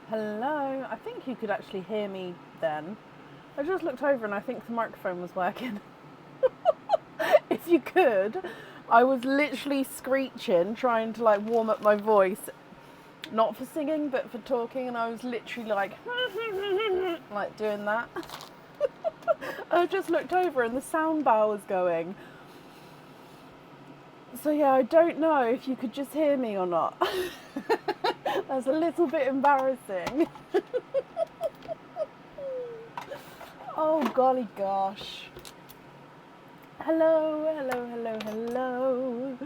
Hello. I think you could actually hear me then. I just looked over and I think the microphone was working. If you could, I was literally screeching, trying to like warm up my voice, not for singing but for talking, and I was literally like doing that. I just looked over and the sound bar was going. So yeah, I don't know if you could just hear me or not. That's a little bit embarrassing. Oh golly gosh. Hello, hello, hello, hello.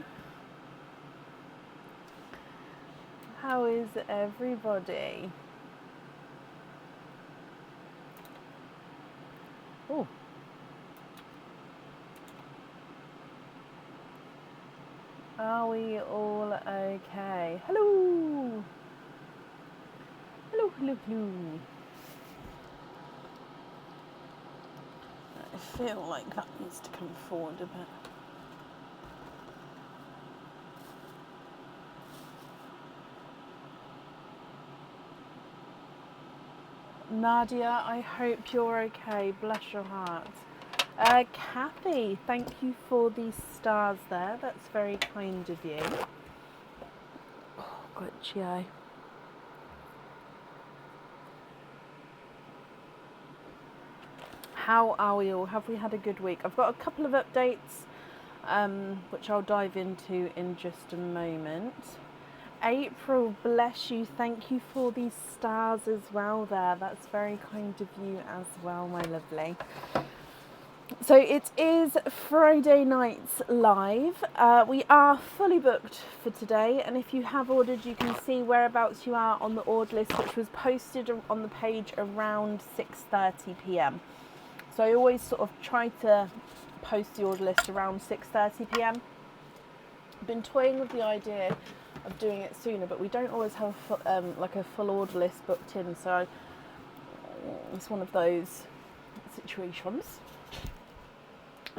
How is everybody? Oh. Are we all okay? Hello. Hello, hello, hello. I feel like that needs to come forward a bit. Nadia, I hope you're okay. Bless your heart. Kathy, thank you for these stars there. That's very kind of you. Oh, glitchy eye. How are we all? Have we had a good week? I've got a couple of updates, which I'll dive into in just a moment. April, bless you. Thank you for these stars as well there. That's very kind of you as well, my lovely. So it is Friday nights live. We are fully booked for today, and if you have ordered, you can see whereabouts you are on the order list, which was posted on the page around 6:30 p.m. So I always sort of try to post the order list around 6:30 p.m. I've been toying with the idea of doing it sooner, but we don't always have a full order list booked in, so it's one of those situations.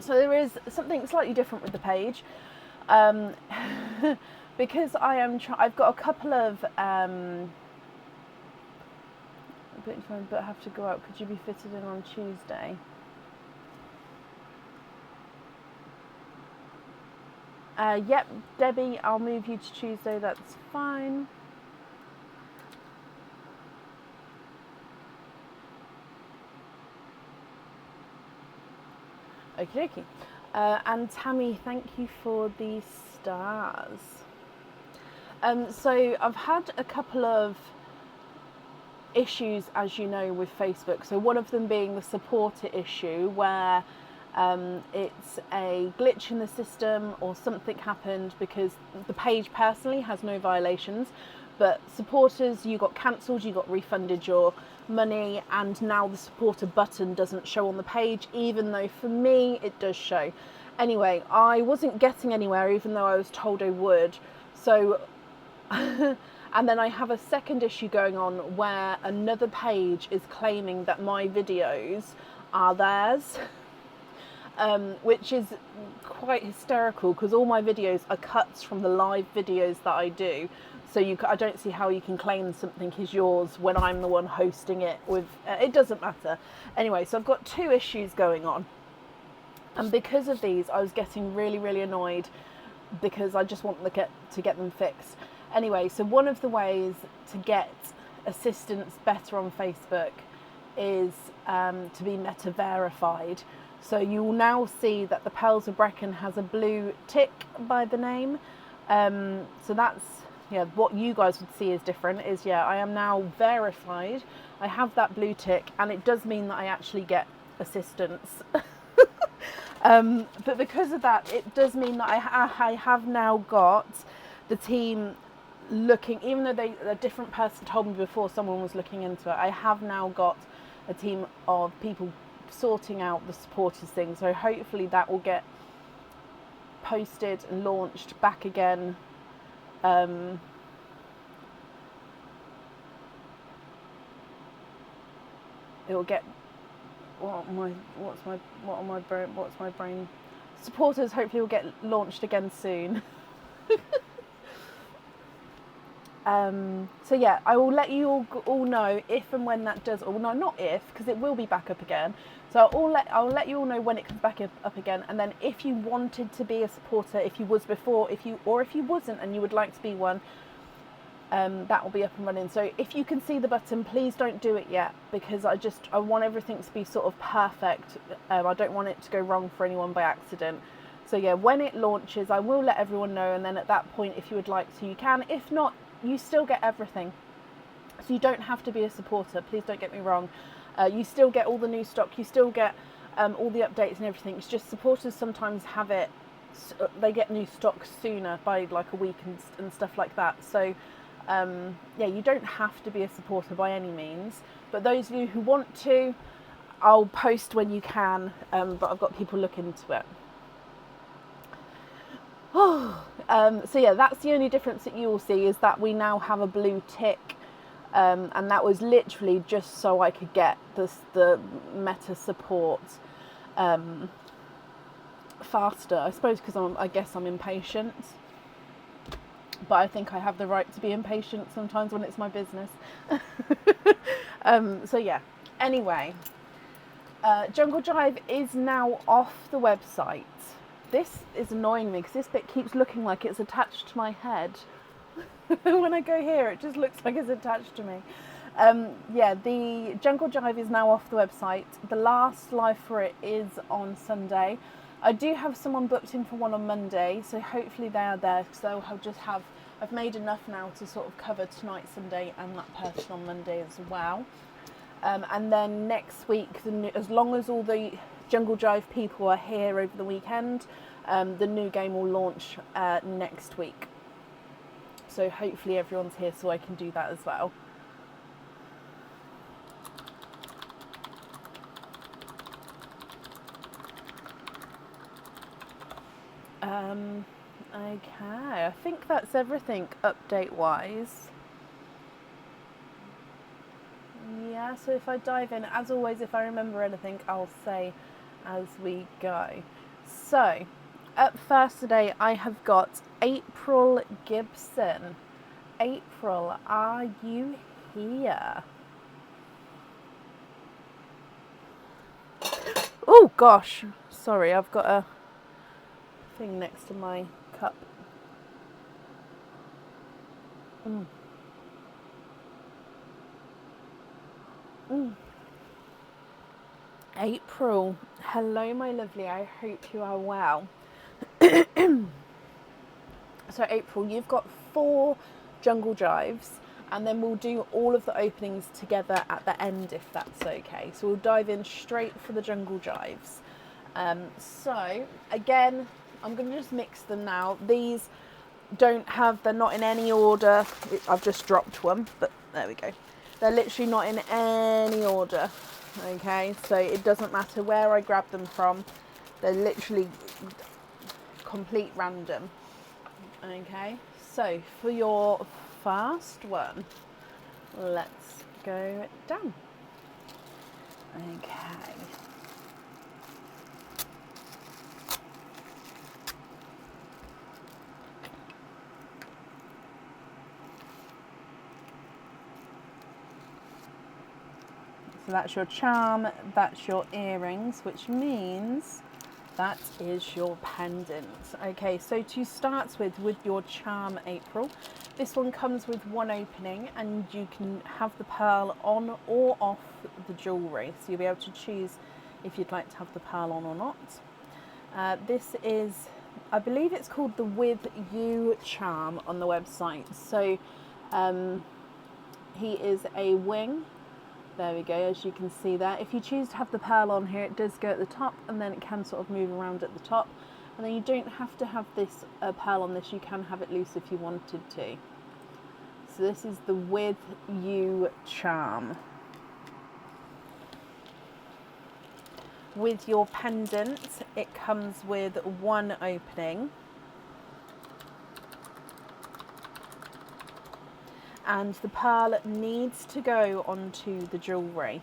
So there is something slightly different with the page, because I've got a couple of but have to go out. Could you be fitted in on Tuesday? Yep, Debbie, I'll move you to Tuesday. That's fine. Okie dokie. And Tammy, thank you for the stars. So I've had a couple of issues, as you know, with Facebook. So one of them being the supporter issue, where it's a glitch in the system or something happened, because the page personally has no violations, but supporters, you got cancelled, you got refunded your money, and now the supporter button doesn't show on the page, even though for me it does show. Anyway, I wasn't getting anywhere even though I was told I would. So and then I have a second issue going on where another page is claiming that my videos are theirs, which is quite hysterical because all my videos are cuts from the live videos that I do. So I don't see how you can claim something is yours when I'm the one hosting it with, it doesn't matter. Anyway, so I've got two issues going on. And because of these, I was getting really, really annoyed because I just want to get them fixed. Anyway, so one of the ways to get assistance better on Facebook is to be meta verified. So you will now see that the Pearls of Brecon has a blue tick by the name. So that's, yeah, what you guys would see is different is, yeah, I am now verified. I have that blue tick, and it does mean that I actually get assistance. But because of that, it does mean that I have now got the team looking, even though a different person told me before someone was looking into it, I have now got a team of people sorting out the supporters thing. So hopefully that will get posted and launched back again. It will get what's my brain supporters hopefully will get launched again soon. So yeah, I will let you all know if and when that does, or no, not if, because it will be back up again. So I'll let you all know when it comes back up again. And then if you wanted to be a supporter, if you was before, if you wasn't and you would like to be one, that will be up and running. So if you can see the button, please don't do it yet, because I want everything to be sort of perfect. I don't want it to go wrong for anyone by accident. So yeah, when it launches, I will let everyone know, and then at that point, if you would like to, you can. If not, you still get everything. So you don't have to be a supporter, please don't get me wrong. You still get all the new stock, you still get all the updates and everything. It's just supporters sometimes have it, they get new stock sooner by like a week and stuff like that. So yeah, you don't have to be a supporter by any means, but those of you who want to, I'll post when you can, but I've got people looking into it. So yeah, that's the only difference that you will see, is that we now have a blue tick, and that was literally just so I could get the meta support faster, I suppose, because I guess I'm impatient, but I think I have the right to be impatient sometimes when it's my business. So yeah, anyway, Jungle Jive is now off the website. This is annoying me because this bit keeps looking like it's attached to my head. When I go here, it just looks like it's attached to me. Yeah, the Jungle Jive is now off the website. The last live for it is on Sunday. I do have someone booked in for one on Monday, so hopefully they are there, because I've made enough now to sort of cover tonight, Sunday, and that person on Monday as well. And then next week, as long as all the Jungle Jive people are here over the weekend, the new game will launch next week. So hopefully everyone's here so I can do that as well. Okay, I think that's everything update-wise. Yeah, so if I dive in, as always, if I remember anything, I'll say as we go. So, up first today, I have got April Gibson. April, are you here? Oh gosh, sorry, I've got a thing next to my cup. April, hello my lovely, I hope you are well. So April, you've got 4 Jungle Jives, and then we'll do all of the openings together at the end if that's okay. So we'll dive in straight for the Jungle Jives. So again, I'm going to just mix them now. These they're not in any order. I've just dropped one, but there we go. They're literally not in any order. Okay, so it doesn't matter where I grab them from. They're literally complete random. Okay, so for your first one, let's go down. Okay. So that's your charm, that's your earrings, which means that is your pendant. Okay, so to start with your charm, April, this one comes with one opening, and you can have the pearl on or off the jewellery. So you'll be able to choose if you'd like to have the pearl on or not. This is, I believe it's called the With You charm on the website. So he is a wing. There we go, as you can see there. If you choose to have the pearl on here, it does go at the top, and then it can sort of move around at the top. And then you don't have to have this pearl on this, you can have it loose if you wanted to. So this is the With You charm. With your pendant, it comes with one opening. And the pearl needs to go onto the jewellery.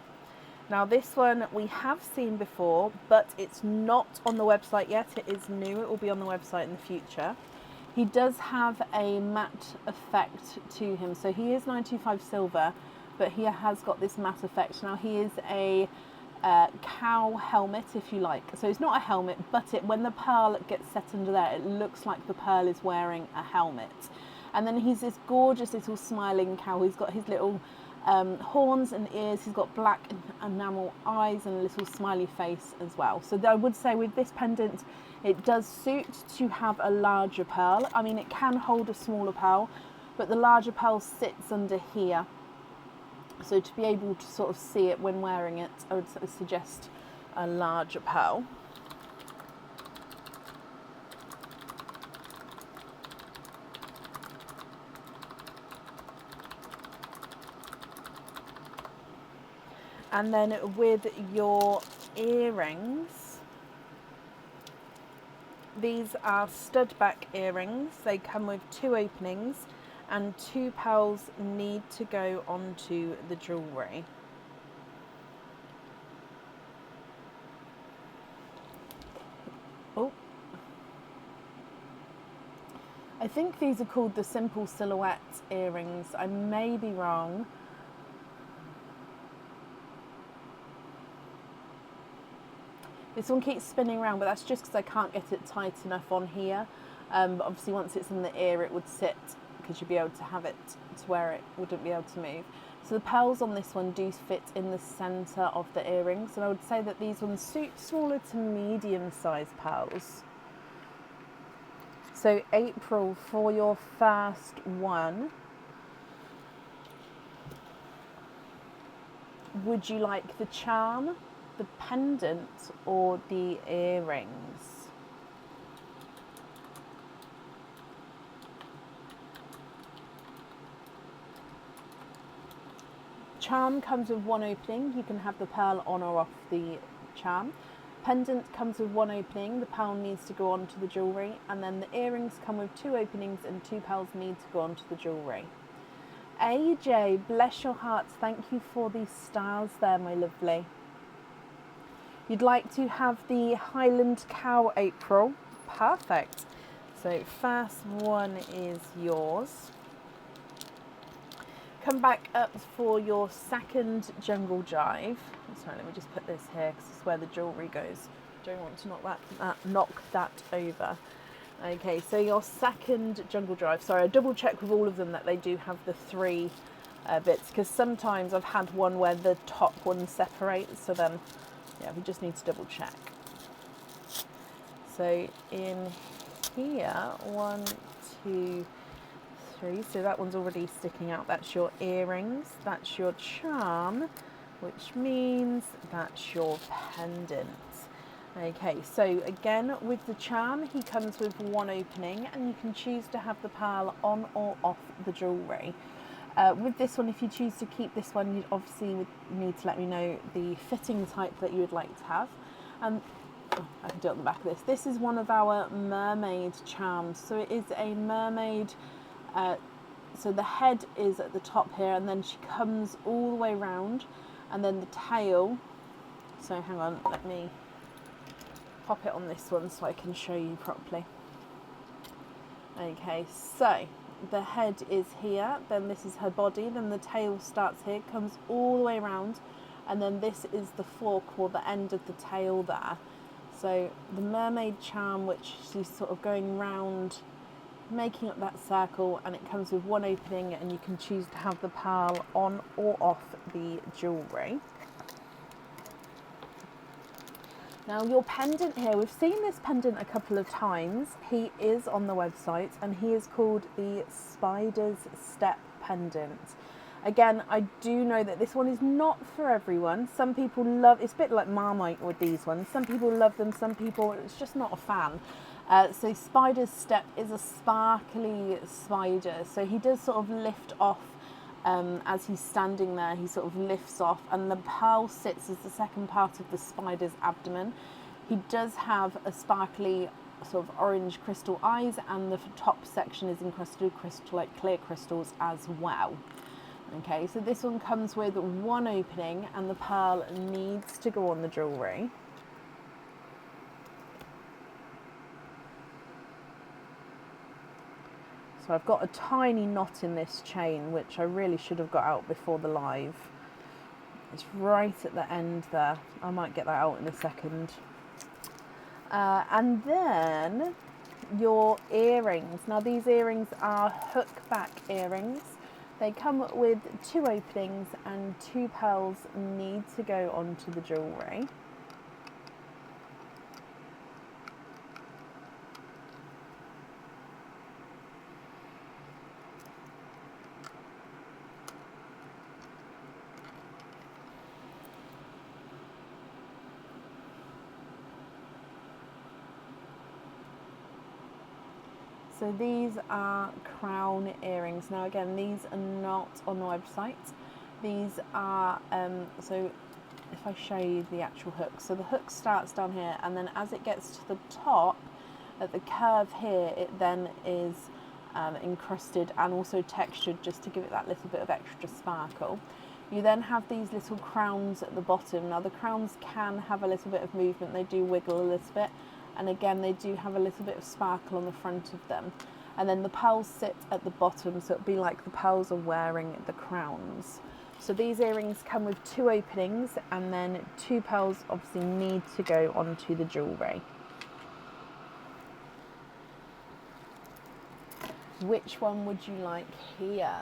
Now this one we have seen before, but it's not on the website yet. It is new, it will be on the website in the future. He does have a matte effect to him. So he is 925 silver, but he has got this matte effect. Now he is a cow helmet, if you like. So it's not a helmet, but when the pearl gets set under there, it looks like the pearl is wearing a helmet. And then he's this gorgeous little smiling cow. He's got his little horns and ears. He's got black enamel eyes and a little smiley face as well. So I would say with this pendant, it does suit to have a larger pearl. I mean, it can hold a smaller pearl, but the larger pearl sits under here. So to be able to sort of see it when wearing it, I would suggest a larger pearl. And then with your earrings, these are stud back earrings. They come with 2 openings and 2 pearls need to go onto the jewellery. Oh, I think these are called the simple silhouette earrings. I may be wrong. This one keeps spinning around, but that's just because I can't get it tight enough on here. But obviously once it's in the ear, it would sit, because you'd be able to have it to where it wouldn't be able to move. So the pearls on this one do fit in the centre of the earrings, and I would say that these ones suit smaller to medium-sized pearls. So April, for your first one, would you like the charm, the pendant, or the earrings? Charm comes with 1 opening. You can have the pearl on or off the charm. Pendant comes with 1 opening. The pearl needs to go onto the jewellery. And then the earrings come with 2 openings and 2 pearls need to go onto the jewellery. AJ, bless your hearts. Thank you for these stars there, my lovely. You'd like to have the Highland Cow, April. Perfect. So first one is yours. Come back up for your second jungle jive. Sorry, let me just put this here because it's where the jewellery goes. Don't want to knock that over. Okay, so your second jungle jive. Sorry, I double check with all of them that they do have the 3 bits, because sometimes I've had one where the top one separates, so then yeah, we just need to double check. So in here, 1, 2, 3. So that one's already sticking out. That's your earrings. That's your charm, which means that's your pendant. Okay, so again, with the charm, he comes with 1 opening, and you can choose to have the pearl on or off the jewellery. With this one, if you choose to keep this one, you obviously would need to let me know the fitting type that you would like to have. I can do it on the back of this. This is one of our mermaid charms. So it is a mermaid, so the head is at the top here, and then she comes all the way round, and then the tail, so hang on, let me pop it on this one so I can show you properly. Okay, so the head is here, then this is her body, then the tail starts here, comes all the way around, and then this is the fork or the end of the tail there. So the mermaid charm, which she's sort of going round, making up that circle, and it comes with 1 opening, and you can choose to have the pearl on or off the jewellery. Now your pendant here, we've seen this pendant a couple of times. He is on the website, and he is called the Spider's Step Pendant. Again, I do know that this one is not for everyone. Some people love, it's a bit like Marmite with these ones. Some people love them, some people, it's just not a fan. So Spider's Step is a sparkly spider. So he does sort of lift off as he's standing there, he sort of lifts off, and the pearl sits as the second part of the spider's abdomen. He does have a sparkly sort of orange crystal eyes, and the top section is encrusted with like clear crystals as well. Okay, so this one comes with 1 opening, and the pearl needs to go on the jewellery. So I've got a tiny knot in this chain, which I really should have got out before the live. It's right at the end there. I might get that out in a second. And then your earrings. Now these earrings are hook back earrings. They come with 2 openings and 2 pearls need to go onto the jewellery. So these are crown earrings. Now again, these are not on the website. These are, so if I show you the actual hook. So the hook starts down here, and then as it gets to the top, at the curve here, it then is encrusted and also textured just to give it that little bit of extra sparkle. You then have these little crowns at the bottom. Now the crowns can have a little bit of movement. They do wiggle a little bit. And again, they do have a little bit of sparkle on the front of them. And then the pearls sit at the bottom, so it'll be like the pearls are wearing the crowns. So these earrings come with 2 openings, and then 2 pearls obviously need to go onto the jewellery. Which one would you like here?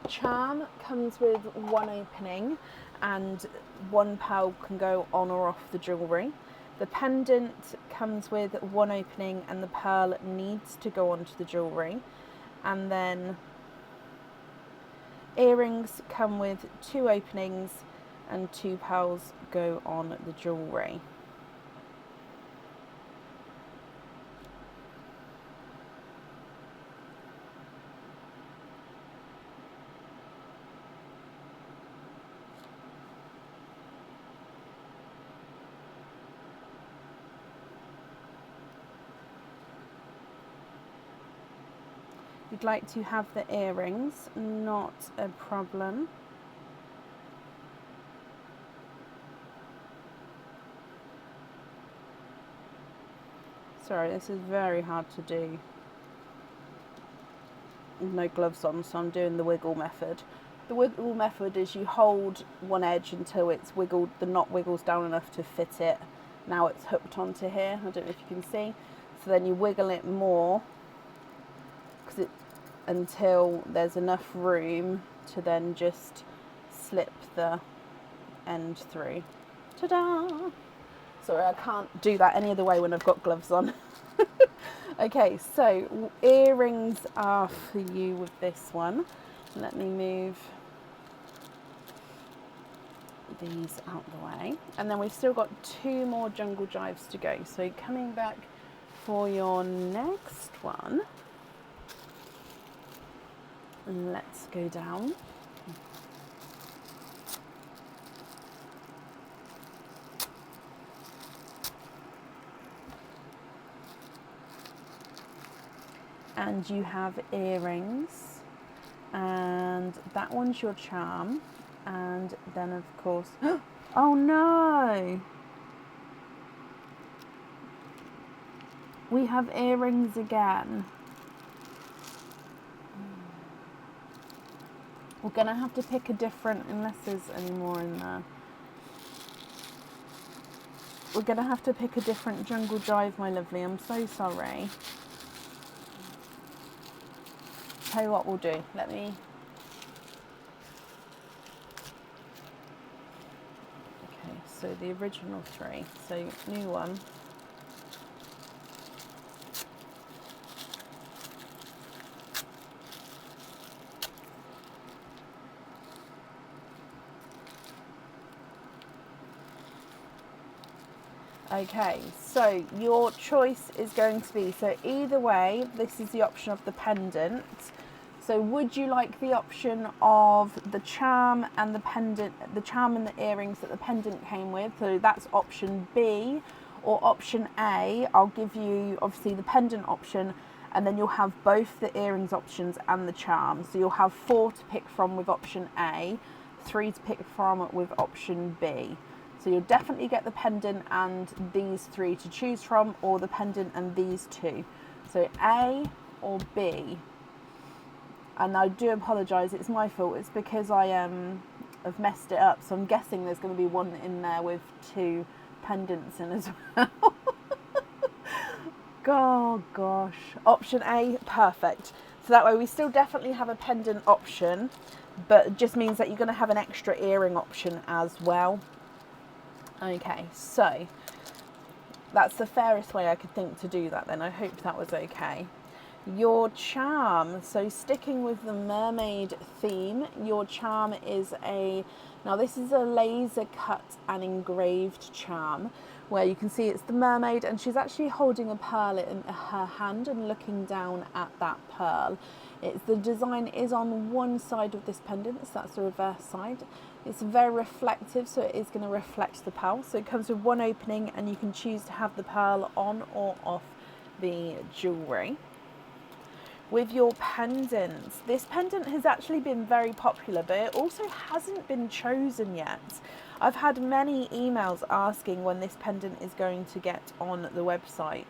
Charm comes with 1 opening, and 1 pearl can go on or off the jewellery. The pendant comes with 1 opening and the pearl needs to go onto the jewellery. And then earrings come with 2 openings and 2 pearls go on the jewellery. You'd like to have the earrings, not a problem. Sorry, this is very hard to do. No gloves on, so I'm doing the wiggle method. The wiggle method is you hold one edge until it's wiggled, the knot wiggles down enough to fit it. Now it's hooked onto here, I don't know if you can see. So then you wiggle it more until there's enough room to then just slip the end through. Ta-da! Sorry, I can't do that any other way when I've got gloves on. Okay, so earrings are for you with this one. Let me move these out the way. And then we've still got 2 more jungle jives to go. So coming back for your next one, let's go down. And you have earrings, and that one's your charm, and then of course, oh no! We have earrings again. We're gonna have to pick a different, unless there's any more in there. We're gonna have to pick a different jungle jive, my lovely. I'm so sorry. Tell you what we'll do. Let me. Okay, so the original 3. So new one. Okay, so your choice is going to be, so either way, this is the option of the pendant. So would you like the option of the charm and the pendant, the charm and the earrings that the pendant came with? So that's option B, or option A, I'll give you obviously the pendant option, and then you'll have both the earrings options and the charm. So you'll have 4 to pick from with option A, 3 to pick from with option B. So you'll definitely get the pendant and these 3 to choose from, or the pendant and these 2. So A or B. And I do apologise, it's my fault. It's because I have messed it up. So I'm guessing there's going to be one in there with 2 pendants in as well. Oh gosh. Option A, perfect. So that way we still definitely have a pendant option, but it just means that you're going to have an extra earring option as well. Okay, so that's the fairest way I could think to do that then. I hope that was okay. Your charm, so sticking with the mermaid theme, your charm is now this is a laser cut and engraved charm, where you can see it's the mermaid and she's actually holding a pearl in her hand and looking down at that pearl. The design is on one side of this pendant, so that's the reverse side. It's very reflective, so it is going to reflect the pearl. So it comes with one opening and you can choose to have the pearl on or off the jewellery. With your pendants, this pendant has actually been very popular, but it also hasn't been chosen yet. I've had many emails asking when this pendant is going to get on the website,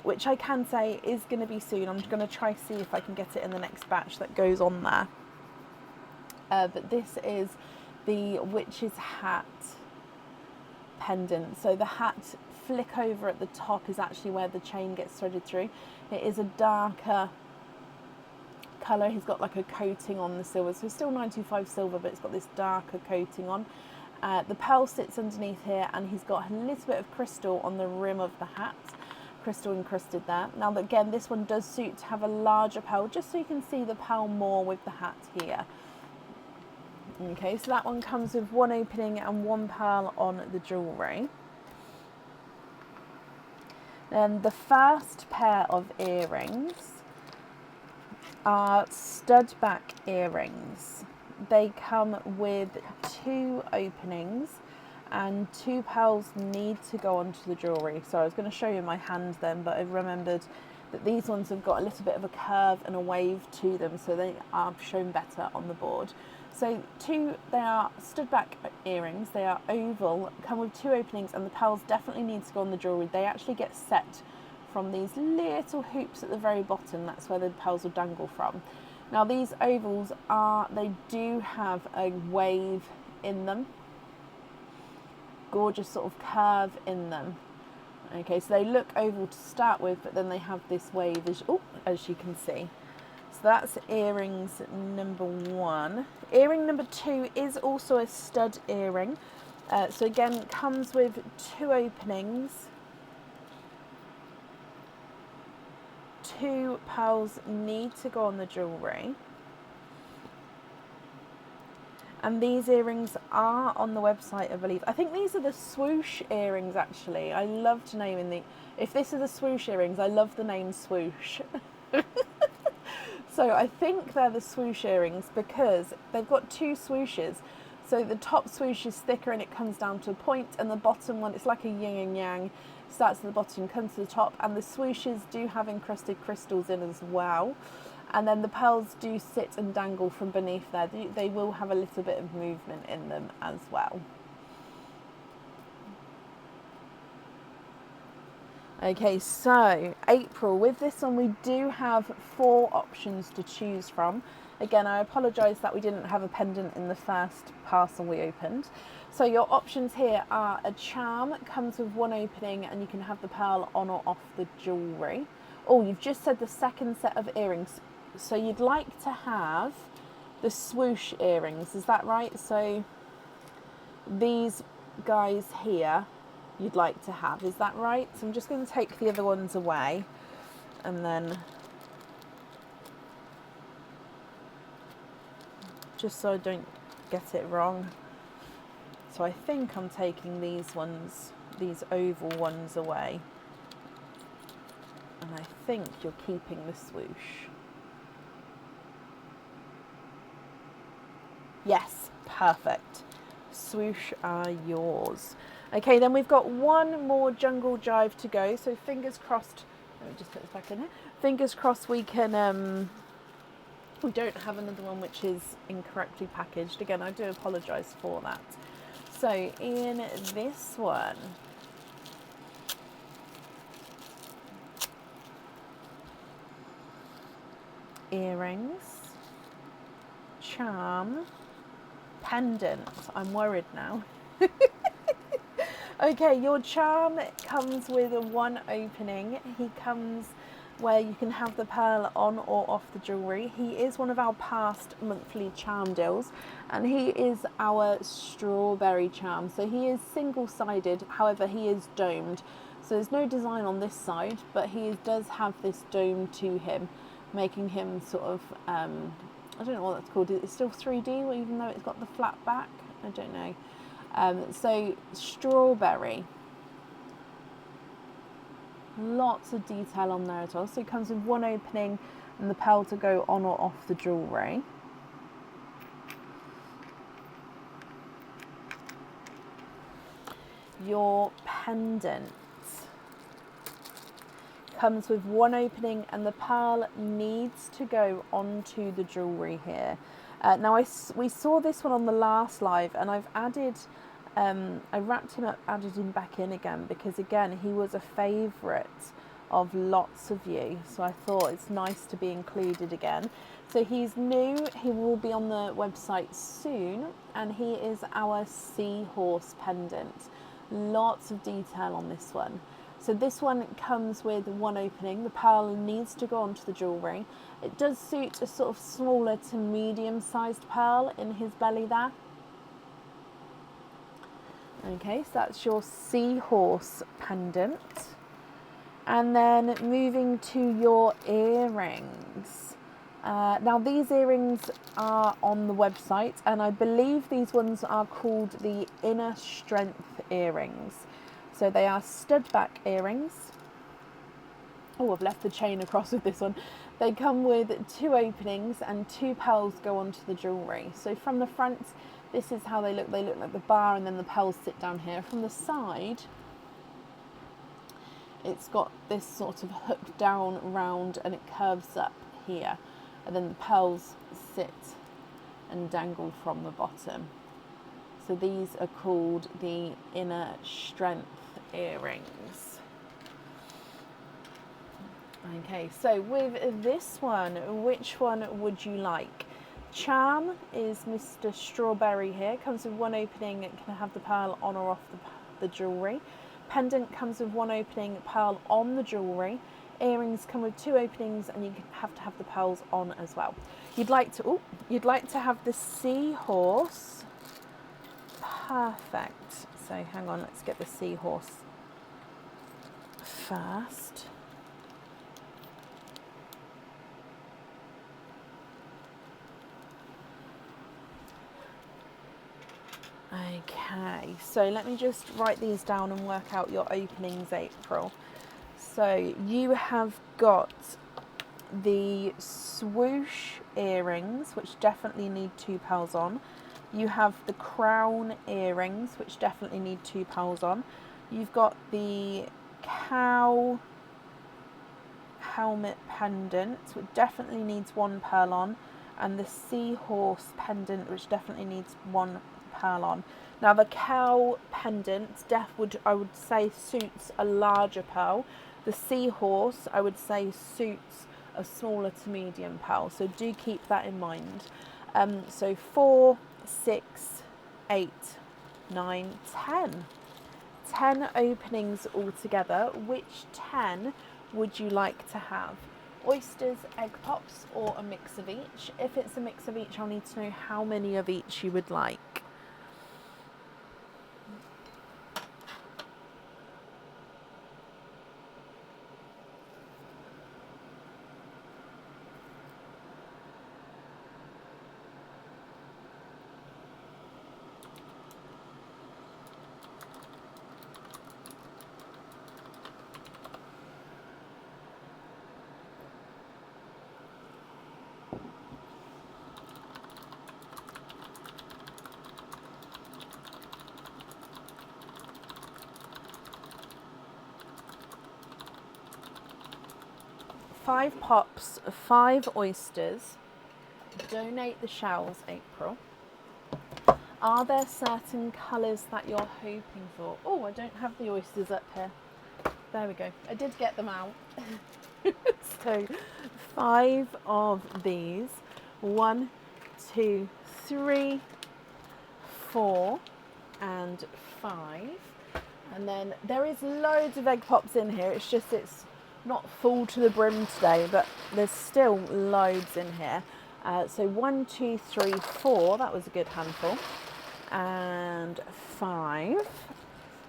which I can say is going to be soon. I'm going to try to see if I can get it in the next batch that goes on there. But this is the witch's hat pendant. So the hat flick over at the top is actually where the chain gets threaded through. It is a darker colour. He's got like a coating on the silver, so it's still 925 silver, but it's got this darker coating on. The pearl sits underneath here, and he's got a little bit of crystal on the rim of the hat, crystal encrusted there. Now again, this one does suit to have a larger pearl, just so you can see the pearl more with the hat here. Okay, so that one comes with one opening and one pearl on the jewellery. Then the first pair of earrings are stud back earrings. They come with 2 openings and 2 pearls need to go onto the jewellery. So I was going to show you my hand then, but I remembered that these ones have got a little bit of a curve and a wave to them, so they are shown better on the board. So they are stud back earrings, they are oval, come with 2 openings, and the pearls definitely need to go on the jewellery. They actually get set from these little hoops at the very bottom, that's where the pearls will dangle from. Now these ovals they do have a wave in them, gorgeous sort of curve in them. Okay, so they look oval to start with, but then they have this wave as you can see. So that's earrings number 1. Earring number 2 is also a stud earring. So again, it comes with 2 openings. 2 pearls need to go on the jewellery. And these earrings are on the website, I believe. I think these are the swoosh earrings, actually. I loved naming if this are the swoosh earrings, I love the name swoosh. So I think they're the swoosh earrings because they've got 2 swooshes. So the top swoosh is thicker and it comes down to a point, and the bottom one, it's like a yin and yang. Starts at the bottom, comes to the top, and the swooshes do have encrusted crystals in as well. And then the pearls do sit and dangle from beneath there. They will have a little bit of movement in them as well. Okay, so April, with this one we do have 4 options to choose from. Again, I apologise that we didn't have a pendant in the first parcel we opened. So your options here are a charm, comes with 1 opening, and you can have the pearl on or off the jewellery. Oh, you've just said the second set of earrings. So you'd like to have the swoosh earrings, is that right? So these guys here you'd like to have, is that right? So I'm just going to take the other ones away, and then just so I don't get it wrong. So I think I'm taking these oval ones away, and I think you're keeping the swoosh. Yes, perfect. Swoosh are yours. Okay, then we've got 1 more jungle jive to go, so fingers crossed. Let me just put this back in here. Fingers crossed we can, we don't have another one which is incorrectly packaged. Again, I do apologise for that. So in this one, earrings, charm, pendant. I'm worried now. Okay, your charm comes with one opening. He comes where you can have the pearl on or off the jewellery. He is one of our past monthly charm deals, and he is our strawberry charm. So he is single-sided, however he is domed. So there's no design on this side, but he does have this dome to him, making him sort of, I don't know what that's called. It's still 3D, even though it's got the flat back. I don't know. So strawberry. Lots of detail on there as well. So it comes with one opening and the pearl to go on or off the jewellery. Your pendant comes with one opening and the pearl needs to go onto the jewellery here. Now we saw this one on the last live, and I've added, I wrapped him up, added him back in again, because again he was a favourite of lots of you, so I thought it's nice to be included again. So he's new, he will be on the website soon, and he is our seahorse pendant. Lots of detail on this one. So this one comes with one opening. The pearl needs to go onto the jewellery. It does suit a sort of smaller to medium-sized pearl in his belly there. Okay, so that's your seahorse pendant. And then moving to your earrings. Now these earrings are on the website, and I believe these ones are called the Inner Strength earrings. So they are stud back earrings. Oh, I've left the chain across with this one. They come with two openings and two pearls go onto the jewellery. So from the front, this is how they look. They look like the bar, and then the pearls sit down here. From the side, it's got this sort of hook down round, and it curves up here. And then the pearls sit and dangle from the bottom. So these are called the Inner Strength earrings. Okay, so with this one, which one would you like? Charm is Mr. Strawberry here. Comes with one opening, it can have the pearl on or off the jewellery. Pendant comes with one opening, pearl on the jewellery. Earrings come with two openings, and you have to have the pearls on as well. You'd like to have the seahorse. Perfect. So hang on, let's get the seahorse first. Okay, so let me just write these down and work out your openings, April. So you have got the swoosh earrings, which definitely need two pearls on. You have the crown earrings, which definitely need two pearls on. You've got the cow helmet pendant, which definitely needs one pearl on, and the seahorse pendant, which definitely needs one pearl on. Now the cow pendant I would say suits a larger pearl. The seahorse, I would say, suits a smaller to medium pearl. So do keep that in mind. So 4, 6, 8, 9, 10. 10 openings altogether. Which 10 would you like to have? Oysters, egg pops, or a mix of each? If it's a mix of each, I'll need to know how many of each you would like. Five pops, 5 oysters. Donate the shells, April. Are there certain colours that you're hoping for? Oh, I don't have the oysters up here. There we go. I did get them out. So 5 of these. 1, 2, 3, 4 and 5. And then there is loads of egg pops in here. It's just it's not full to the brim today, but there's still loads in here. So 1, 2, 3, 4. That was a good handful. And 5.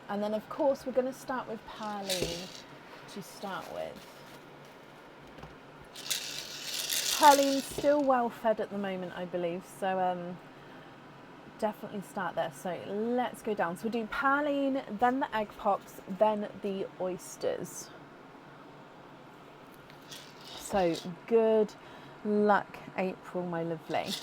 And then of course we're going to start with Pearline to start with. Pearline's still well fed at the moment, I believe, so definitely start there. So let's go down. So we'll do Pearline, then the egg pops, then the oysters. So good luck, April, my lovely.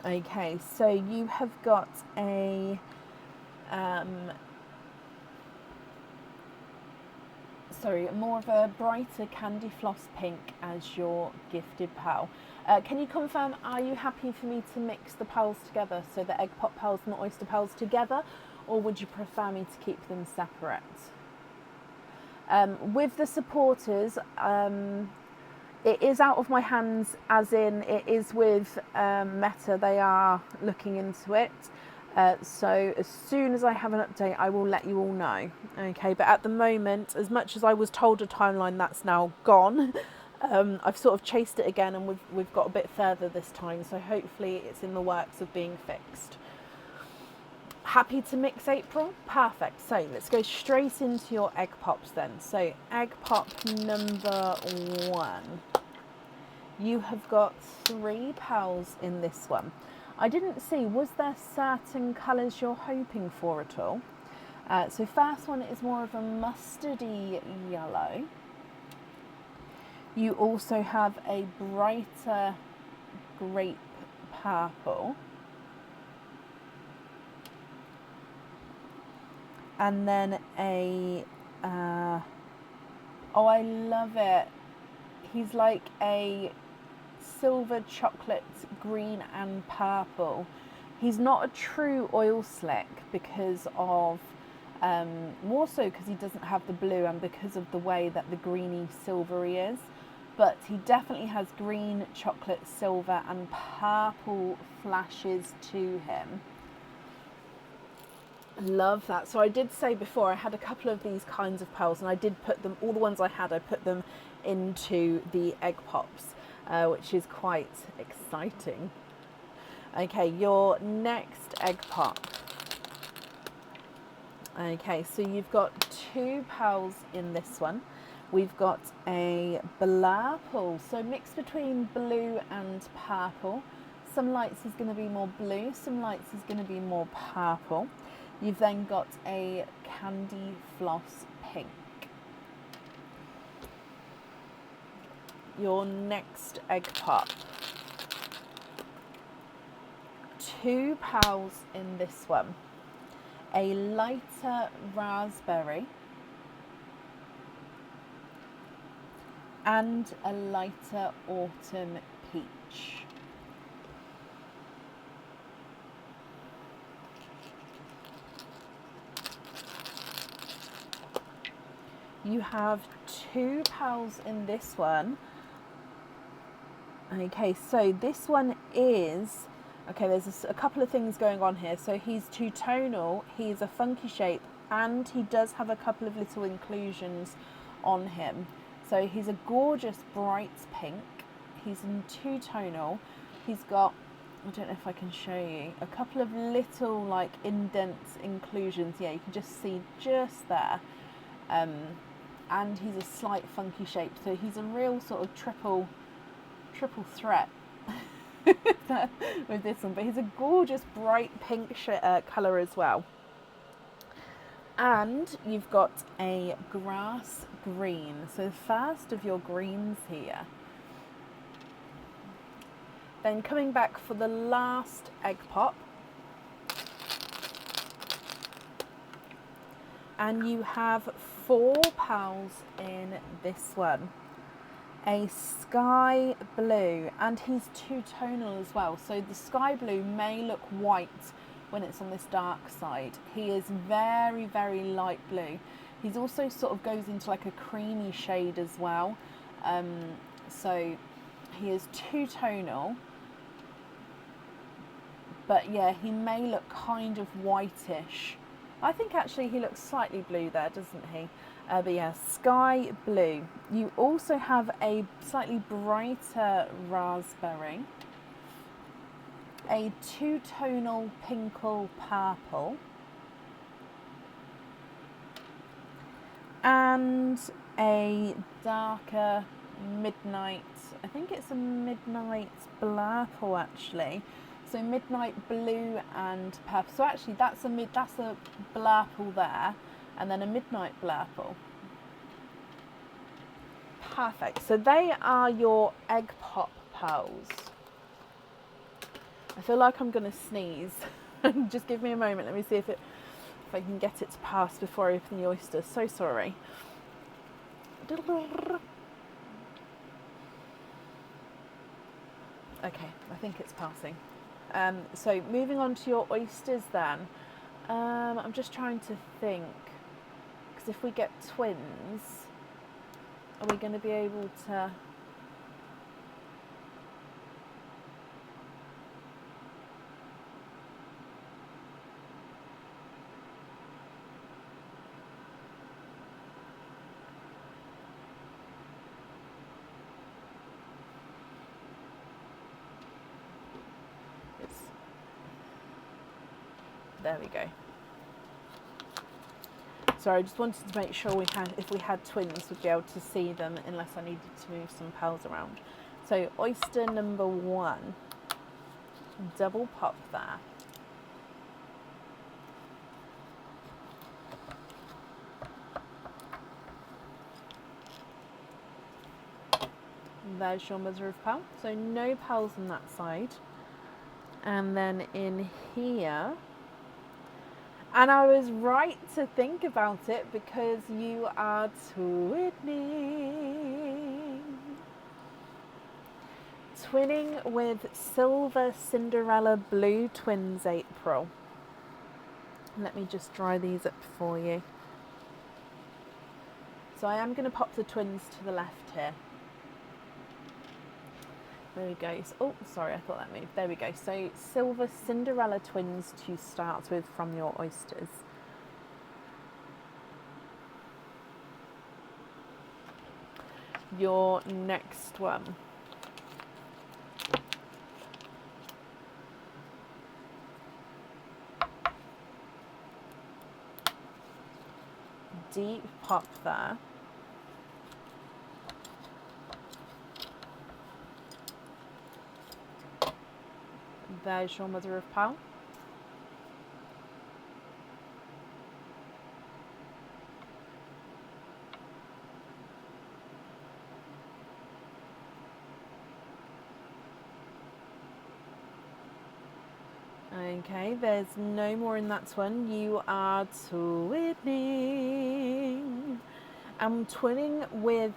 Okay, so you have got a more of a brighter candy floss pink as your gifted pearl. Can you confirm, are you happy for me to mix the pearls together, so the egg pop pearls and the oyster pearls together, or would you prefer me to keep them separate? With the supporters, it is out of my hands, as in it is with Meta. They are looking into it. So as soon as I have an update, I will let you all know. Okay, but at the moment, as much as I was told a timeline, that's now gone. I've sort of chased it again, and we've got a bit further this time. So hopefully it's in the works of being fixed. Happy to mix, April? Perfect. So let's go straight into your egg pops then. So egg pop number 1. You have got 3 pearls in this one. I didn't see, was there certain colours you're hoping for at all? So first one is more of a mustardy yellow. You also have a brighter grape purple. And then a, oh, I love it. He's like a silver chocolate, green and purple. He's not a true oil slick because of, more so because he doesn't have the blue and because of the way that the greeny silvery is. But he definitely has green, chocolate, silver and purple flashes to him. Love that. So I did say before I had a couple of these kinds of pearls, and I did put them, all the ones I had, I put them into the egg pops, which is quite exciting. Okay, your next egg pop. Okay, so you've got 2 pearls in this one. We've got a purple, so mixed between blue and purple. Some lights is going to be more blue, some lights is going to be more purple. You've then got a candy floss pink. Your next egg pop. 2 pearls in this one. A lighter raspberry and a lighter autumn peach. You have 2 pearls in this one. Okay, so this one is, okay, there's a couple of things going on here. So he's two-tonal, he's a funky shape, and he does have a couple of little inclusions on him. So he's a gorgeous bright pink. He's in two-tonal. He's got, I don't know if I can show you, a couple of little like indents, inclusions. Yeah, you can just see just there. And he's a slight funky shape. So he's a real sort of triple threat with this one. But he's a gorgeous bright pink colour as well. And you've got a grass green. So first of your greens here. Then coming back for the last egg pop. And you have 4 pearls in this one. a sky blue, and he's two-tonal as well. So the sky blue may look white when it's on this dark side. He is very, very light blue. He's also sort of goes into like a creamy shade as well. So he is two-tonal. But yeah, he may look kind of whitish. I think actually he looks slightly blue there, doesn't he? But yeah, sky blue. You also have a slightly brighter raspberry, a two-tonal pinkle purple, and a darker midnight, I think it's a midnight blurple actually. So midnight blue and purple. So actually that's a blurple there, and then a midnight blurple. Perfect. So they are your egg pop pearls. I feel like I'm going to sneeze. Just give me a moment. Let me see if I can get it to pass before I open the oysters. So sorry. Okay, I think it's passing. So moving on to your oysters then. I'm just trying to think, because if we get twins, are we going to be able to... There we go. Sorry, I just wanted to make sure if we had twins, we'd be able to see them unless I needed to move some pearls around. So oyster number 1, double pop there. There's your mother of pearl. So no pearls on that side. And then in here, and I was right to think about it because you are twinning with Silver Cinderella Blue Twins April. Let me just dry these up for you. So I am going to pop the twins to the left here. There we go. Oh, sorry, I thought that moved. There we go. So Silver Cinderella Twins to start with from your oysters. Your next one. Deep pop there. There's your mother of pearl. Okay, there's no more in that one. You are twinning. I'm twinning with,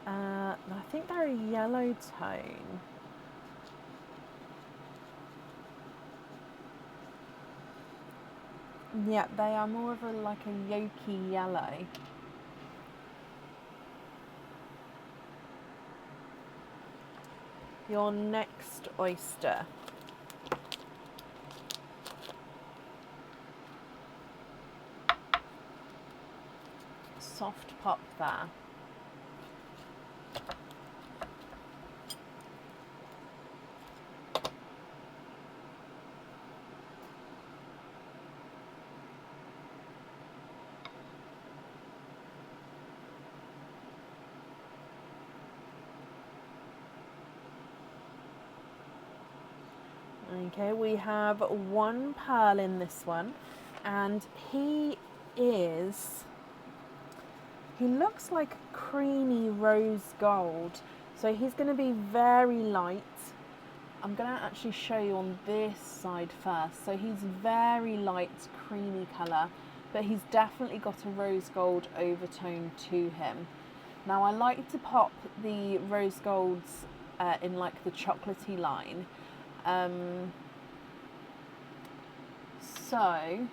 I think they're a yellow tone. Yeah, they are more of like a yolky yellow. Your next oyster. Soft pop there. Okay, we have one pearl in this one, and he looks like creamy rose gold. So he's going to be very light. I'm going to actually show you on this side first. So he's very light, creamy colour, but he's definitely got a rose gold overtone to him. Now I like to pop the rose golds in like the chocolatey line. So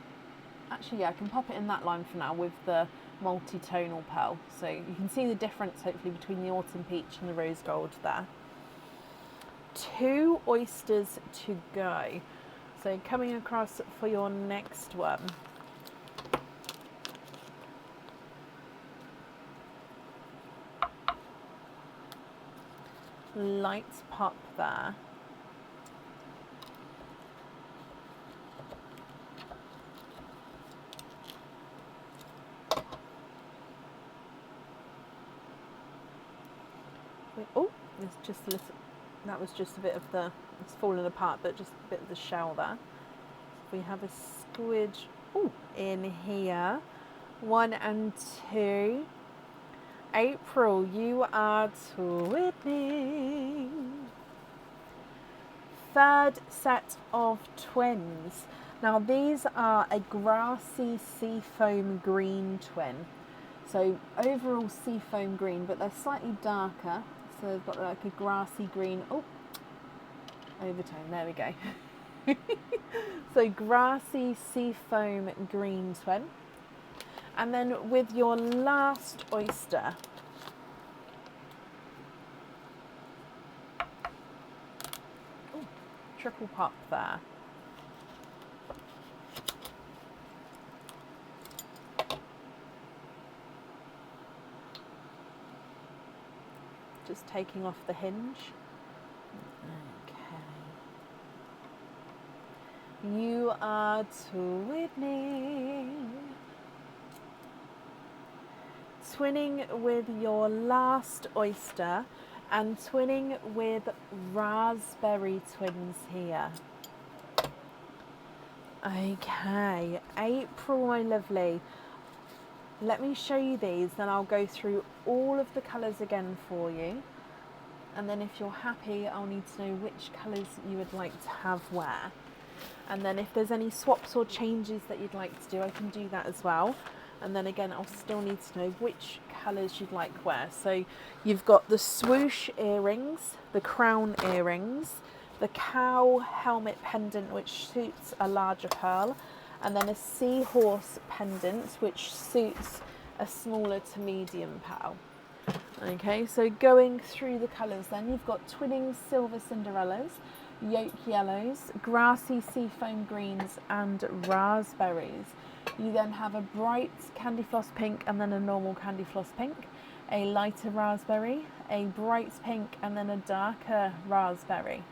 actually, yeah, I can pop it in that line for now with the multi-tonal pearl. So you can see the difference hopefully between the autumn peach and the rose gold there. 2 oysters to go. So coming across for your next one. Light pop there. Oh, there's just a little, that was just a bit of the, it's fallen apart, but just a bit of the shell there. So we have a squidge in here. 1 and 2. April, you are twinning. 3rd set of twins. Now these are a grassy seafoam green twin. So overall seafoam green, but they're slightly darker. So they've got like a grassy green. Oh, overtone, there we go. So grassy seafoam green twin. And then with your last oyster, triple pop there. Just taking off the hinge. Okay. You are twinning. Twinning with your last oyster and twinning with raspberry twins here. Okay, April, my lovely. Let me show you these, then I'll go through all of the colours again for you. And then if you're happy, I'll need to know which colours you would like to have where. And then if there's any swaps or changes that you'd like to do, I can do that as well. And then again, I'll still need to know which colours you'd like where. So you've got the swoosh earrings, the crown earrings, the cow helmet pendant, which suits a larger pearl, and then a seahorse pendant, which suits a smaller to medium pearl. Okay, so going through the colours then, you've got twinning silver Cinderellas, yolk yellows, grassy seafoam greens, and raspberries. You then have a bright candy floss pink and then a normal candy floss pink, a lighter raspberry, a bright pink and then a darker raspberry,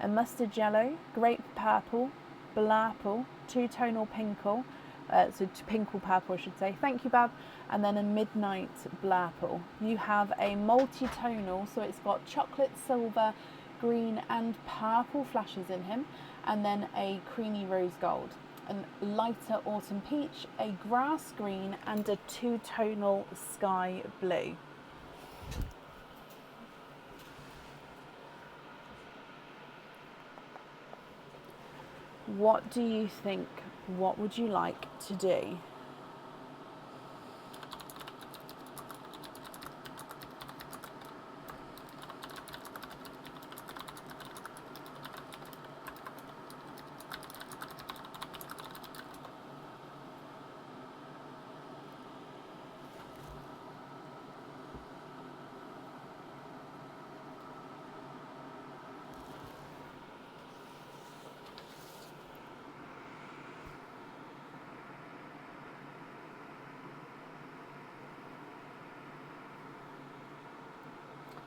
a mustard yellow, grape purple, blapple, two-tonal pinkle, so pinkle purple I should say, thank you Bab, and then a midnight blapple. You have a multi-tonal, so it's got chocolate, silver, green and purple flashes in him, and then a creamy rose gold, a lighter autumn peach, a grass green and a two-tonal sky blue. What do you think? What would you like to do?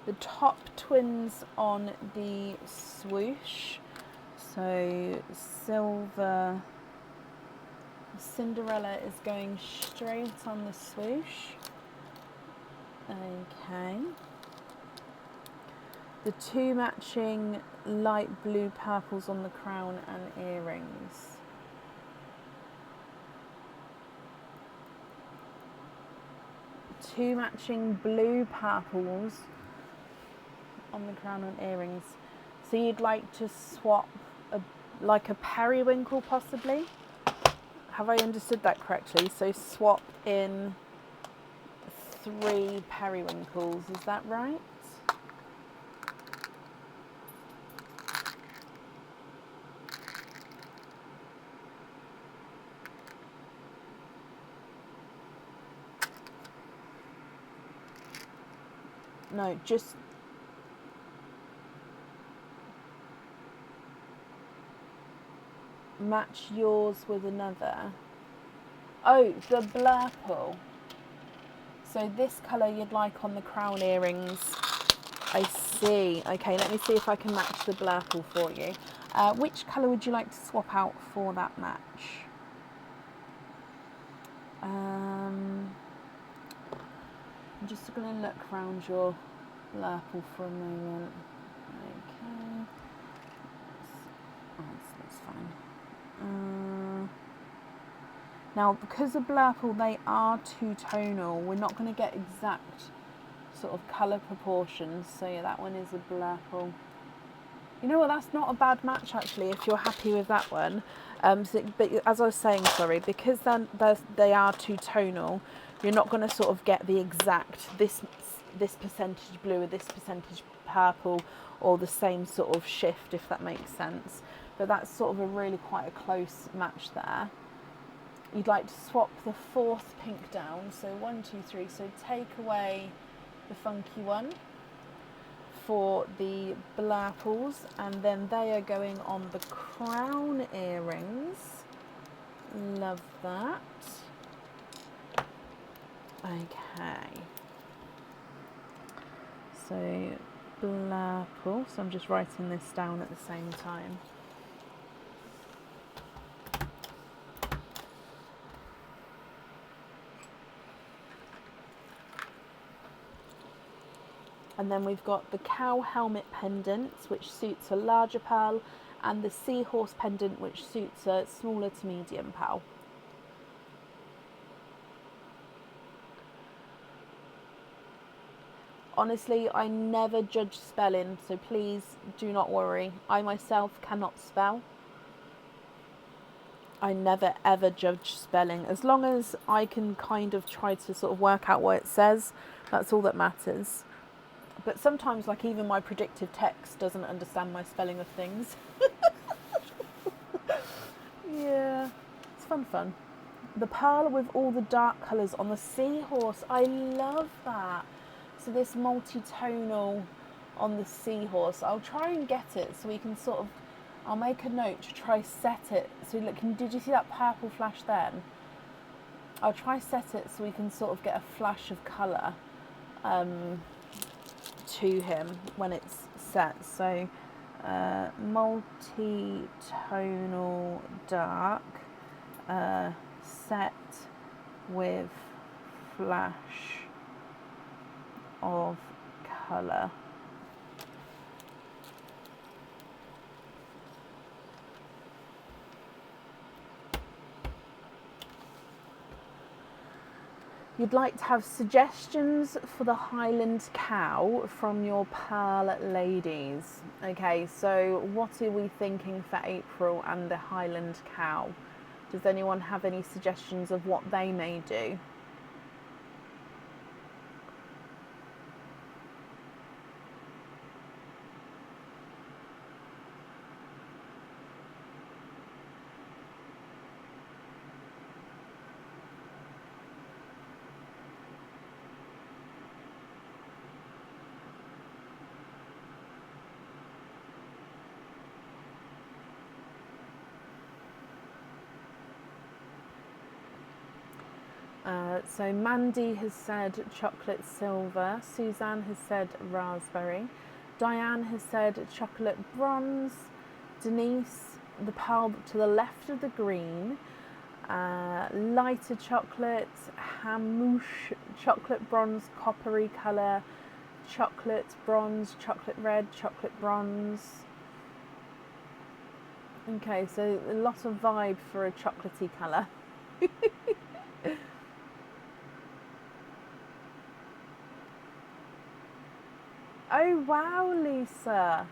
The top twins on the swoosh, so silver Cinderella is going straight on the swoosh. Okay. The two matching light blue purples on the crown and earrings. Two matching blue purples on the crown and earrings. So you'd like to swap like a periwinkle possibly? Have I understood that correctly? So swap in 3 periwinkles, is that right? No, just match yours with another. Oh, the blurple. So this colour you'd like on the crown earrings. I see. Okay, let me see if I can match the blurple for you. Which colour would you like to swap out for that match? I'm just going to look around your blurple for a moment. Okay. That's fine. Now, because of blurple, they are two-tonal. We're not going to get exact sort of colour proportions. So yeah, that one is a blurple. You know what, that's not a bad match actually, if you're happy with that one. But as I was saying, sorry, because they are two-tonal, you're not going to sort of get the exact, this percentage blue or this percentage purple, or the same sort of shift, if that makes sense. But that's sort of a really quite a close match there. You'd like to swap the 4th pink down, so 1, 2, 3, so take away the funky one for the blurples, and then they are going on the crown earrings. Love that. Okay. So blurple, so I'm just writing this down at the same time. And then we've got the cow helmet pendant, which suits a larger pearl, and the seahorse pendant, which suits a smaller to medium pearl. Honestly, I never judge spelling, so please do not worry. I myself cannot spell. I never ever judge spelling. As long as I can kind of try to sort of work out what it says, that's all that matters. But sometimes, like, even my predictive text doesn't understand my spelling of things. Yeah, it's fun. The pearl with all the dark colours on the seahorse. I love that. So this multi-tonal on the seahorse. I'll try and get it so we can sort of, I'll make a note to try set it. So look, did you see that purple flash then? I'll try set it so we can sort of get a flash of colour to him when it's set. So multi-tonal dark, set with flash of colour. You'd like to have suggestions for the Highland cow from your pearl ladies. Okay, so what are we thinking for April and the Highland cow? Does anyone have any suggestions of what they may do? So Mandy has said chocolate silver, Suzanne has said raspberry, Diane has said chocolate bronze, Denise, the pearl to the left of the green, lighter chocolate, Hamouche, chocolate bronze, coppery colour, chocolate bronze, chocolate red, chocolate bronze. Okay, so a lot of vibe for a chocolatey colour. Oh wow, Lisa.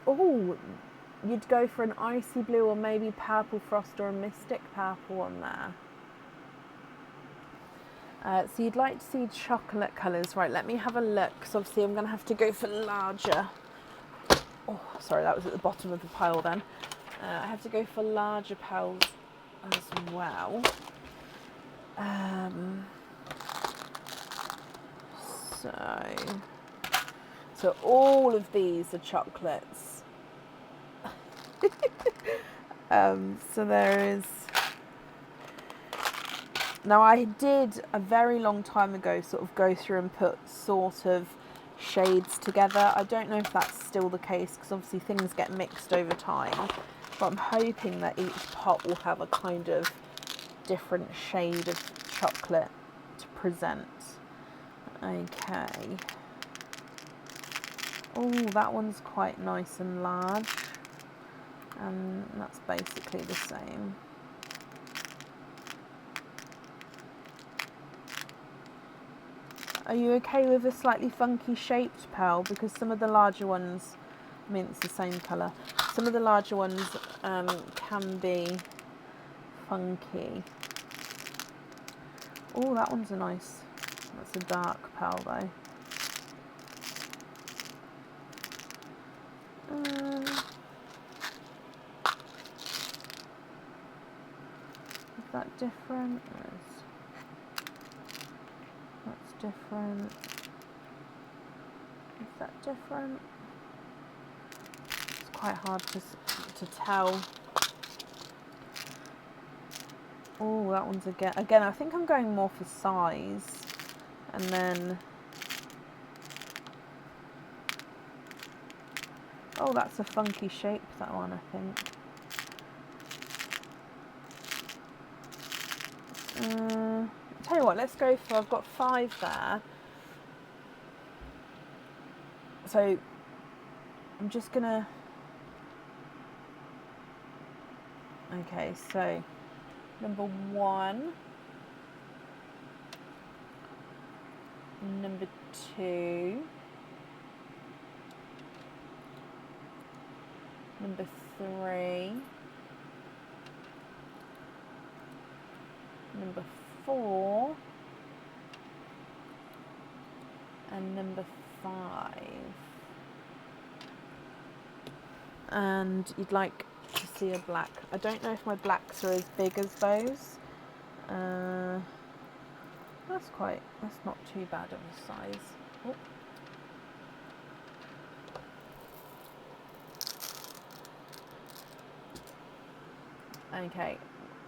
Oh, you'd go for an icy blue or maybe purple frost or a mystic purple on there. So you'd like to see chocolate colours. Right, let me have a look, because obviously I'm going to have to go for larger. Oh, sorry, that was at the bottom of the pile then. I have to go for larger piles as well. So all of these are chocolates. So there is... Now I did a very long time ago sort of go through and put sort of shades together. I don't know if that's still the case, because obviously things get mixed over time. But I'm hoping that each pot will have a kind of different shade of chocolate to present. Okay. Oh, that one's quite nice and large. And that's basically the same. Are you okay with a slightly funky shaped pearl? Because some of the larger ones, I mean it's the same colour, some of the larger ones can be funky. Oh, that one's a nice, that's a dark pearl though. Is that different? That's different. Is that different? It's quite hard to tell. Oh, that one's again, I think I'm going more for size. And then, oh, that's a funky shape, that one, I think. Tell you what, let's go for, I've got 5 there. So I'm just gonna, okay, so number 1, number 2, number 3, number 4, and number 5. And you'd like to see a black. I don't know if my blacks are as big as those. That's not too bad of a size. Oh. Okay,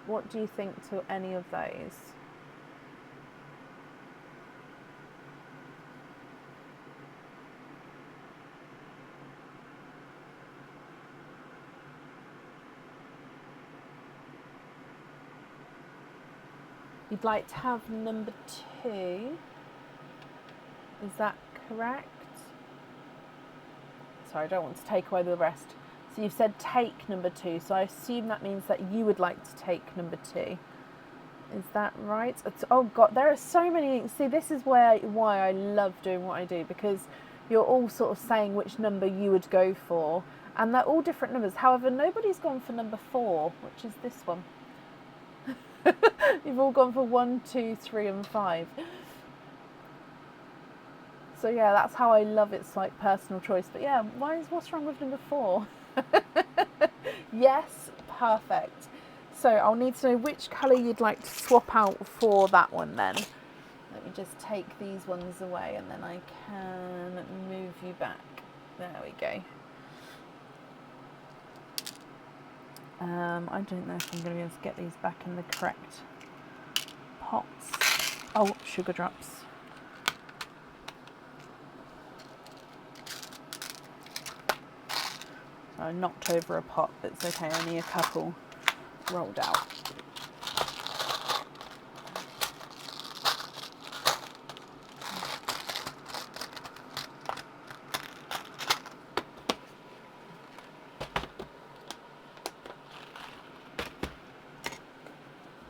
what do you think to any of those? You'd like to have number 2. Is that correct? Sorry, I don't want to take away the rest. So you've said take number 2, so I assume that means that you would like to take number 2. Is that right? Oh God, there are so many. See, this is why I love doing what I do, because you're all sort of saying which number you would go for, and they're all different numbers. However, nobody's gone for number 4, which is this one. You've all gone for 1, 2, 3, and 5. So yeah, that's how I love it. It's like personal choice. But yeah, what's wrong with number 4? Yes, perfect. So I'll need to know which colour you'd like to swap out for that one then. Let me just take these ones away and then I can move you back. There we go. I don't know if I'm going to be able to get these back in the correct pots. Oh, sugar drops. So I knocked over a pot, but it's okay, only a couple rolled out.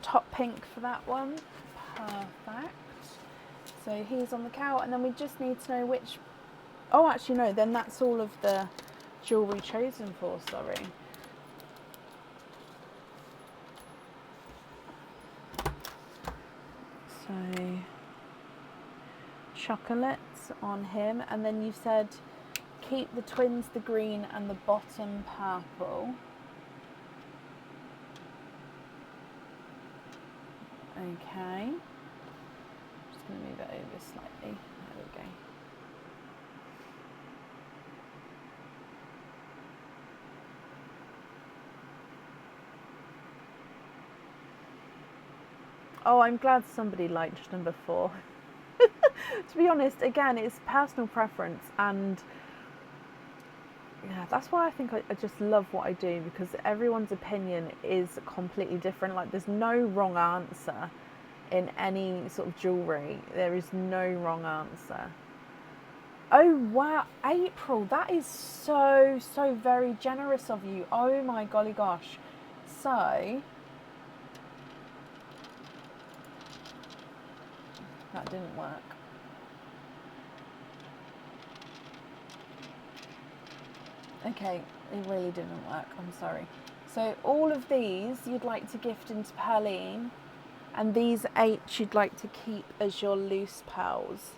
Top pink for that one. Perfect. So he's on the cow, and then we just need to know which... Oh, actually no, then that's all of the jewellery chosen for, sorry. So, chocolates on him, and then you said keep the twins the green and the bottom purple. Okay. Just going to move it over slightly. There we go. Oh, I'm glad somebody liked number 4. To be honest, again, it's personal preference, and yeah, that's why I think I just love what I do, because everyone's opinion is completely different. Like, there's no wrong answer in any sort of jewellery. There is no wrong answer. Oh wow, April, that is so very generous of you. Oh my golly gosh. So that didn't work. Okay, it really didn't work, I'm sorry. So all of these you'd like to gift into Perline, and these 8 you'd like to keep as your loose pearls.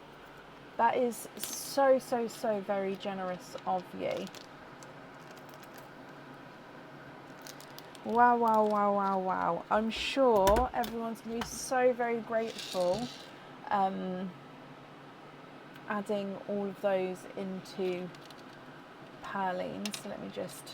That is so very generous of you. Wow, wow, wow, wow, wow. I'm sure everyone's going to be so very grateful adding all of those into Perline. So let me just...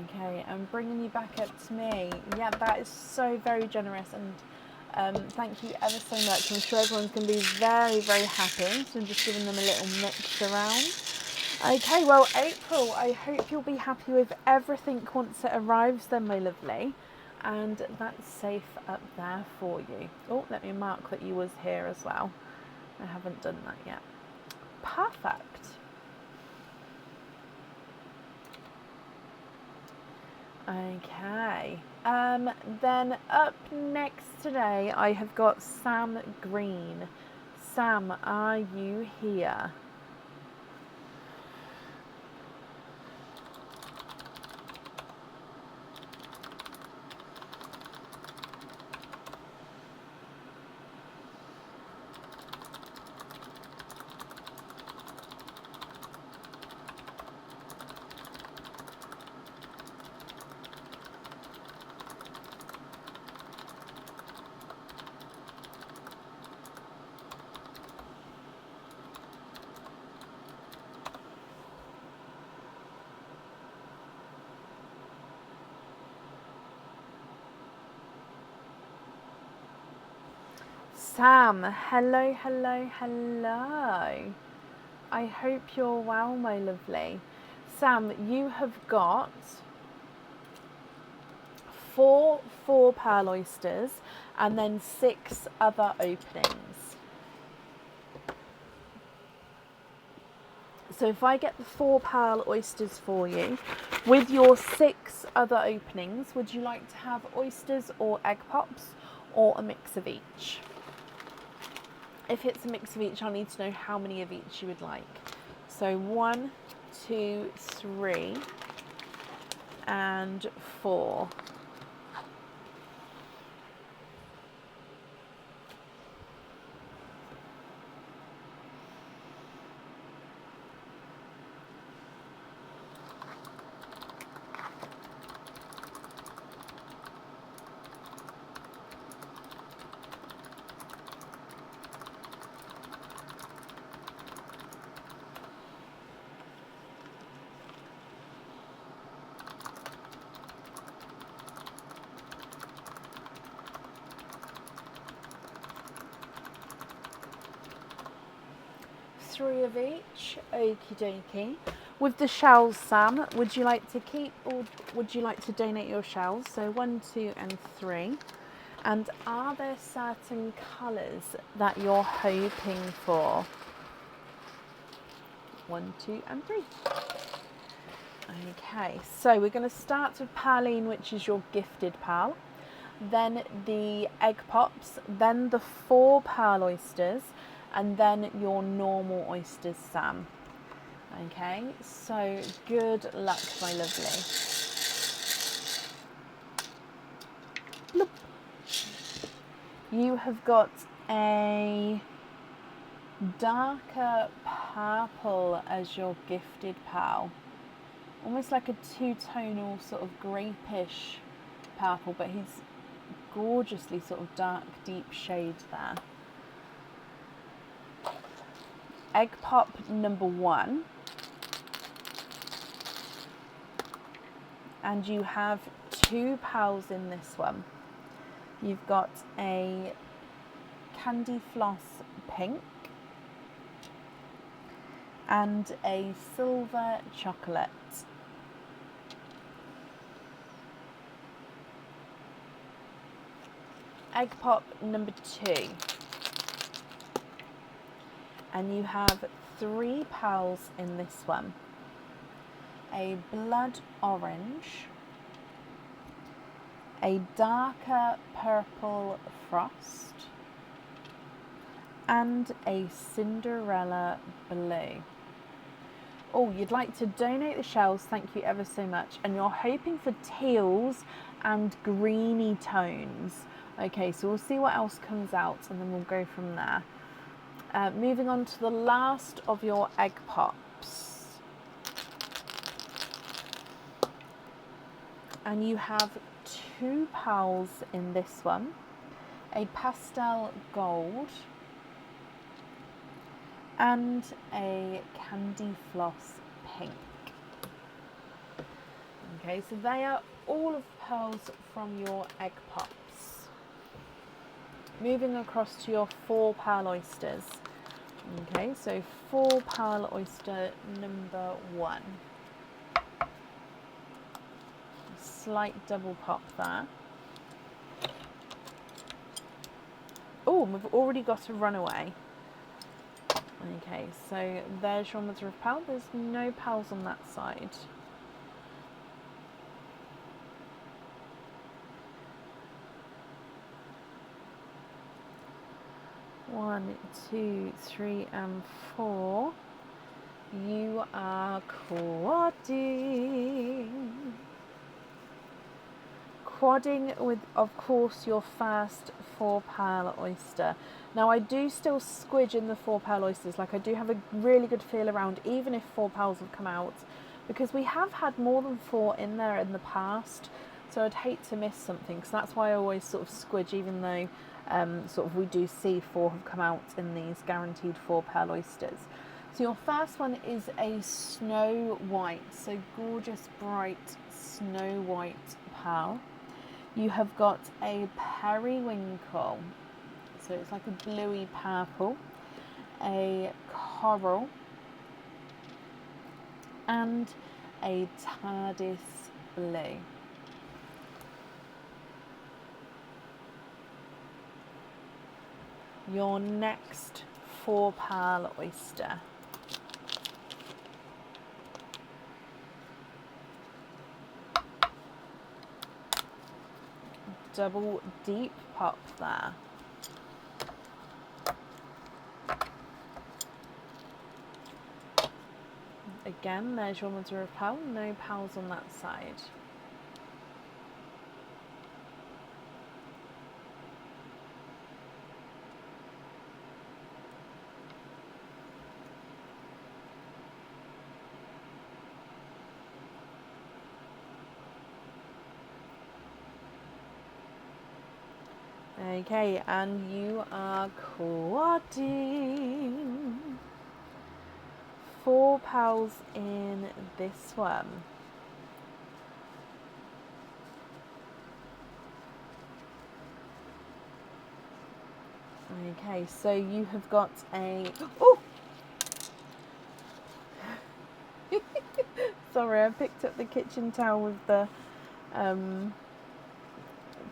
Okay, I'm bringing you back up to me. Yeah, that is so very generous, and thank you ever so much. I'm sure everyone's going to be very happy. So I'm just giving them a little mix around. Okay, well, April, I hope you'll be happy with everything once it arrives then, my lovely. And that's safe up there for you. Oh, let me mark that you was here as well. I haven't done that yet. Perfect. Okay, then up next today I have got Sam Green. Sam, are you here? Sam, hello. I hope you're well, my lovely. Sam, you have got 4 pearl oysters and then 6 other openings. So if I get the 4 pearl oysters for you, with your 6 other openings, would you like to have oysters or egg pops, or a mix of each? If it's a mix of each, I'll need to know how many of each you would like. So 1, 2, 3, and 4. Three of each, okie dokie. With the shells, Sam, would you like to keep or would you like to donate your shells? So 1, 2, and 3. And are there certain colours that you're hoping for? 1, 2, and 3. Okay, so we're going to start with Perline, which is your gifted pearl. then the egg pops, then the 4 pearl oysters, and then your normal oysters, Sam. Okay, so good luck, my lovely. Bloop. You have got a darker purple as your gifted pal. Almost like a two-tonal sort of grapish purple, but he's gorgeously sort of dark, deep shade there. Egg pop number 1. And you have 2 pals in this one. You've got a candy floss pink and a silver chocolate. Egg pop number 2. And you have 3 pals in this one. A blood orange, a darker purple frost, and a Cinderella blue. Oh, you'd like to donate the shells, thank you ever so much. And you're hoping for teals and greeny tones. Okay, so we'll see what else comes out and then we'll go from there. Moving on to the last of your egg pops. And you have 2 pals in this one. A pastel gold and a candy floss pink. Okay, so they are all of the pearls from your egg pops. Moving across to your 4 pearl oysters. Okay, so 4 pearl oyster number 1. Slight double pop there. Oh, we've already got a runaway. Okay, so there's your mother of pearl. There's no pearls on that side. One, 2, 3, and 4. You are quadding with, of course, your first 4 pearl oyster. Now I do still squidge in the 4 pearl oysters, like I do have a really good feel around, even if 4 pearls have come out, because we have had more than 4 in there in the past, so I'd hate to miss something, so that's why I always sort of squidge, even though sort of we do see 4 have come out in these guaranteed 4 pearl oysters. So your first one is a snow white, so gorgeous bright snow white pearl. You have got a periwinkle, so it's like a bluey purple, a coral, and a TARDIS blue. Your next 4 pearl oyster. Double deep pop there. Again, there's your mother of pearl, no pearls on that side. Okay, and you are quadding 4 pearls in this one. Okay, so you have got a... Oh! Sorry, I picked up the kitchen towel with the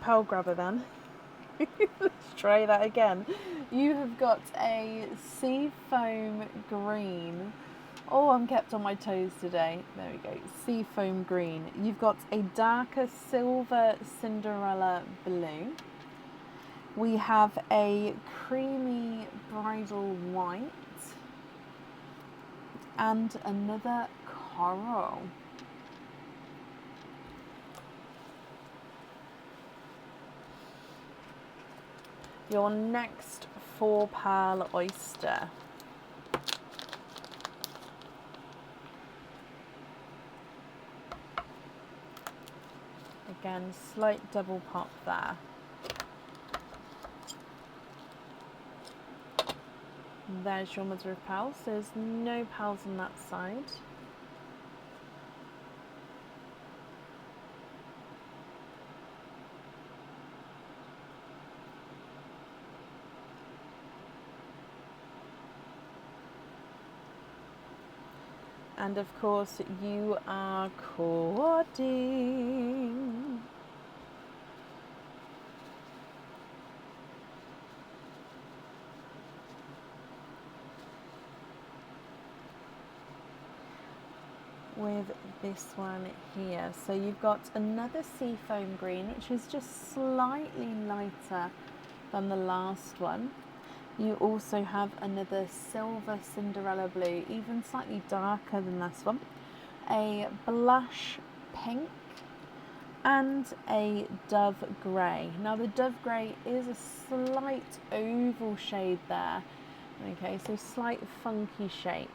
pearl grabber then. Let's try that again. You have got a sea foam green Oh, I'm kept on my toes today. There we go. Seafoam green. You've got a darker silver Cinderella blue. We have a creamy bridal white and another coral. Your next 4-pearl oyster. Again, slight double pop there. There's your mother of pearls. There's no pearls on that side. And of course, you are courting. With this one here. So you've got another seafoam green, which is just slightly lighter than the last one. You also have another silver Cinderella blue, even slightly darker than this one, a blush pink, and a dove grey. Now the dove grey is a slight oval shade there. Okay, so slight funky shape.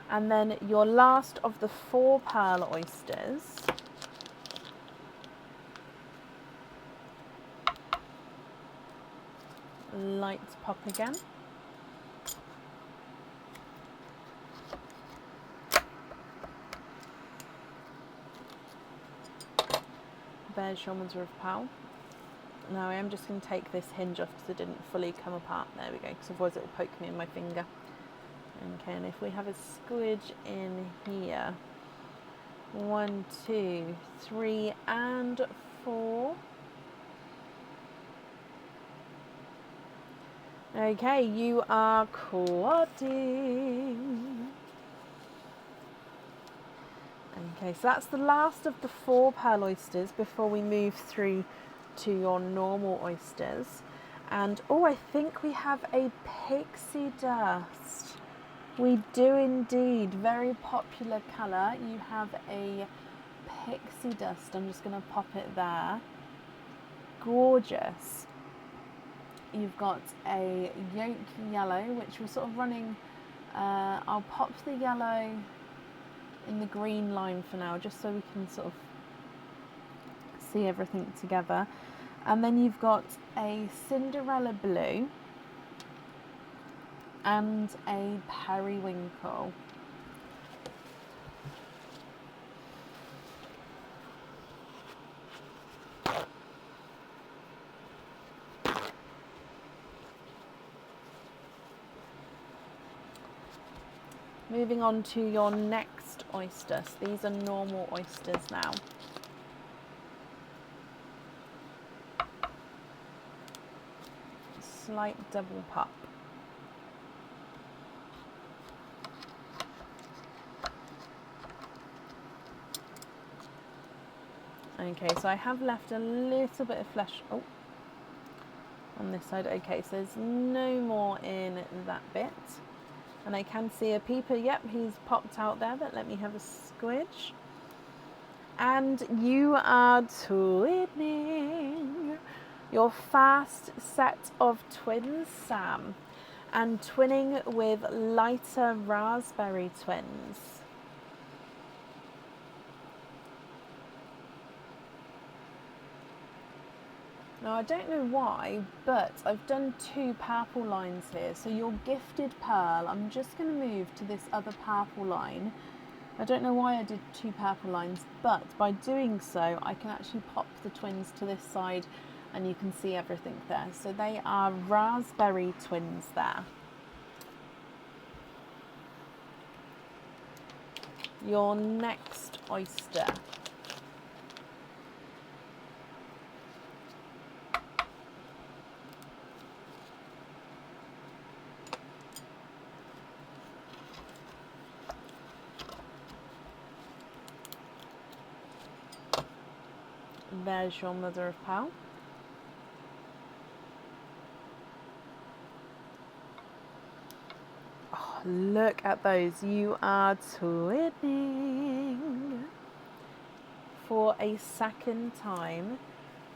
And then your last of the 4-pearl oysters. Light pop again. There's your mother of pearl. Now I am just going to take this hinge off because it didn't fully come apart. There we go, because otherwise it will poke me in my finger. Okay, and if we have a squidge in here, 1, 2, 3, and 4. Okay, you are quadding. Okay, so that's the last of the 4-pearl oysters before we move through to your normal oysters. And oh, I think we have a pixie dust. We do indeed. Very popular colour. You have a pixie dust. I'm just going to pop it there. Gorgeous. You've got a yolk yellow, which we're sort of running. I'll pop the yellow in the green line for now, just so we can sort of see everything together. And then you've got a Cinderella blue and a periwinkle. Moving on to your next oyster. So these are normal oysters now. Slight double pop. Okay, so I have left a little bit of flesh on this side. Okay, so there's no more in that bit. And I can see a peeper. Yep, he's popped out there, but let me have a squidge. And you are twinning your fast set of twins, Sam. And twinning with lighter raspberry twins. Now I don't know why, but I've done 2 purple lines here. So your gifted pearl, I'm just going to move to this other purple line. I don't know why I did 2 purple lines, but by doing so, I can actually pop the twins to this side and you can see everything there. So they are raspberry twins there. Your next oyster. there's your mother of pearl. Oh, look at those. You are twinning for a second time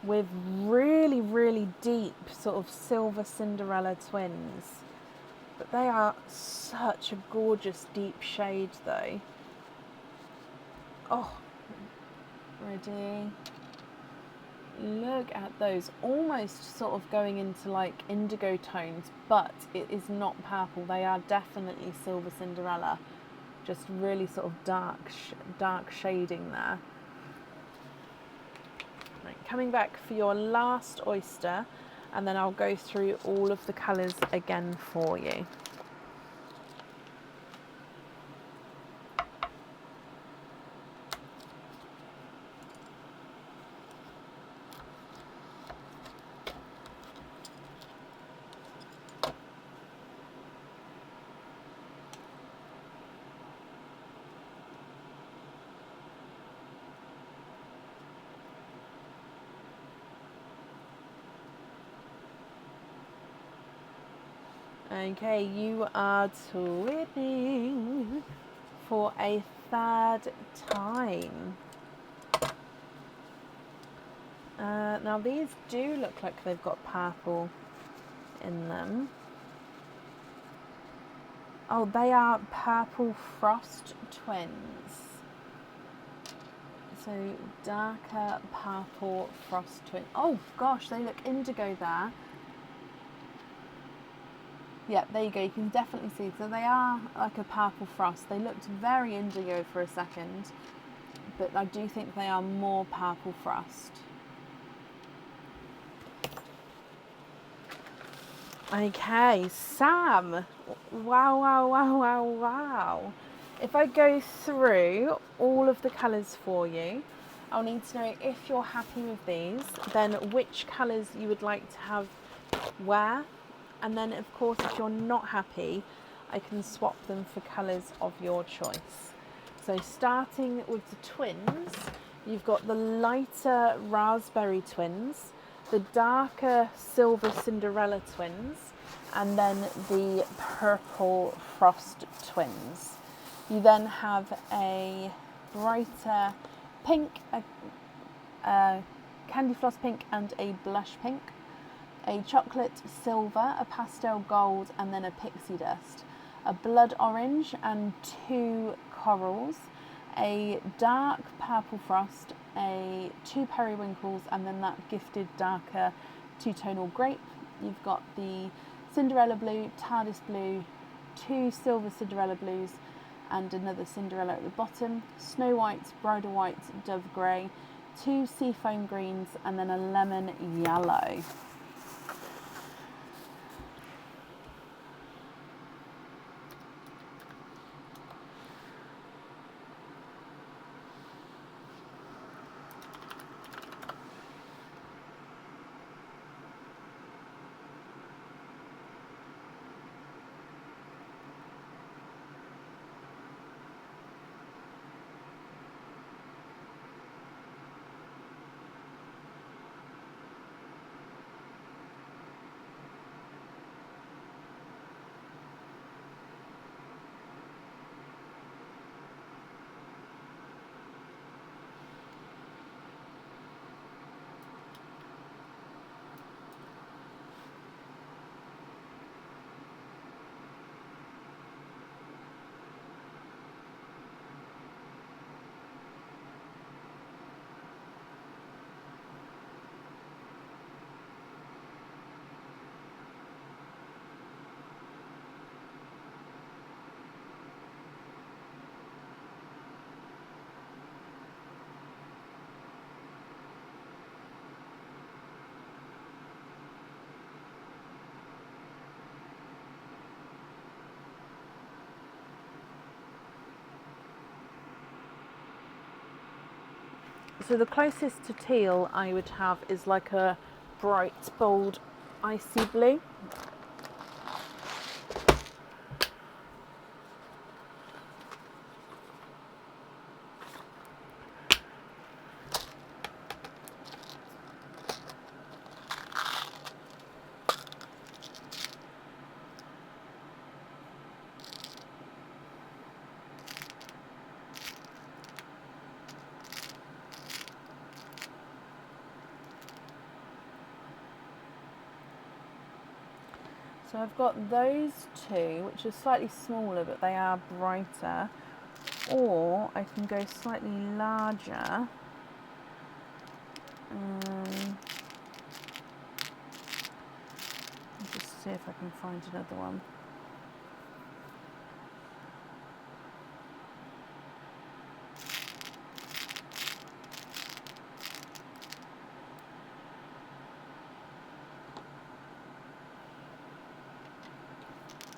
with really, really deep sort of silver Cinderella twins. But they are such a gorgeous deep shade though. Oh, ready? Look at those, almost sort of going into like indigo tones, but it is not purple. They are definitely silver Cinderella, just really sort of dark shading there. Right, coming back for your last oyster, and then I'll go through all of the colours again for you. Okay, you are twinning for a third time. Now these do look like they've got purple in them. Oh, they are purple frost twins. So darker purple frost twin. Oh gosh, they look indigo there. Yeah, there you go, you can definitely see. So they are like a purple frost. They looked very indigo for a second, but I do think they are more purple frost. Okay, Sam. Wow. If I go through all of the colours for you, I'll need to know if you're happy with these, then which colours you would like to have where. And then, of course, if you're not happy, I can swap them for colours of your choice. So starting with the twins, you've got the lighter raspberry twins, the darker silver Cinderella twins, and then the purple frost twins. You then have a brighter pink, a candy floss pink and a blush pink, a chocolate silver, a pastel gold, and then a pixie dust, a blood orange and two corals, a dark purple frost, two periwinkles, and then that gifted darker two-tonal grape. You've got the Cinderella blue, TARDIS blue, two silver Cinderella blues, and another Cinderella at the bottom, Snow White, Bridal White, Dove Grey, two seafoam greens, and then a lemon yellow. So the closest to teal I would have is like a bright, bold, icy blue. So I've got those two, which are slightly smaller, but they are brighter. Or I can go slightly larger. Just see if I can find another one.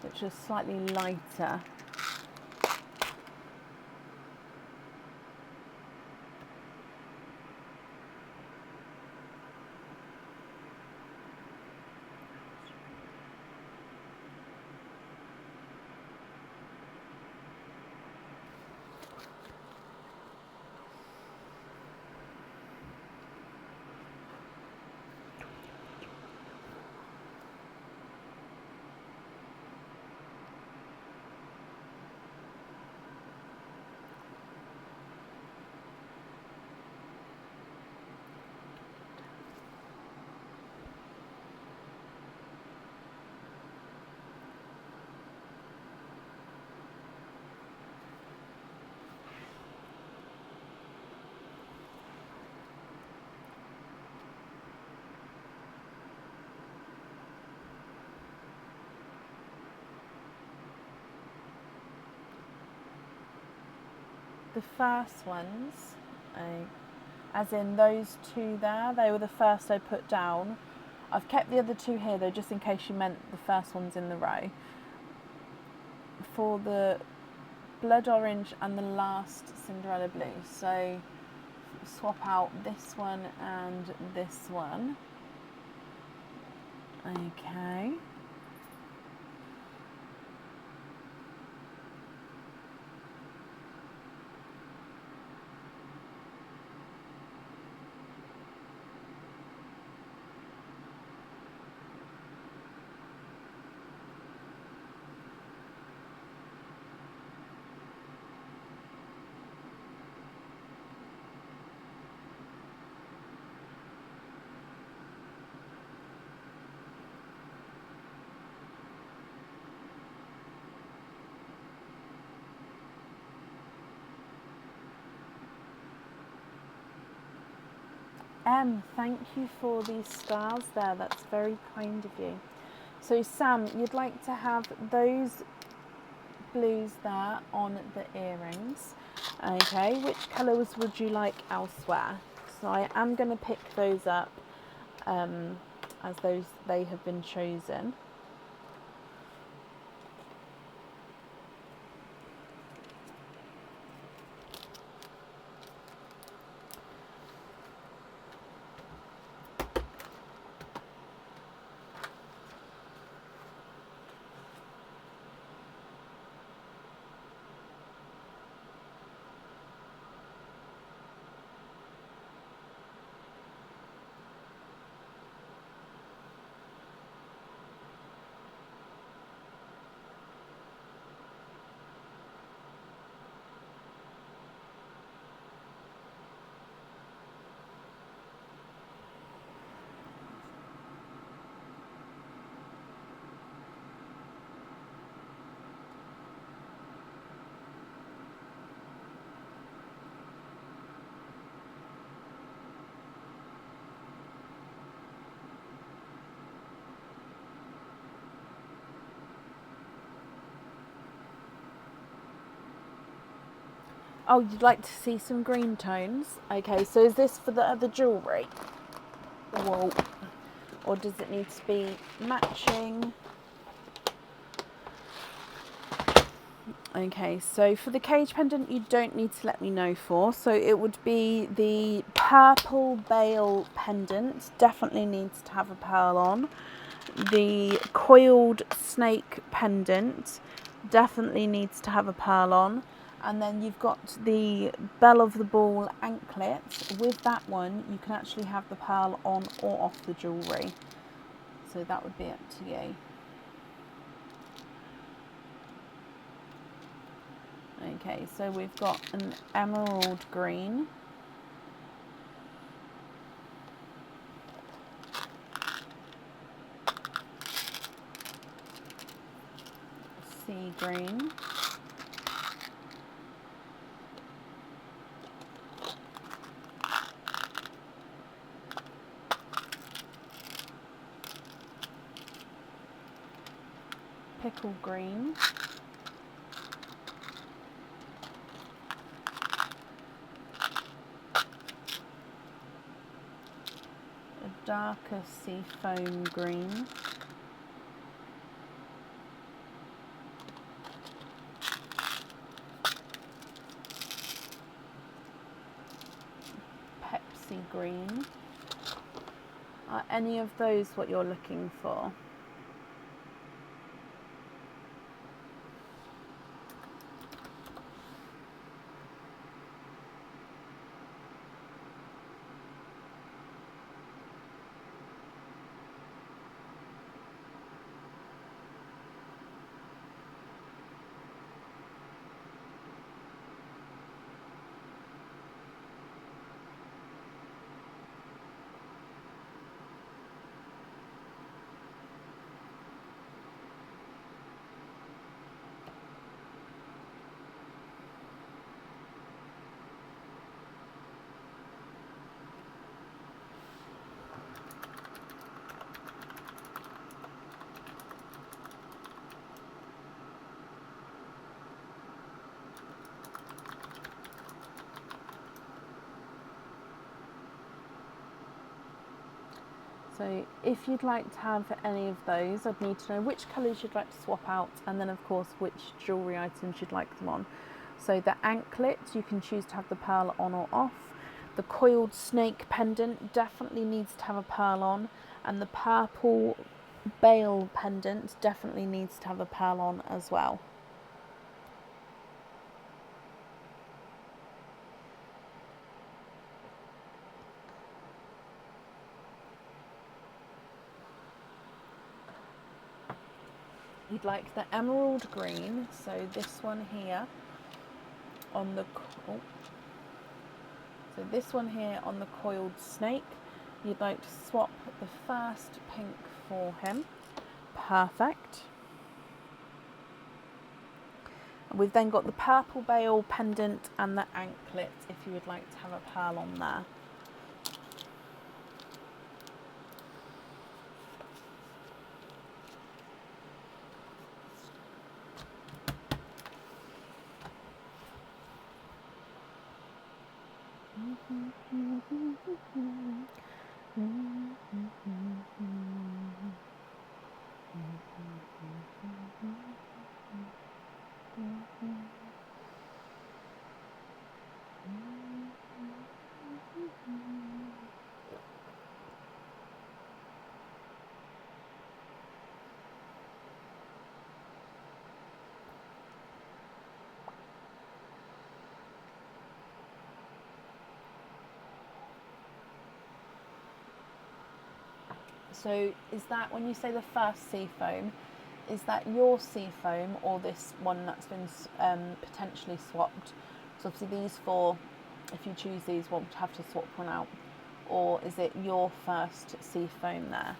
Which is slightly lighter. The first ones, as in those two there, they were the first I put down. I've kept the other two here though, just in case you meant the first ones in the row. For the blood orange and the last Cinderella blue. So swap out this one and this one. Okay. Thank you for these stars there, that's very kind of you. So Sam, you'd like to have those blues there on the earrings. Okay, which colours would you like elsewhere? So I am going to pick those up as they have been chosen. Oh, you'd like to see some green tones? Okay, so is this for the other jewellery? Or does it need to be matching? Okay, so for the cage pendant, you don't need to let me know for. So it would be the purple bail pendant, definitely needs to have a pearl on. The coiled snake pendant definitely needs to have a pearl on. And then you've got the bell of the ball anklet. With that one, you can actually have the pearl on or off the jewellery. So that would be up to you. Okay, so we've got an emerald green. green, pickle green, a darker seafoam green, Pepsi green. Are any of those what you're looking for? So if you'd like to have any of those, I'd need to know which colours you'd like to swap out, and then of course which jewellery items you'd like them on. So the anklet, you can choose to have the pearl on or off. The coiled snake pendant definitely needs to have a pearl on, and the purple bail pendant definitely needs to have a pearl on as well. You'd like the emerald green, so this one here on the coiled snake. You'd like to swap the first pink for him. Perfect. We've then got the purple bail pendant and the anklet if you would like to have a pearl on there. So is that, when you say the first sea foam, is that your sea foam or this one that's been potentially swapped? So obviously these four, if you choose these, won't have to swap one out. Or is it your first sea foam there?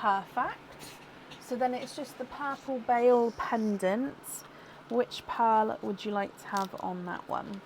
Perfect. So then it's just the purple bail pendant. Which pearl would you like to have on that one?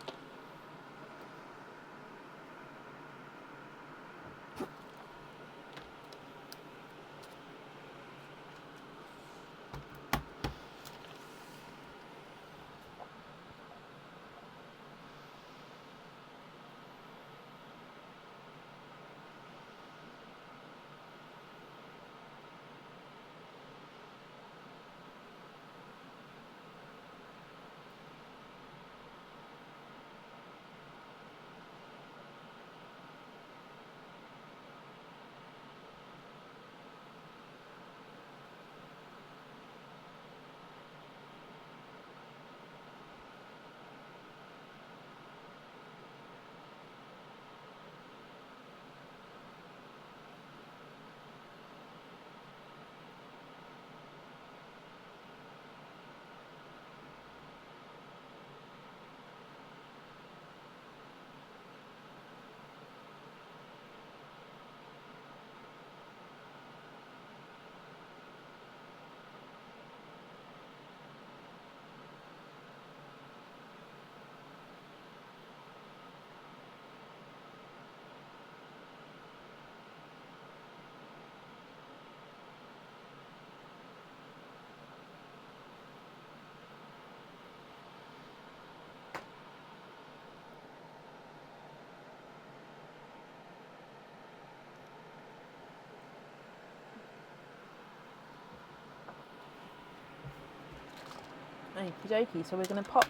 Okie dokie, so we're going to pop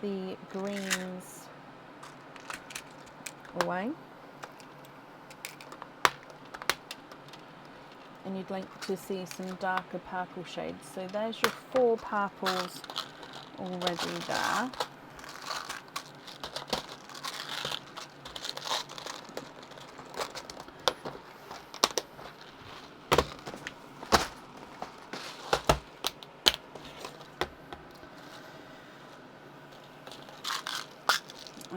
the greens away. And you'd like to see some darker purple shades. So there's your 4 purples already there.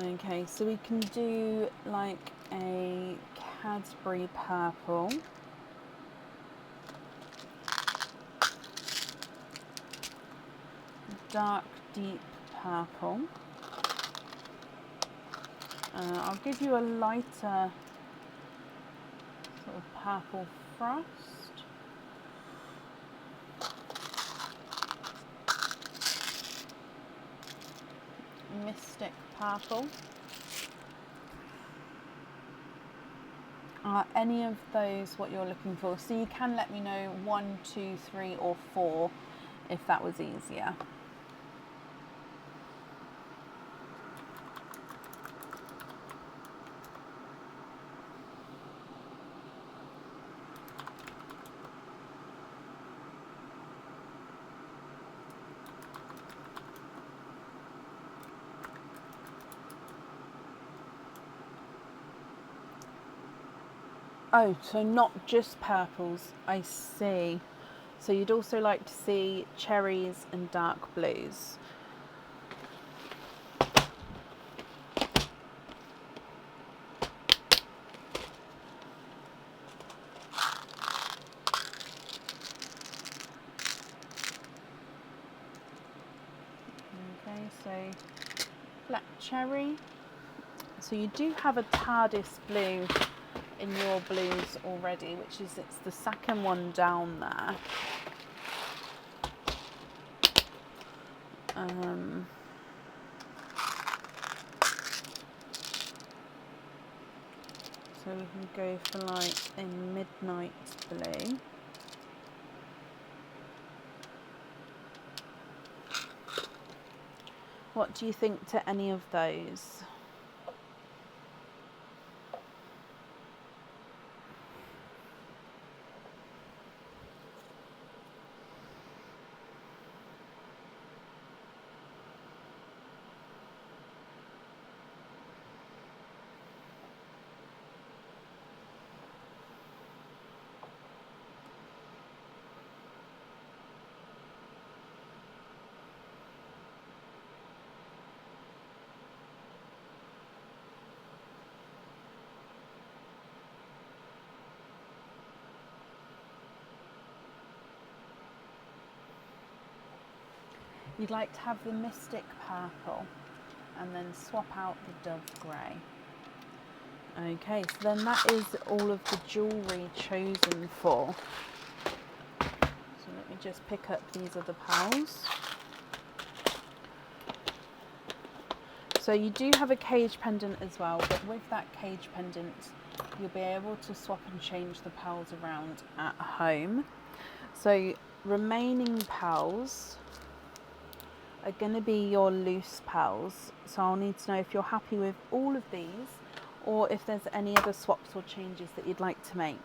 Okay, so we can do like a Cadbury purple. Dark deep purple. I'll give you a lighter sort of purple frost. Mystic purple. Are any of those what you're looking for? So you can let me know 1, 2, 3 or 4 if that was easier. Oh, so not just purples, I see. So you'd also like to see cherries and dark blues. Okay, so black cherry. So you do have a TARDIS blue in your blues already, which is, it's the second one down there. So we can go for like a midnight blue. What do you think to any of those? You'd like to have the Mystic purple and then swap out the Dove grey. Okay, so then that is all of the jewellery chosen for. So let me just pick up these other pals. So you do have a cage pendant as well, but with that cage pendant, you'll be able to swap and change the pearls around at home. So remaining pearls are going to be your loose pearls. So I'll need to know if you're happy with all of these or if there's any other swaps or changes that you'd like to make.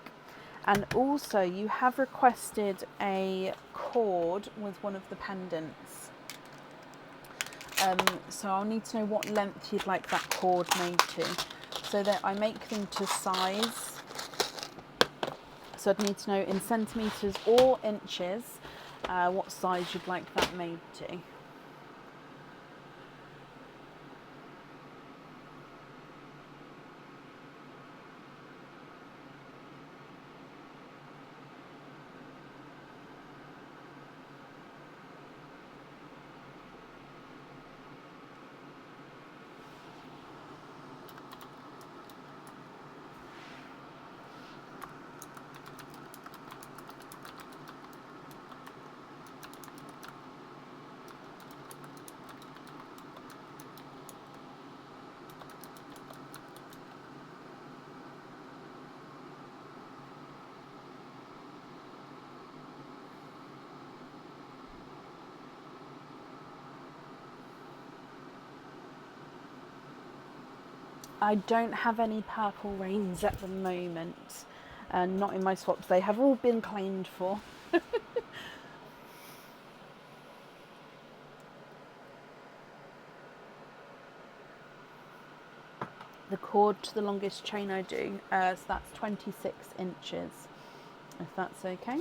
And also you have requested a cord with one of the pendants. So I'll need to know what length you'd like that cord made to, so that I make them to size. So I'd need to know in centimetres or inches what size you'd like that made to. I don't have any purple rains at the moment. Not in my swaps. They have all been claimed for. The cord to the longest chain I do, so that's 26 inches, if that's okay.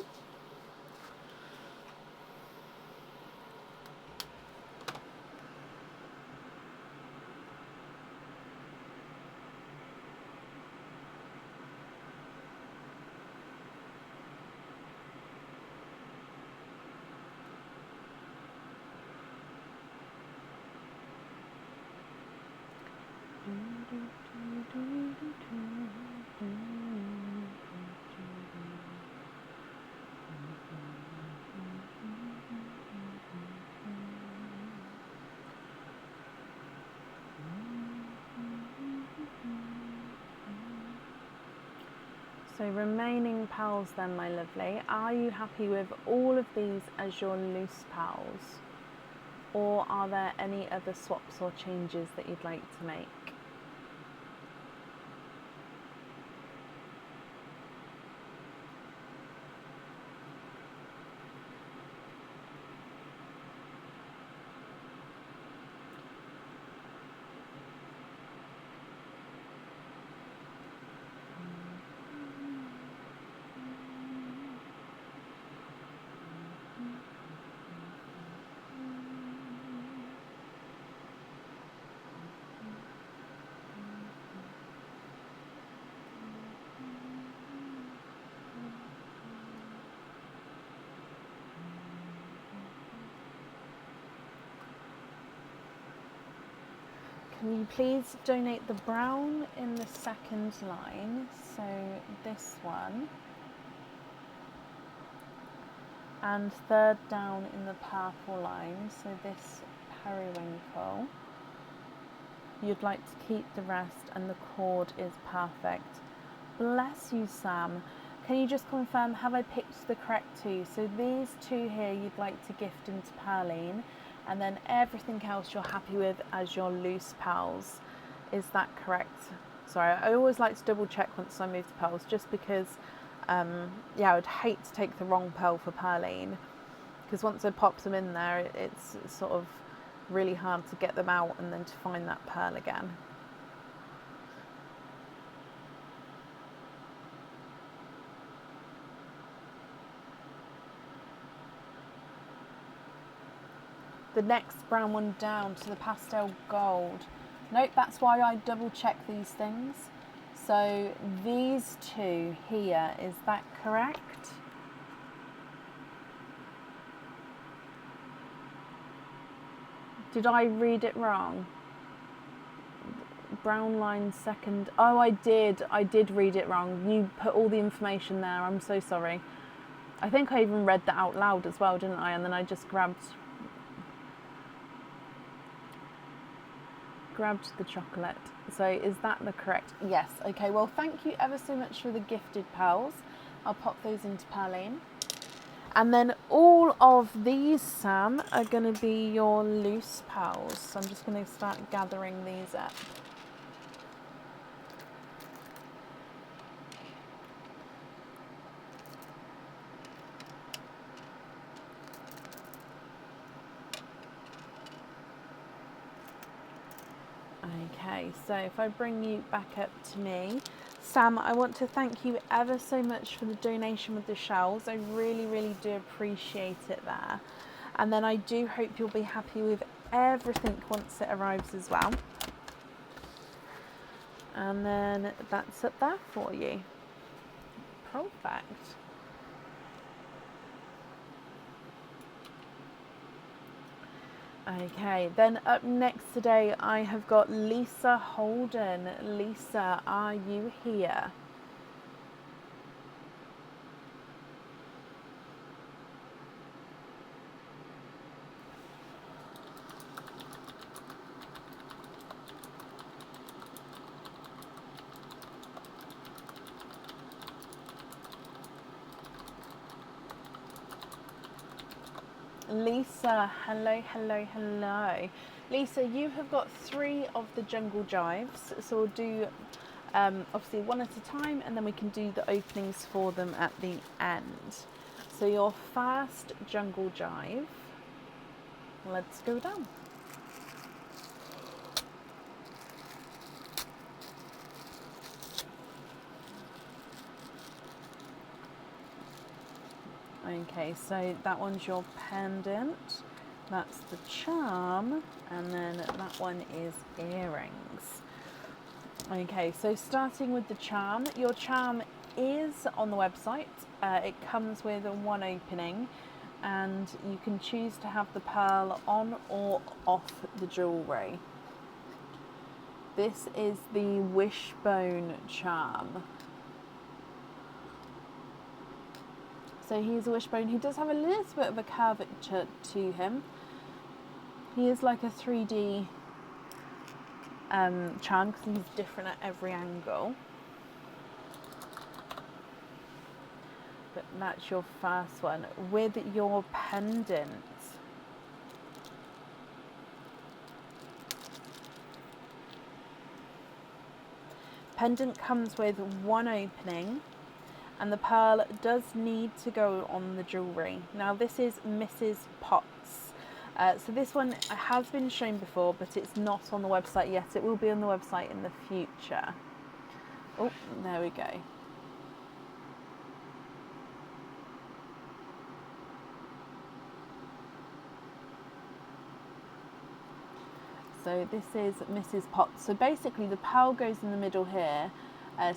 So remaining pals then, my lovely, are you happy with all of these as your loose pals? Or are there any other swaps or changes that you'd like to make? Can you please donate the brown in the second line, so this one, and third down in the purple line, so this periwinkle. You'd like to keep the rest and the cord is perfect. Bless you, Sam. Can you just confirm, have I picked the correct two? So these two here you'd like to gift into Perline, and then everything else you're happy with as your loose pals. Is that correct? Sorry, I always like to double check once I move to pearls, just because, yeah, I would hate to take the wrong pearl for Perline, because once I pop them in there, it's sort of really hard to get them out and then to find that pearl again. The next brown one down to the pastel gold. Nope, that's why I double check these things. So these two here, is that correct? Did I read it wrong? Brown line second. Oh, I did read it wrong. You put all the information there. I'm so sorry. I think I even read that out loud as well, didn't I? And then I just grabbed the chocolate. So is that the correct? Yes. Okay, well, thank you ever so much for the gifted pearls. I'll pop those into Perline. And then all of these, Sam, are going to be your loose pearls. So I'm just going to start gathering these up. Okay, so if I bring you back up to me, Sam, I want to thank you ever so much for the donation with the shells. I really, really do appreciate it there. And then I do hope you'll be happy with everything once it arrives as well. And then that's up there for you. Perfect. Okay, then up next today I have got Lisa Holden. Lisa, are you here? Lisa, hello. Lisa, you have got 3 of the jungle jives, so we'll do obviously one at a time, and then we can do the openings for them at the end. So your first jungle jive, let's go down. Okay, so that one's your pendant, that's the charm, and then that one is earrings. Okay, so starting with the charm, your charm is on the website. It comes with 1 opening, and you can choose to have the pearl on or off the jewellery. This is the wishbone charm. So he's a wishbone. He does have a little bit of a curvature to him. He is like a 3D charm because he's different at every angle. But that's your first one. With your pendant, pendant comes with 1 opening, and the pearl does need to go on the jewellery. Now this is Mrs. Potts. So this one has been shown before, but it's not on the website yet. It will be on the website in the future. Oh, there we go. So this is Mrs. Potts. So basically the pearl goes in the middle here.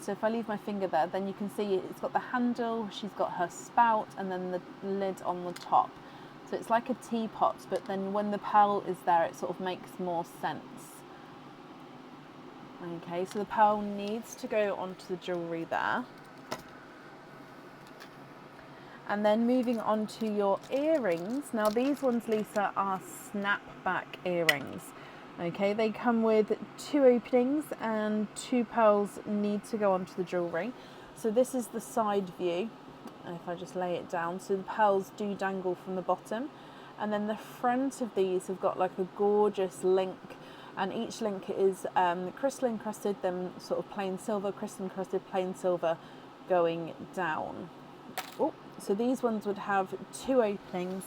So if I leave my finger there, then you can see it's got the handle, she's got her spout, and then the lid on the top. So it's like a teapot, but then when the pearl is there, it sort of makes more sense. Okay, so the pearl needs to go onto the jewellery there. And then moving on to your earrings. Now these ones, Lisa, are snapback earrings. Okay, they come with 2 openings and 2 pearls need to go onto the jewellery. So this is the side view, if I just lay it down. So the pearls do dangle from the bottom. And then the front of these have got like a gorgeous link, and each link is crystal encrusted, then sort of plain silver, crystal encrusted, plain silver going down. Oh, so these ones would have 2 openings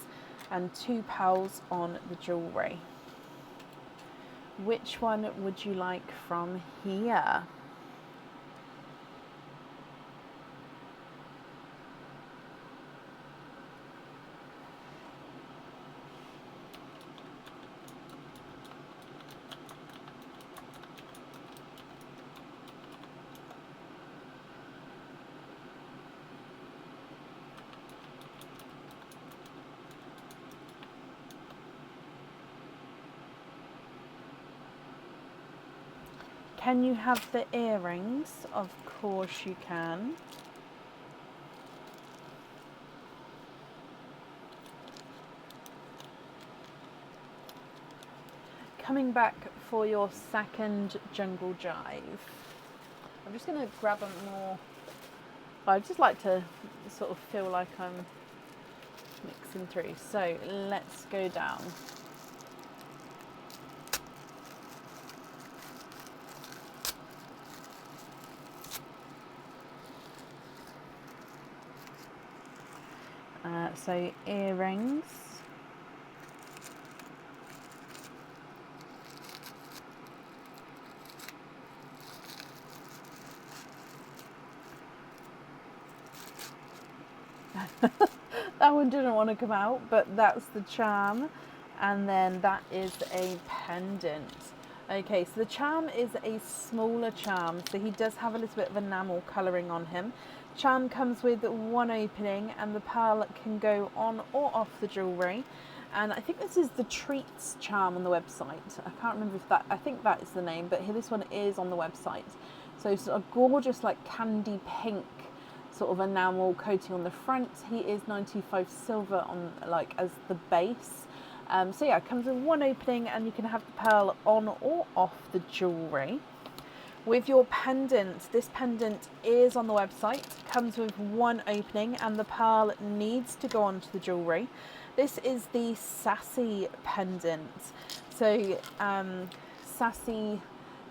and 2 pearls on the jewellery. Which one would you like from here? Can you have the earrings? Of course you can. Coming back for your second jungle jive. I'm just going to grab a more... I just like to sort of feel like I'm mixing through. So let's go down. So earrings, that one didn't want to come out, but that's the charm, and then that is a pendant. Okay, so the charm is a smaller charm, so he does have a little bit of enamel colouring on him. Charm comes with 1 opening, and the pearl can go on or off the jewellery. And I think this is the Treats charm on the website. I can't remember if that, I think that is the name, but here this one is on the website. So it's a gorgeous like candy pink sort of enamel coating on the front. He is 95 silver on like as the base. So yeah, it comes with 1 opening, and you can have the pearl on or off the jewellery. With your pendant, this pendant is on the website, comes with 1 opening, and the pearl needs to go onto the jewellery. This is the Sassy pendant. So Sassy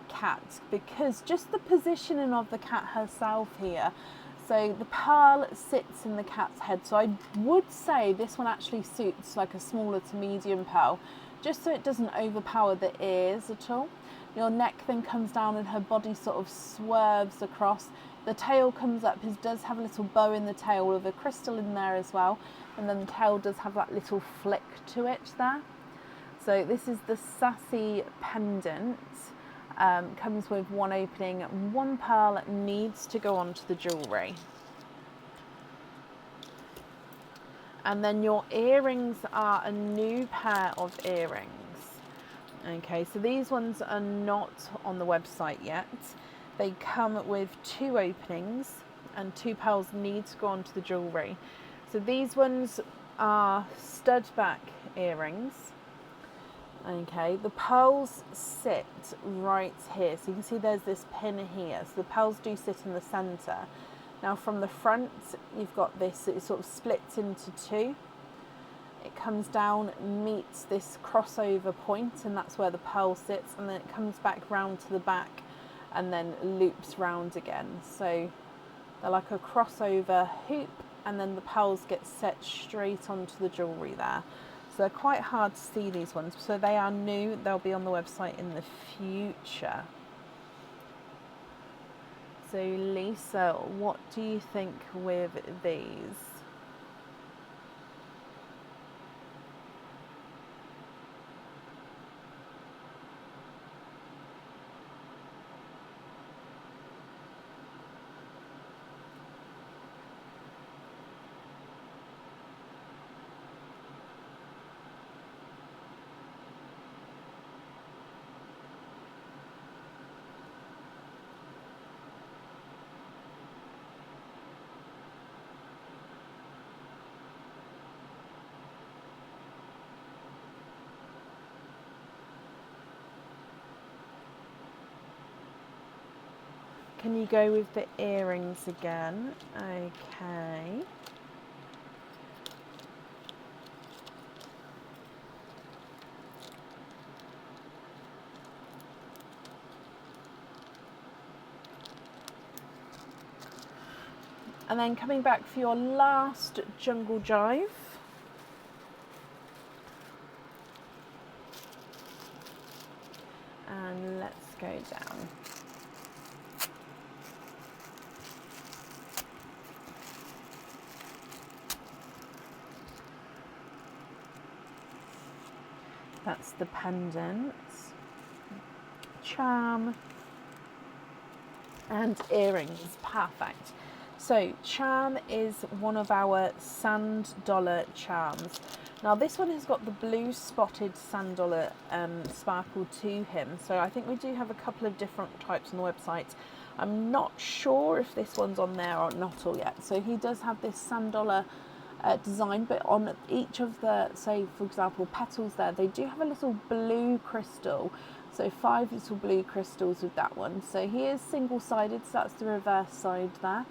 cat, because just the positioning of the cat herself here. So the pearl sits in the cat's head. So I would say this one actually suits like a smaller to medium pearl, just so it doesn't overpower the ears at all. Your neck then comes down and her body sort of swerves across. The tail comes up, it does have a little bow in the tail with a crystal in there as well. And then the tail does have that little flick to it there. So this is the Sassy pendant. Comes with one opening, one pearl needs to go onto the jewellery. And then your earrings are a new pair of earrings. Okay, so these ones are not on the website yet. They come with two openings and two pearls need to go onto the jewellery. So these ones are stud back earrings. Okay, the pearls sit right here. So you can see there's this pin here. So the pearls do sit in the centre. Now from the front, you've got this, it sort of splits into two. It comes down, meets this crossover point, and that's where the pearl sits, and then it comes back round to the back and then loops round again. So they're like a crossover hoop, and then the pearls get set straight onto the jewellery there. So they're quite hard to see, these ones. So they are new, they'll be on the website in the future. So Lisa, what do you think with these? Can you go with the earrings again? Okay. And then coming back for your last jungle jive. And let's go down. That's the pendant, charm, and earrings. Perfect. So charm is one of our sand dollar charms. Now this one has got the blue spotted sand dollar sparkle to him. So I think we do have a couple of different types on the website. I'm not sure if this one's on there or not all yet. So he does have this sand dollar design, but on each of the, say for example, petals there, they do have a little blue crystal. So 5 little blue crystals with that one. So he is single-sided, so that's the reverse side there.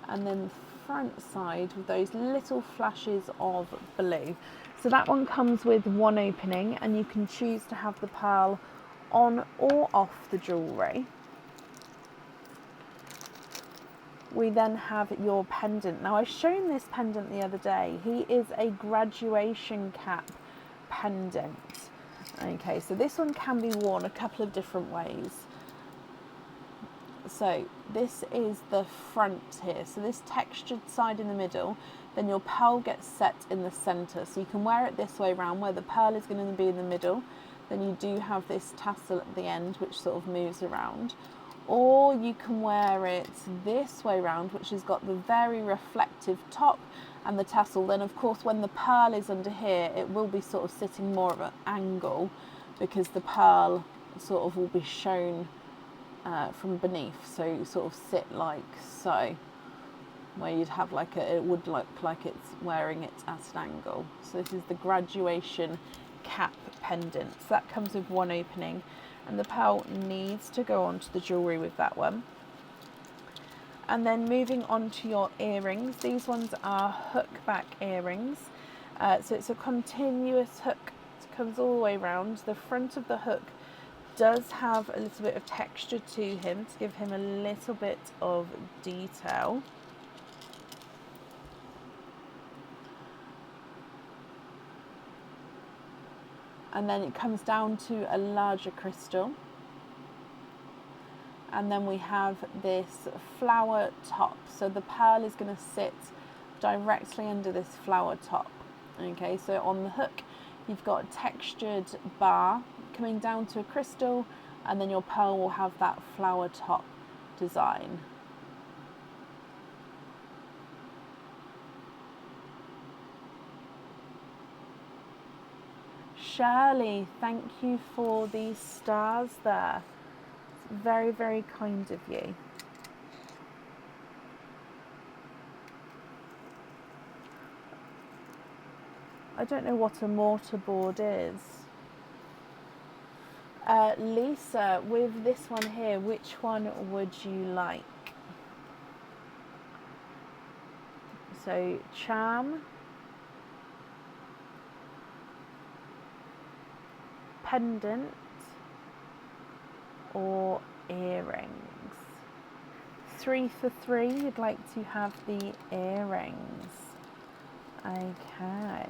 And then front side with those little flashes of blue. So that one comes with one opening, and you can choose to have the pearl on or off the jewellery. We then have your pendant. Now I've shown this pendant the other day. He is a graduation cap pendant. Okay, so this one can be worn a couple of different ways. So this is the front here. So this textured side in the middle, then your pearl gets set in the center. So you can wear it this way around where the pearl is going to be in the middle. Then you do have this tassel at the end, which sort of moves around. Or you can wear it this way around, which has got the very reflective top and the tassel. Then of course when the pearl is under here, it will be sort of sitting more of an angle because the pearl sort of will be shown from beneath. So you sort of sit like so, where you'd have like it would look like it's wearing it at an angle. So this is the graduation cap pendant. So that comes with one opening, and the pearl needs to go onto the jewellery with that one. And then moving on to your earrings, these ones are hook back earrings, So it's a continuous hook. It comes all the way around. The front of the hook does have a little bit of texture to him to give him a little bit of detail. And then it comes down to a larger crystal. And then we have this flower top. So the pearl is going to sit directly under this flower top. Okay, so on the hook, you've got a textured bar coming down to a crystal, and then your pearl will have that flower top design. Shirley, thank you for these stars there. It's very, very kind of you. I don't know what a mortarboard is. Lisa, with this one here, which one would you like? So, charm, pendant, or earrings? 3 for 3, you'd like to have the earrings. Okay.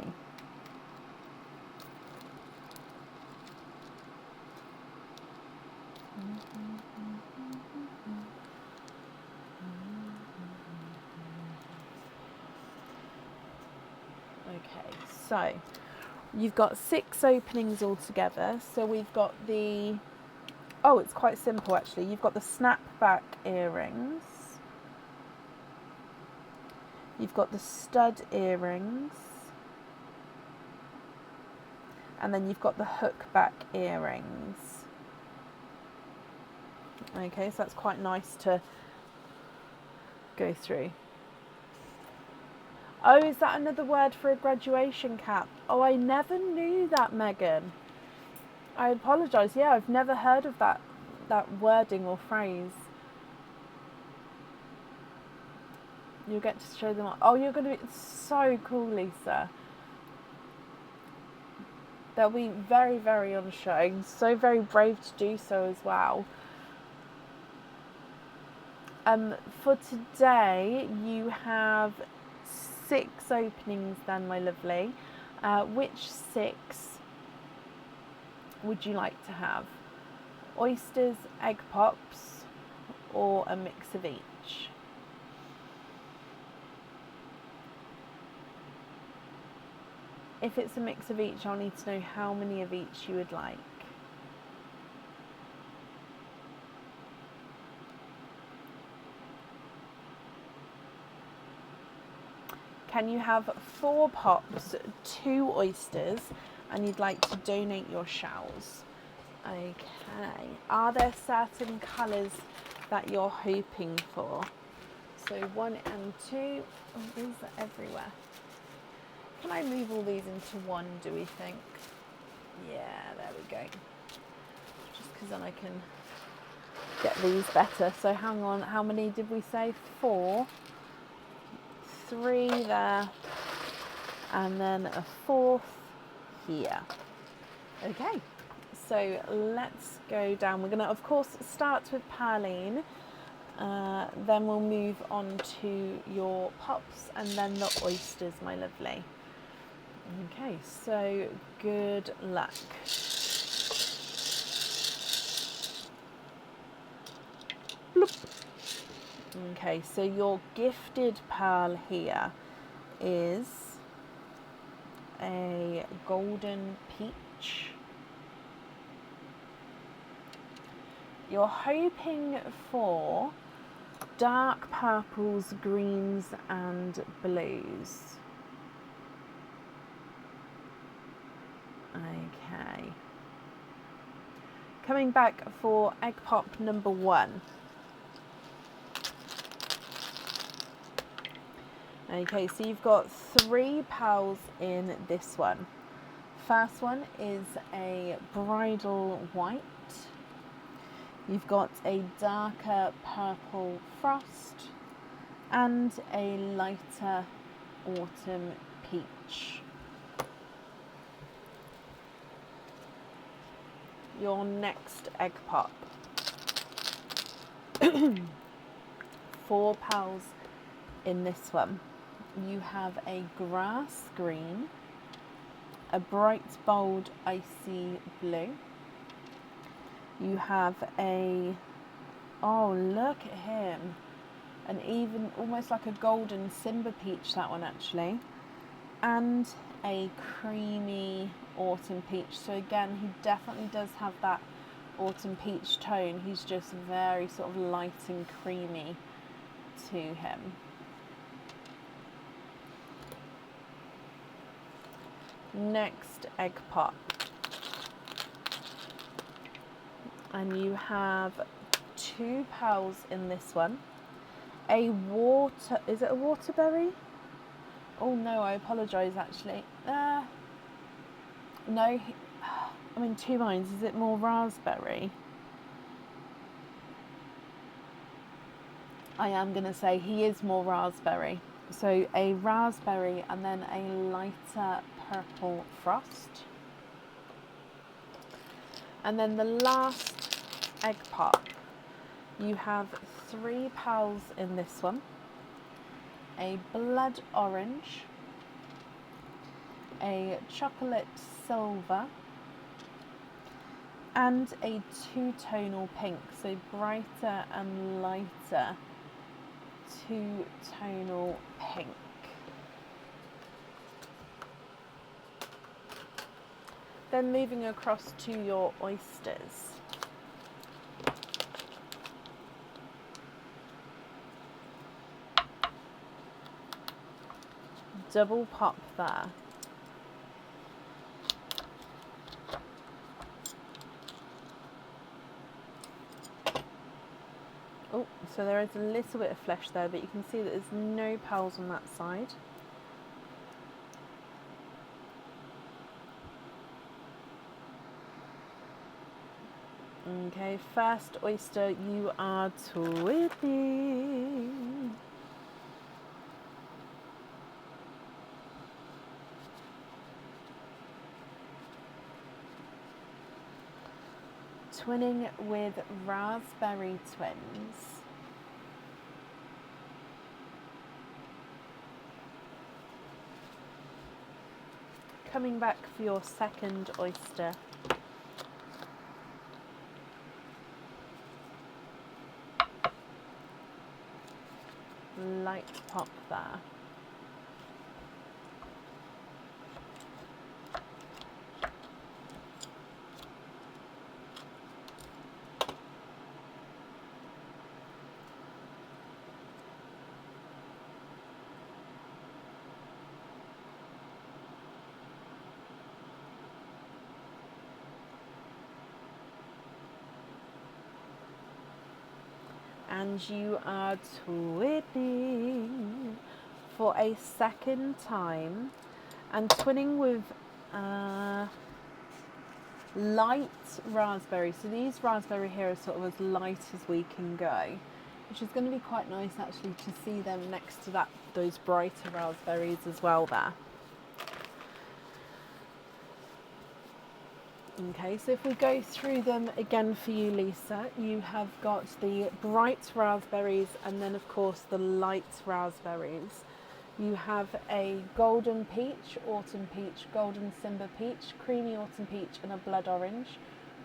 Okay, so you've got 6 openings altogether. So we've got the, oh, it's quite simple actually. You've got the snapback earrings. You've got the stud earrings. And then you've got the hook back earrings. Okay, so that's quite nice to go through. Oh, is that another word for a graduation cap? Oh, I never knew that, Megan. I apologise. Yeah, I've never heard of that wording or phrase. You'll get to show them. Oh, you're going to be so cool, Lisa. They'll be very, very on show. So very brave to do so as well. For today, you have 6 openings then, my lovely. Which 6 would you like to have? Oysters, egg pops, or a mix of each? If it's a mix of each, I'll need to know how many of each you would like. Can you have 4 pops, 2 oysters, and you'd like to donate your shells? Okay. Are there certain colours that you're hoping for? So 1 and 2. Oh, these are everywhere. Can I move all these into one, do we think? Yeah, there we go. Just because then I can get these better. So hang on, how many did we say? 4. 3 there, and then a 4th here. Okay, so let's go down. We're going to, of course, start with Pearline, then we'll move on to your pops and then the oysters, my lovely. Okay, so good luck. Bloop. Okay, so your gifted pearl here is a golden peach. You're hoping for dark purples, greens and blues. Okay. Coming back for egg pop number 1. Okay, so you've got 3 pearls in this one. First one is a bridal white. You've got a darker purple frost and a lighter autumn peach. your next egg pop. £4 in this one. You have a grass green, a bright bold icy blue. You have a, oh look at him, an even almost like a golden Simba peach, that one actually, and a creamy autumn peach. So again, he definitely does have that autumn peach tone. He's just very sort of light and creamy to him. Next egg pop, and you have £2 in this one. A water, is it a waterberry? Oh no, I apologise actually. No, I'm in two minds. Is it more raspberry? I am going to say he is more raspberry. So a raspberry and then a lighter purple frost. And then the last egg pop, you have £3 in this one. A blood orange, a chocolate silver, and a two-tonal pink, so brighter and lighter two-tonal pink. Then moving across to your oysters. Double pop there. Oh, so there is a little bit of flesh there, but you can see that there's no pearls on that side. Okay, first oyster, you are twinning. Twinning with raspberry twins. Coming back for your second oyster. Light pop there. And you are twinning for a second time, and twinning with light raspberry. So these raspberry here are sort of as light as we can go, which is going to be quite nice actually to see them next to those brighter raspberries as well there. Okay, so if we go through them again for you, Lisa, you have got the bright raspberries and then of course the light raspberries. You have a golden peach, autumn peach, golden Simba peach, creamy autumn peach and a blood orange,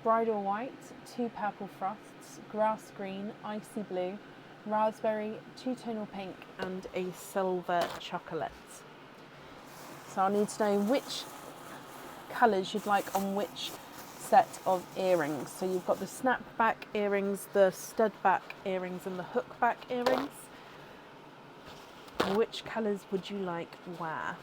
bridal white, two purple frosts, grass green, icy blue, raspberry, two-tonal pink and a silver chocolate. So I need to know which colours you'd like on which set of earrings. So you've got the snapback earrings, the stud back earrings and the hook back earrings. Which colours would you like where?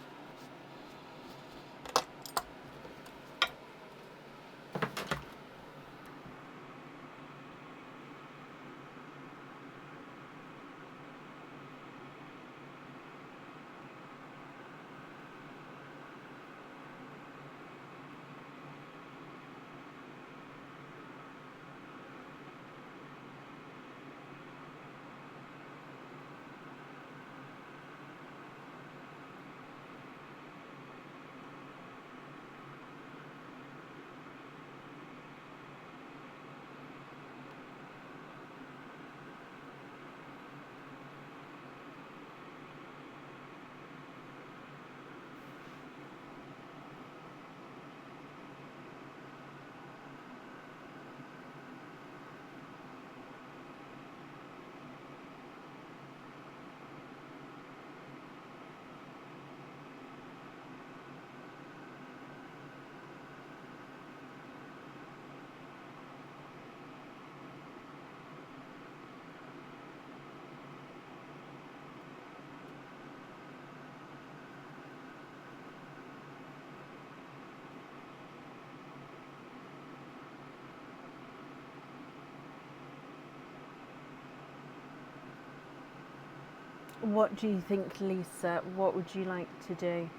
What do you think, Lisa? What would you like to do?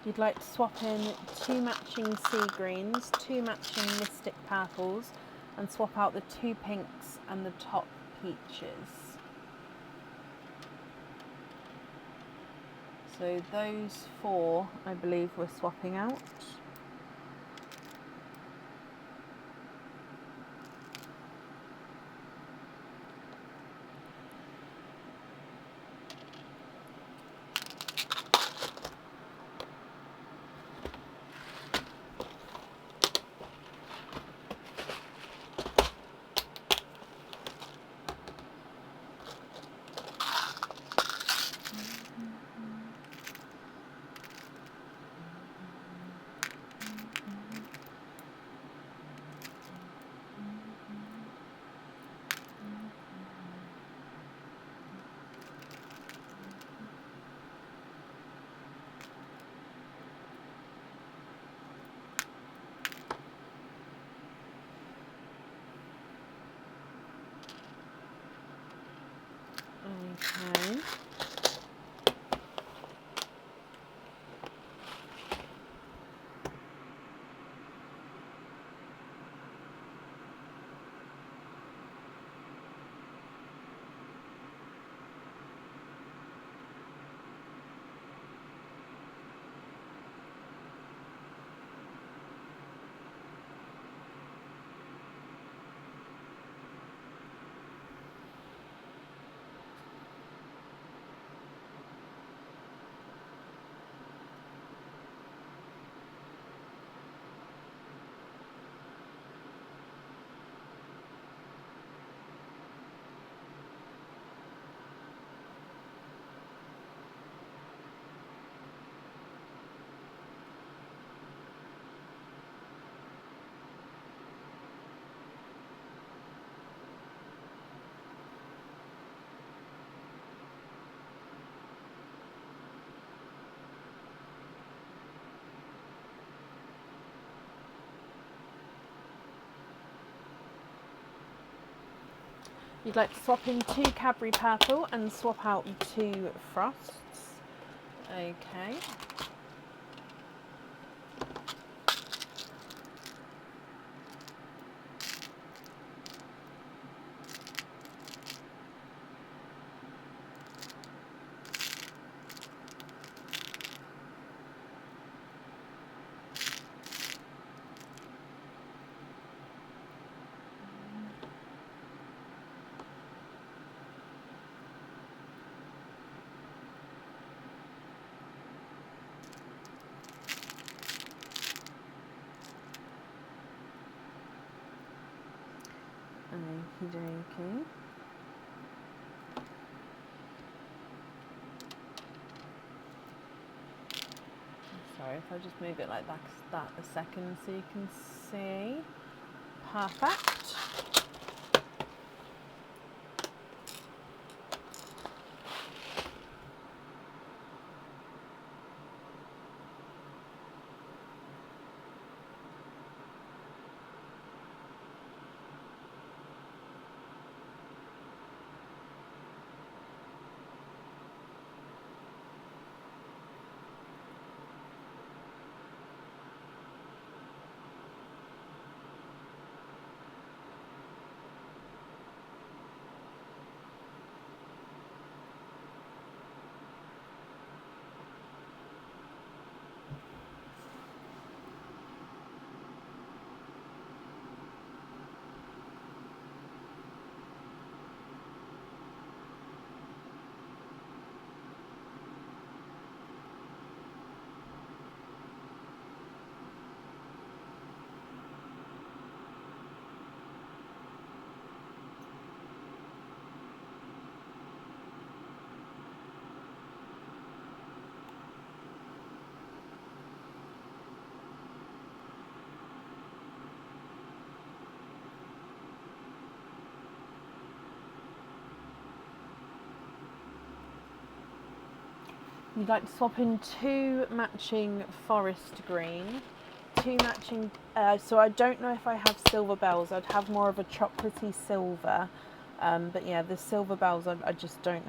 You'd like to swap in 2 matching sea greens, 2 matching mystic purples, and swap out the 2 pinks and the top peaches. So those 4, I believe, we're swapping out. Okay. You'd like to swap in 2 Cadbury purple and swap out 2 frosts. Okay. Okie dokie. Sorry, if I just move it like that a second so you can see. Perfect. You'd like to swap in 2 matching forest green, 2 matching, so I don't know if I have silver bells. I'd have more of a chocolatey silver, but yeah, the silver bells I just don't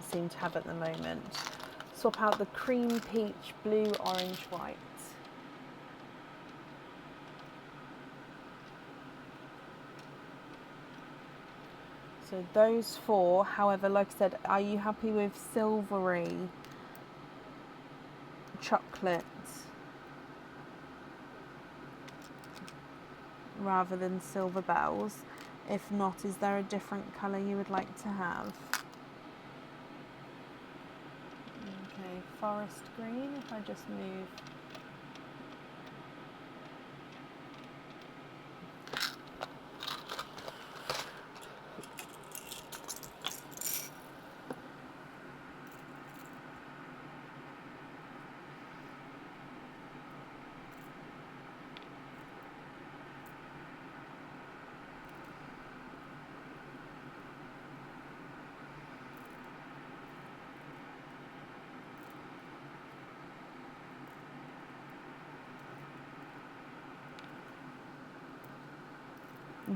seem to have at the moment. Swap out the cream, peach, blue, orange, white. So those 4, however, like I said, are you happy with silvery chocolate rather than silver bells? If not, is there a different colour you would like to have? Okay, forest green, if I just move.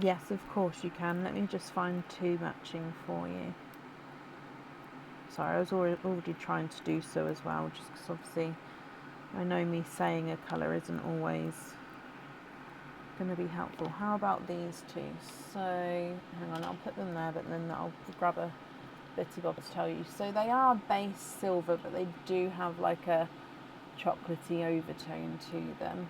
Yes, of course you can. Let me just find 2 matching for you. Sorry, I was already trying to do so as well, just because obviously I know me saying a colour isn't always going to be helpful. How about these 2? So, hang on, I'll put them there, but then I'll grab a bitty bob to tell you. So they are base silver, but they do have like a chocolatey overtone to them.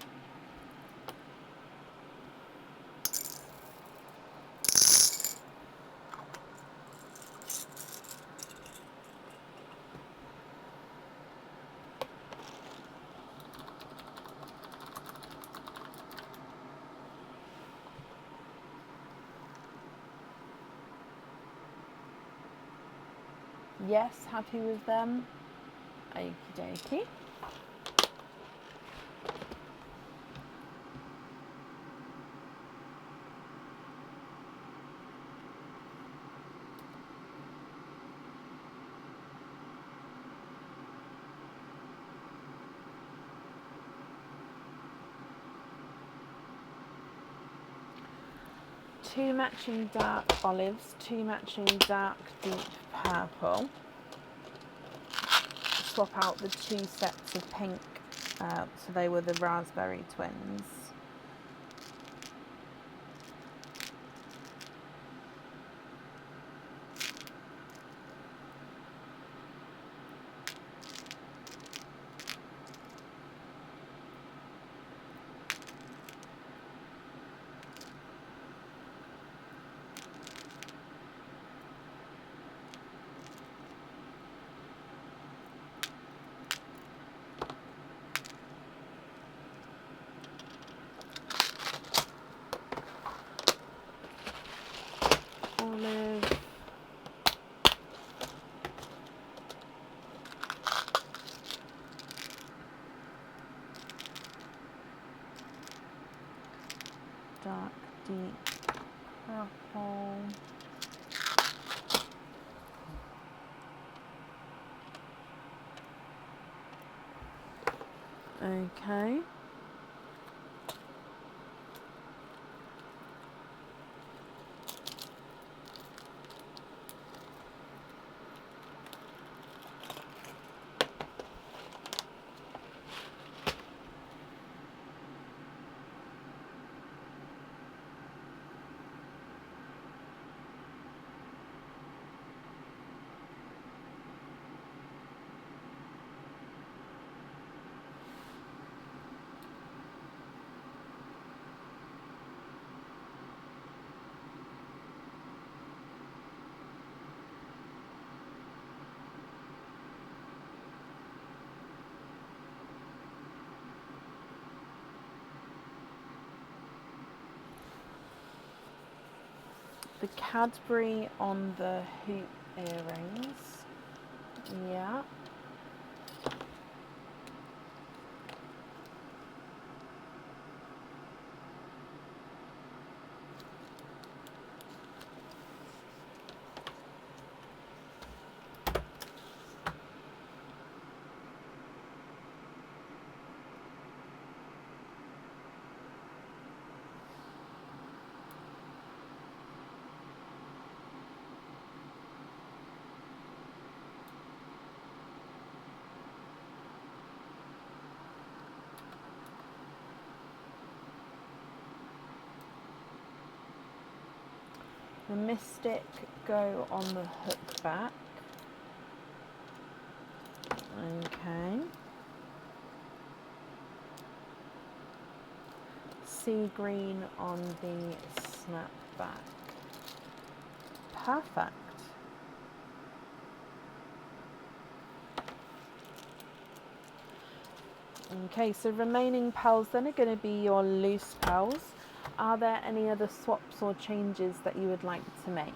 Yes, happy with them? Okie dokie. Two matching dark olives, 2 matching dark deep purple. Swap out the 2 sets of pink, so they were the raspberry twins. Olive, dark deep purple, okay. The Cadbury on the hoop earrings, yeah. The Mystic go on the hook back. Okay. Sea green on the snapback. Perfect. Okay, so remaining pals then are going to be your loose pals. Are there any other swaps or changes that you would like to make?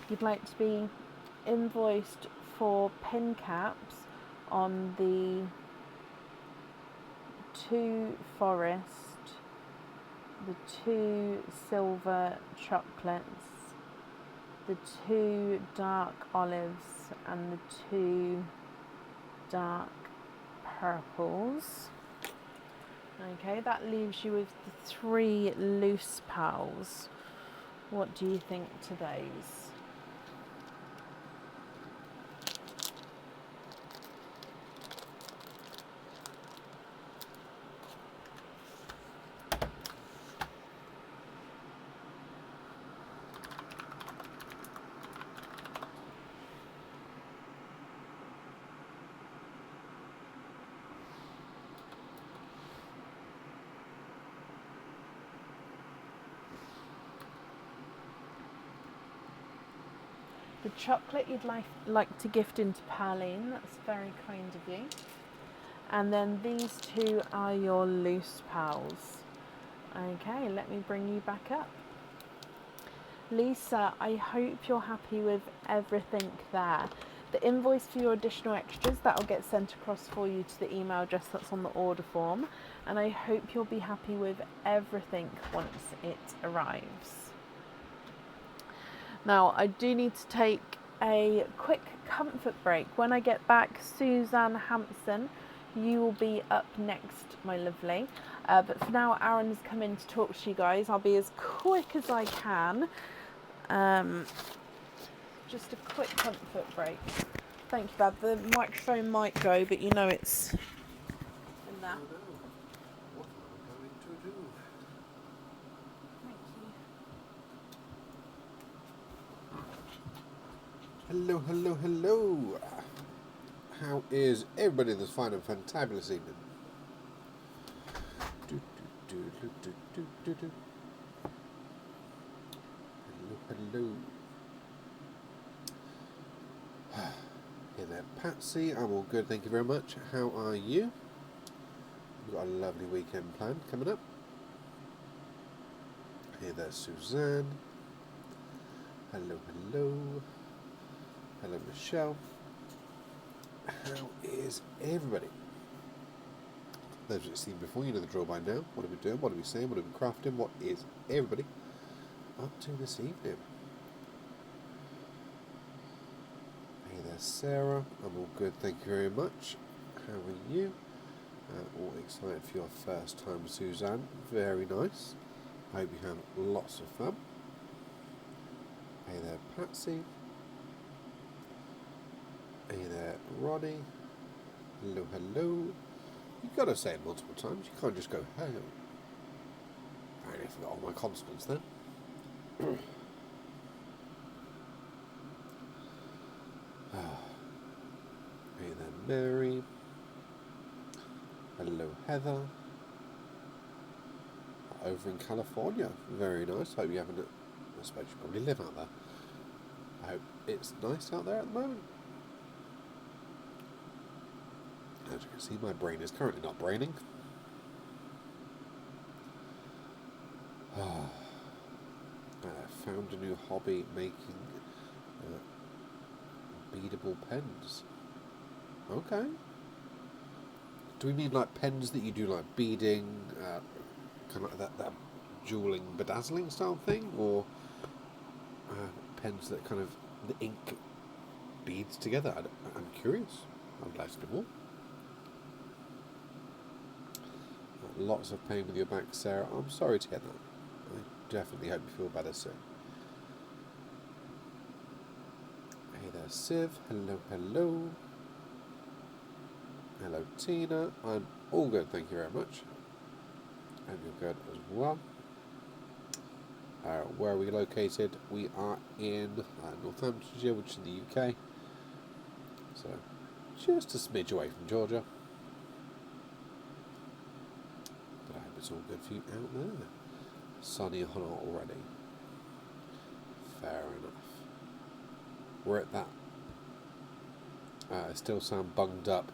You'd like to be invoiced for pin caps on the 2 forest, the 2 silver chocolates, the 2 dark olives and the 2 dark purples. Okay, that leaves you with the 3 loose pals. What do you think to those? The chocolate you'd like to gift into Perline, that's very kind of you. And then these 2 are your loose pals. Okay, let me bring you back up. Lisa, I hope you're happy with everything there. The invoice for your additional extras, that will get sent across for you to the email address that's on the order form. And I hope you'll be happy with everything once it arrives. Now, I do need to take a quick comfort break. When I get back, Suzanne Hampson, you will be up next, my lovely. But for now, Aaron's come in to talk to you guys. I'll be as quick as I can. Just a quick comfort break. Thank you, Bab. The microphone might go, but you know it's in there. What am I going to do? Thank you. Hello, hello, hello. How is everybody this fine and fantabulous evening? Do, do, do, do, do, do, do. Hello, hello. Hey there, Patsy. I'm all good, thank you very much. How are you? We've got a lovely weekend planned coming up. Hey there, Suzanne. Hello, hello. Hello, Michelle. How is everybody? Those that have seen before, you know the drill by now. What are we doing? What are we saying? What are we crafting? What is everybody up to this evening? Hey there, Sarah. I'm all good, thank you very much. How are you? All excited for your first time, Suzanne. Very nice. I hope you have lots of fun. Hey there, Patsy. Hey there, Ronnie. Hello, hello. You've got to say it multiple times. You can't just go, hello. Apparently I forgot all my consonants then. Hey there, Mary. Hello, Heather. Over in California. Very nice. Hope you haven't. I suppose you probably live out there. I hope it's nice out there at the moment. As you can see, my brain is currently not braining. I found a new hobby, making beadable pens. Okay. Do we mean like pens that you do like beading, kind of like that jeweling, bedazzling style thing, or pens that kind of the ink beads together? I'm curious. I'd like to know more. Lots of pain with your back, Sarah. I'm sorry to hear that. I definitely hope you feel better soon. Hey there, Siv. Hello, hello. Hello, Tina. I'm all good, thank you very much. And you're good as well. Where are we located? We are in Northamptonshire, which is in the UK. So, just a smidge away from Georgia. But I hope it's all good for you out there. Sunny hot already. Fair enough. We're at that. I still sound bunged up.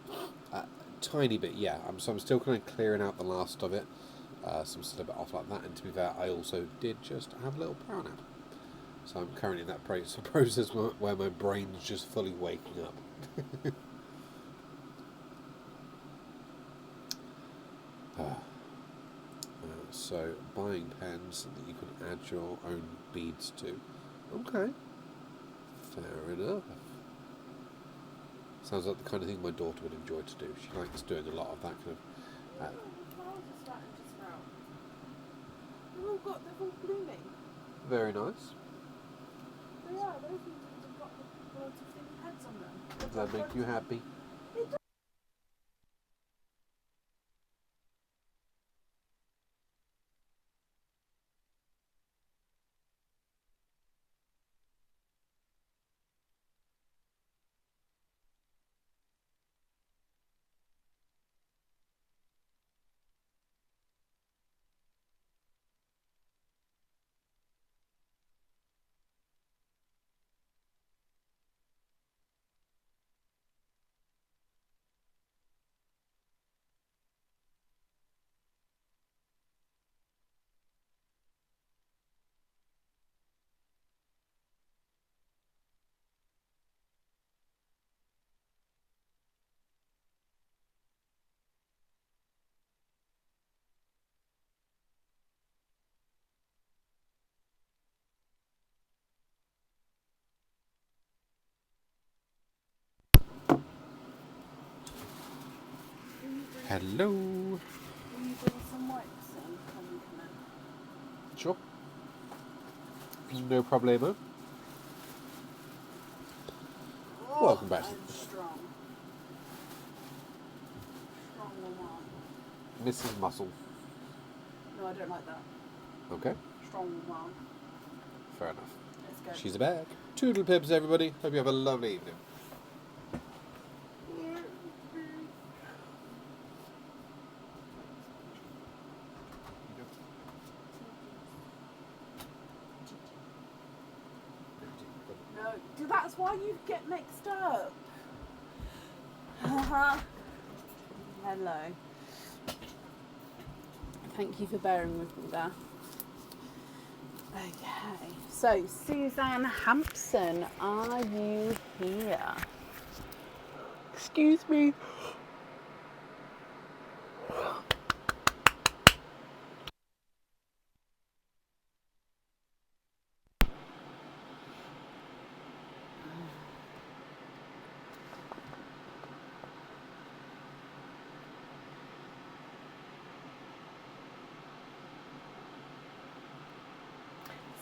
Tiny bit, yeah. So I'm still kind of clearing out the last of it. So I'm still a bit off like that. And to be fair, I also did just have a little power nap. So I'm currently in that process where my brain's just fully waking up. So buying pens that you can add your own beads to. Okay. Fair enough. Sounds like the kind of thing my daughter would enjoy to do. She likes doing a lot of that kind of... The flowers are starting to sprout. They're all blooming. Very nice. They are. Those ones have got loads of thin heads on them. Does that make you happy? It does. Hello. Will you bring some wipes in when you come in? Sure. No problemo. Welcome back. I'm strong. Strong woman. Mrs. Muscle. No, I don't like that. Okay. Strong woman. Fair enough. Let's go. She's back. Toodle pips, everybody. Hope you have a lovely evening. No, that's why you get mixed up. Hello. Thank you for bearing with me there. Okay, so Suzanne Hampson, are you here? Excuse me.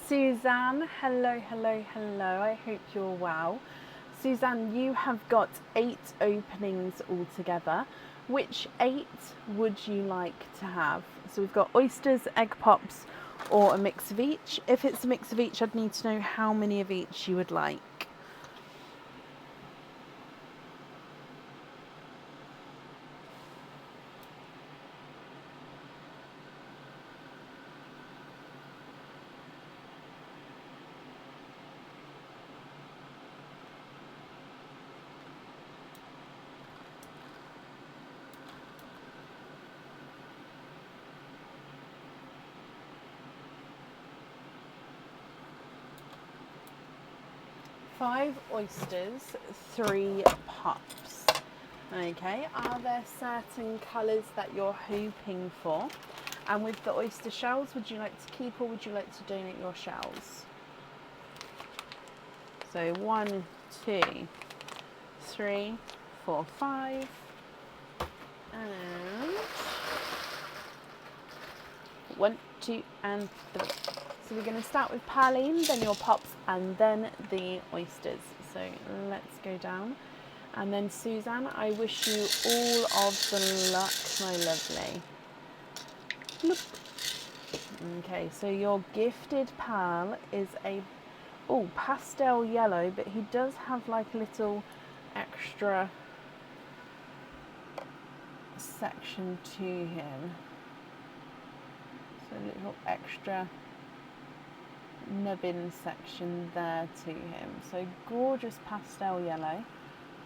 Suzanne, hello, hello, hello. I hope you're well. Suzanne, you have got 8 openings altogether. Which 8 would you like to have? So we've got oysters, egg pops, or a mix of each. If it's a mix of each, I'd need to know how many of each you would like. Five oysters, 3 pops. Okay, are there certain colours that you're hoping for? And with the oyster shells, would you like to keep or would you like to donate your shells? So 1, 2, 3, 4, 5, and 1, 2, and 3. So we're going to start with Parleen, then your pops, and then the oysters. So let's go down. And then Suzanne, I wish you all of the luck, my lovely. Bloop. Okay, so your gifted pal is a pastel yellow, but he does have like a little extra section to him. So a little extra nubbin section there to him. So gorgeous pastel yellow,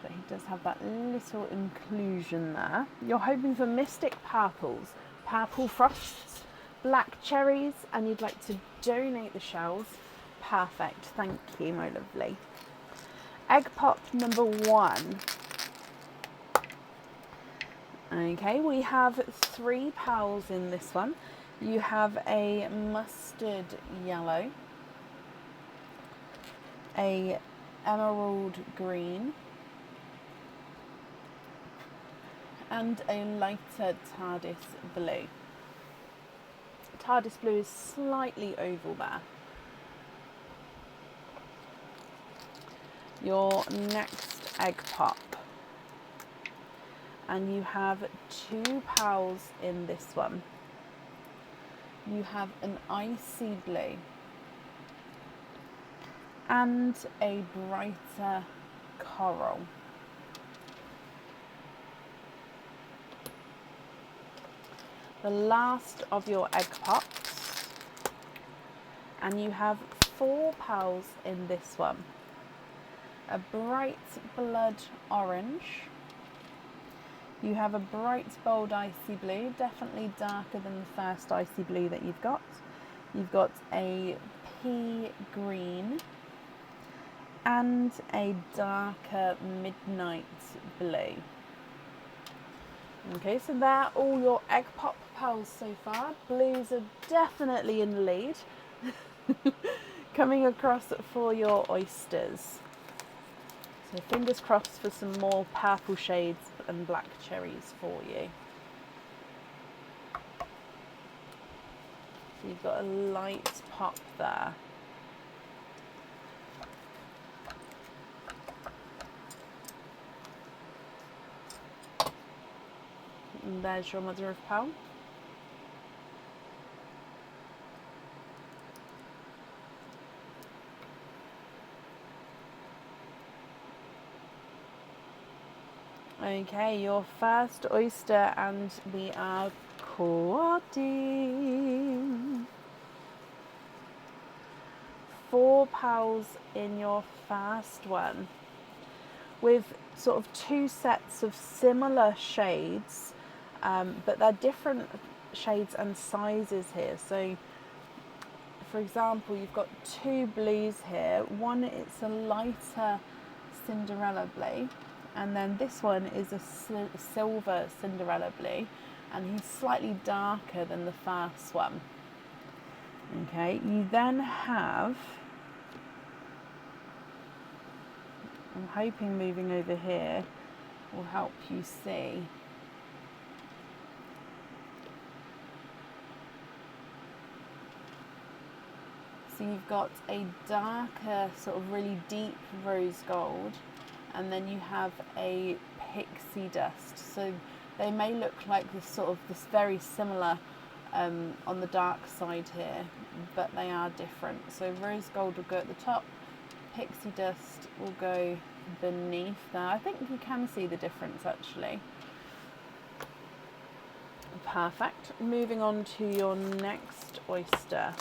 but he does have that little inclusion there. You're hoping for mystic purples, purple frosts, black cherries, and you'd like to donate the shells. Perfect, thank you, my lovely. Egg pop number 1. Okay, we have 3 pals in this one. You have a mustard yellow, a emerald green, and a lighter TARDIS blue. TARDIS blue is slightly oval there. Your next egg pop. And you have 2 pals in this one. You have an icy blue and a brighter coral. The last of your egg pops, and you have 4 pals in this one. A bright blood orange. You have a bright bold icy blue, definitely darker than the first icy blue that you've got. You've got a pea green and a darker midnight blue. Okay, so they're all your egg pop pals so far. Blues are definitely in the lead. Coming across for your oysters. So fingers crossed for some more purple shades and black cherries for you. So you've got a light pop there. And there's your mother of pearl. Okay, your first oyster, and we are quadding. 4 pals in your first one, with sort of 2 sets of similar shades, but they're different shades and sizes here. So for example, you've got 2 blues here. One, it's a lighter Cinderella blue, and then this one is a silver Cinderella blue, and he's slightly darker than the first one. Okay, you then have, I'm hoping moving over here will help you see. So you've got a darker, sort of really deep rose gold, and then you have a pixie dust. So they may look like this very similar on the dark side here, but they are different. So rose gold will go at the top, pixie dust will go beneath there. I think you can see the difference actually. Perfect. Moving on to your next oyster.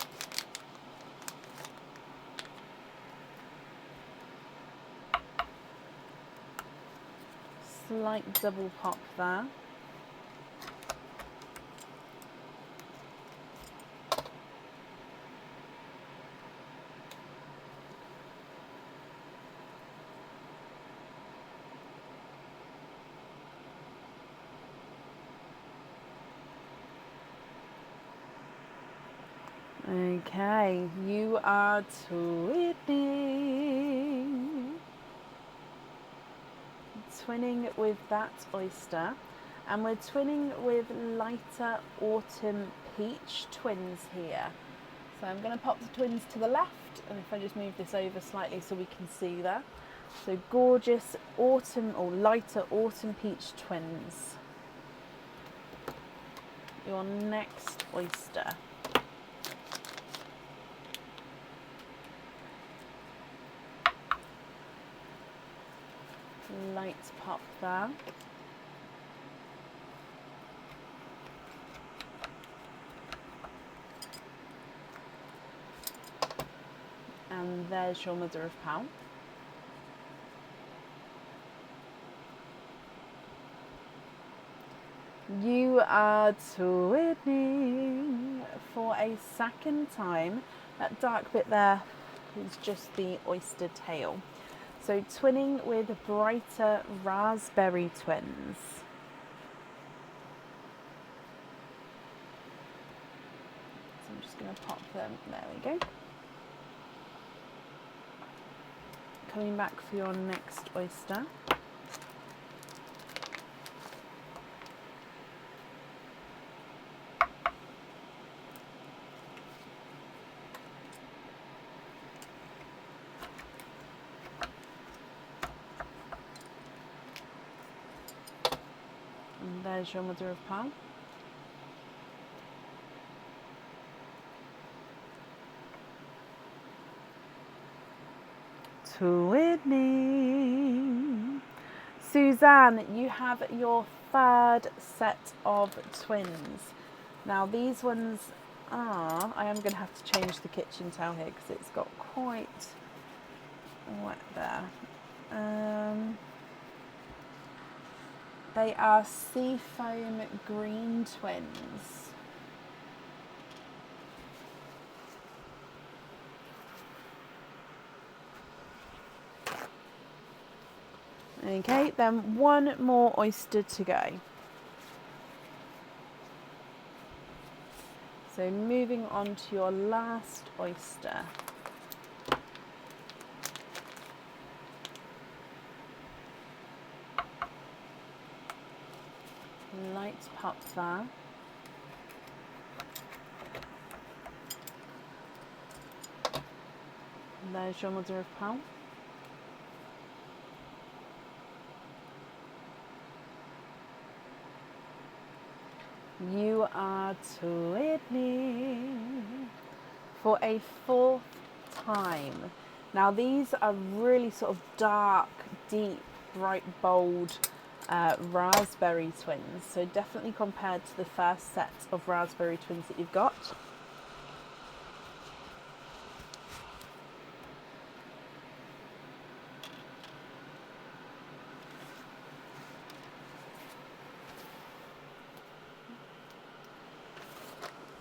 Slight double pop there. Okay, you are tweeting. twinning with that oyster, and we're twinning with lighter autumn peach twins here. So I'm going to pop the twins to the left, and if I just move this over slightly so we can see that. So gorgeous autumn or lighter autumn peach twins. Your next oyster. Light pop there. And there's your mother of pearl. You are twinning for a second time. That dark bit there is just the oyster tail. So twinning with brighter raspberry twins. So I'm just going to pop them, there we go. Coming back for your next oyster. And there's your mother of pearl. Twinning. Suzanne, you have your third set of twins. Now these ones are, I am going to have to change the kitchen towel here because it's got quite wet there. They are seafoam green twins. Okay, then one more oyster to go. So moving on to your last oyster. Light pop there. There's your mother of pearl. You are twinning for a fourth time. Now these are really sort of dark, deep, bright, bold raspberry twins. So definitely compared to the first set of raspberry twins that you've got.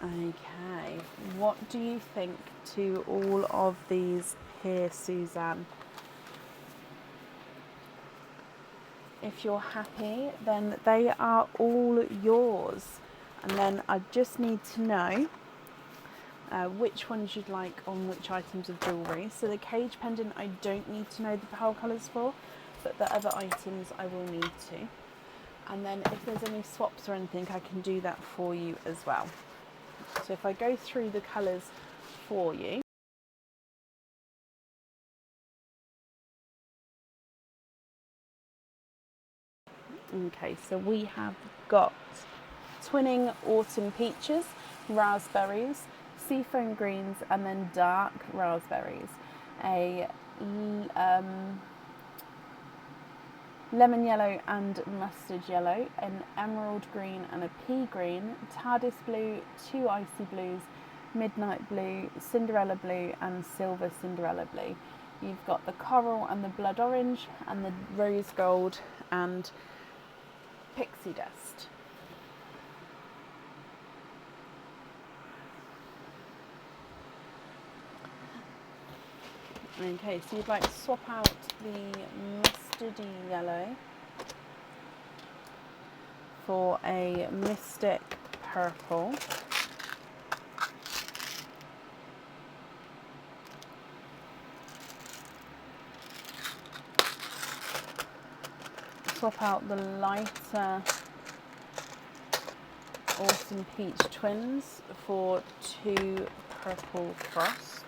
Okay, what do you think to all of these here, Suzanne? If you're happy, then they are all yours. And then I just need to know which ones you'd like on which items of jewellery. So the cage pendant I don't need to know the pearl colours for, but the other items I will need to. And then if there's any swaps or anything, I can do that for you as well. So if I go through the colours for you. Okay, so we have got twinning autumn peaches, raspberries, seafoam greens, and then dark raspberries. A lemon yellow and mustard yellow, an emerald green and a pea green, TARDIS blue, two icy blues, midnight blue, Cinderella blue, and silver Cinderella blue. You've got the coral and the blood orange, and the rose gold and pixie dust. Okay, so you'd like to swap out the mustardy yellow for a mystic purple. swap out the lighter Awesome Peach Twins for 2 Purple Frosts.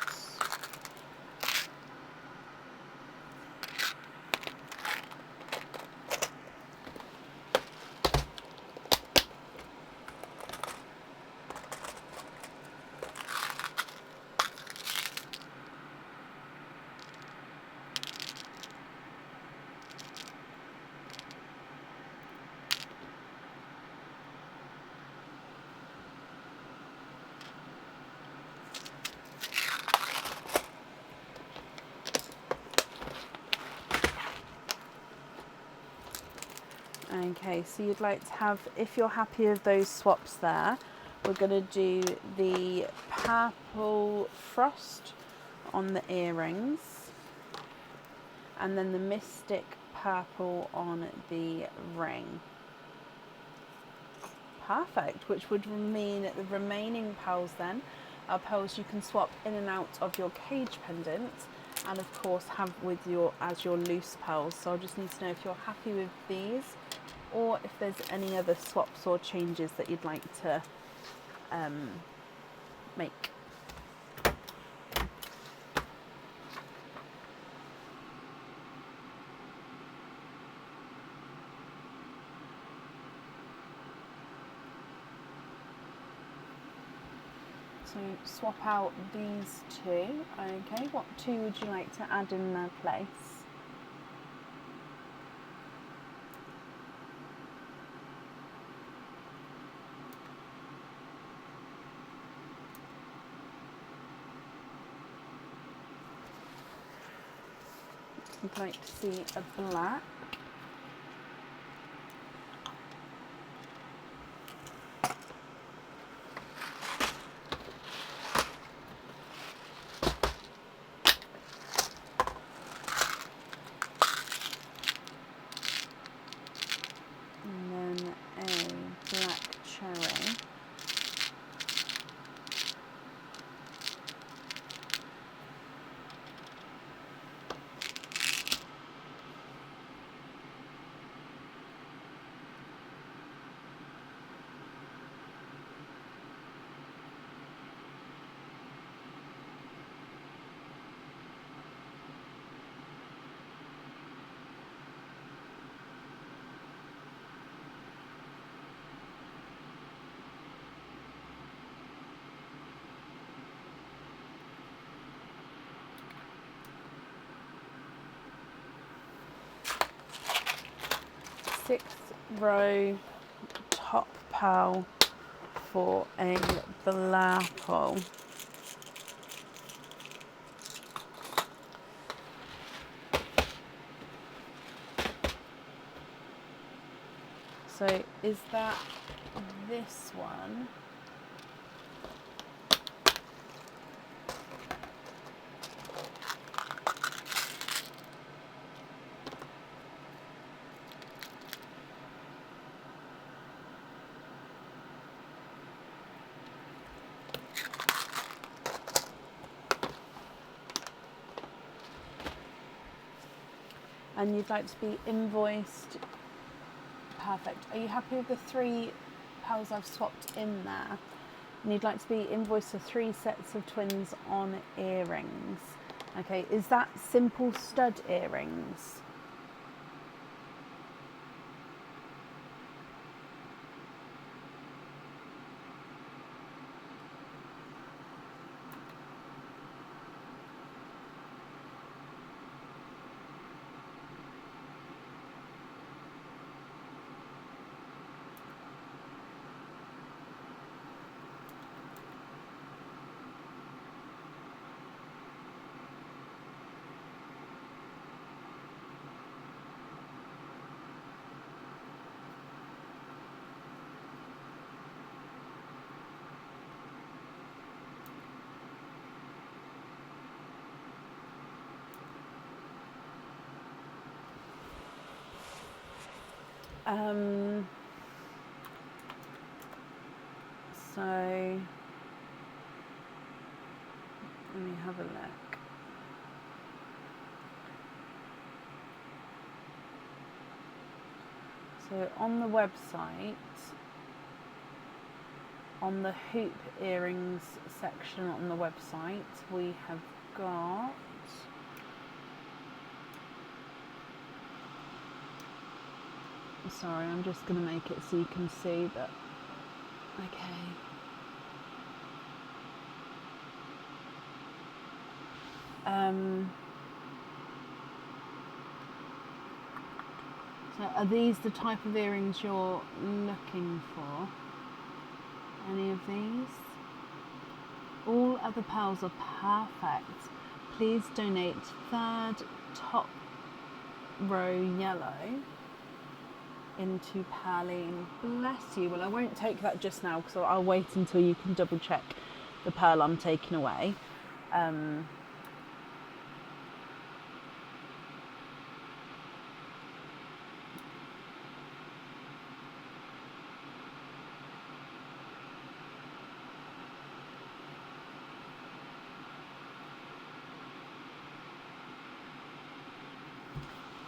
Okay, so you'd like to have, if you're happy with those swaps there, we're going to do the purple frost on the earrings and then the mystic purple on the ring. Perfect, which would mean that the remaining pearls then are pearls you can swap in and out of your cage pendant and of course have with as your loose pearls. So I just need to know if you're happy with these or if there's any other swaps or changes that you'd like to make. So swap out these 2. Okay, what 2 would you like to add in their place? I'd like to see a black. And then a black cherry. Sixth row top pearl for a black pearl. So is that this one? And you'd like to be invoiced. Perfect. Are you happy with the 3 pearls I've swapped in there? And you'd like to be invoiced for 3 sets of twins on earrings. Okay, is that simple stud earrings? So let me have a look. So on the website, on the hoop earrings section on the website, we have got sorry, I'm just going to make it so you can see, but okay. So are these the type of earrings you're looking for? Any of these? All other pearls are perfect. Please donate third top row yellow into Pearline. Bless you. Well, I won't take that just now because I'll wait until you can double check the pearl I'm taking away.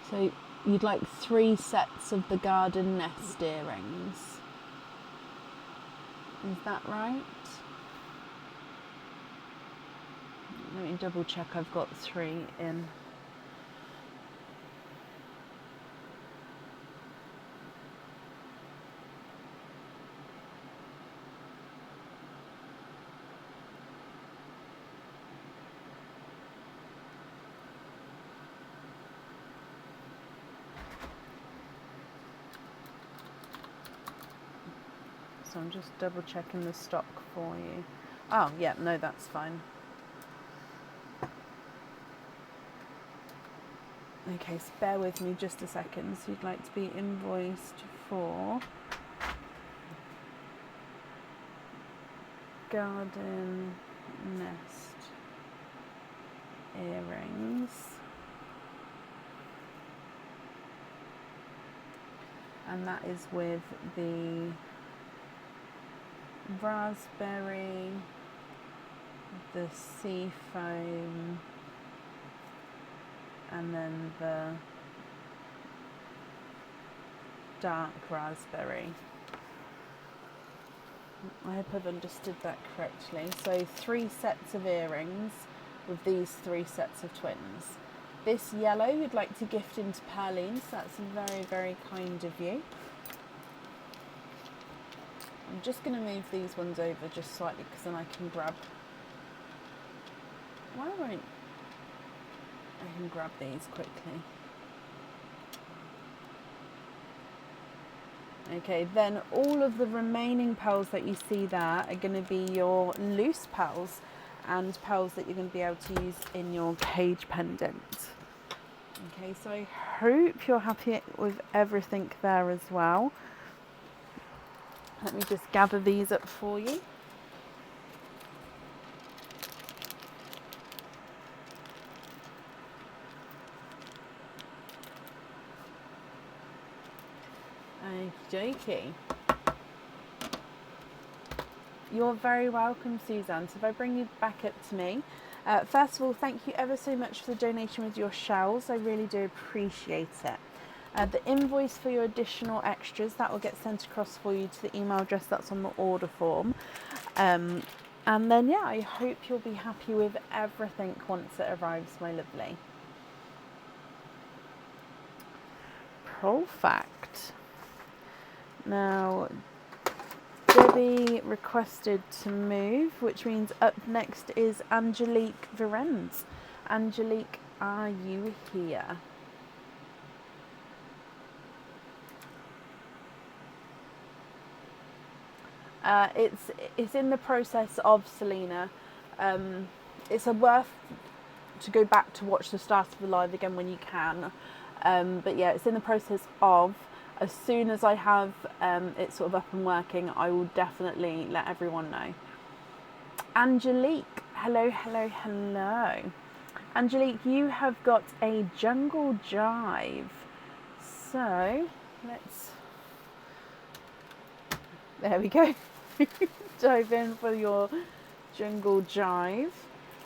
So you'd like 3 sets of the garden nest earrings. Is that right? Let me double check I've got 3 in. So I'm just double checking the stock for you. Oh, yeah, no, that's fine. Okay, so bear with me just a second. So you'd like to be invoiced for garden nest earrings. And that is with the raspberry, the sea foam, and then the dark raspberry. I hope I've understood that correctly. So 3 sets of earrings with these 3 sets of twins. This yellow you'd like to gift into Pearline, so that's very, very kind of you. I'm just going to move these ones over just slightly because then I can grab... Why won't I can grab these quickly. Okay, then all of the remaining pearls that you see there are going to be your loose pearls and pearls that you're going to be able to use in your cage pendant. Okay, so I hope you're happy with everything there as well. Let me just gather these up for you. Okie dokie. You're very welcome, Suzanne. So if I bring you back up to me, first of all, thank you ever so much for the donation with your shells. I really do appreciate it. The invoice for your additional extras, that will get sent across for you to the email address that's on the order form. And then, yeah, I hope you'll be happy with everything once it arrives, my lovely. Perfect. Now, Debbie requested to move, which means up next is Angelique Virenz. Angelique, are you here? It's in the process of Selena. It's worth to go back to watch the start of the live again when you can. But yeah, it's in the process of. As soon as I have it sort of up and working, I will definitely let everyone know. Angelique, hello, hello, hello. Angelique, you have got a jungle jive. So let's, there we go. Dive in for your jungle jive,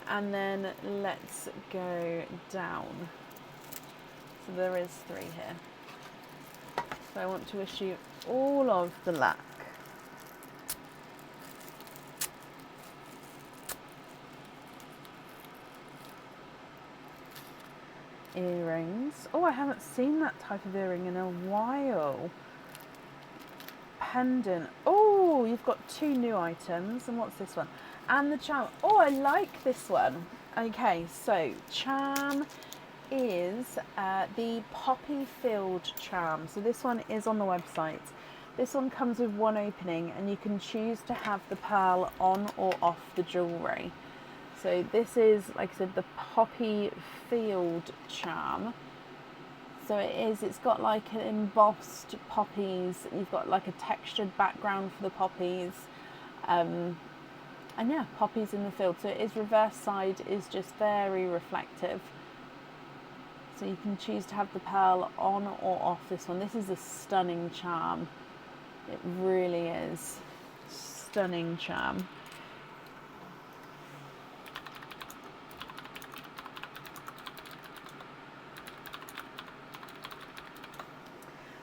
and then let's go down. So there is 3 here. So I want to wish you all of the luck. Earrings. Oh, I haven't seen that type of earring in a while. Pendant. Oh, you've got 2 new items. And what's this one? And the charm. Oh, I like this one. Okay, so charm is the Poppy Field charm. So this one is on the website. This one comes with 1 opening, and you can choose to have the pearl on or off the jewellery. So this is, like I said, the Poppy Field charm. So it's got like an embossed poppies. You've got like a textured background for the poppies. And yeah, poppies in the field. So it is reverse side is just very reflective. So you can choose to have the pearl on or off this one. This is a stunning charm. It really is. Stunning charm.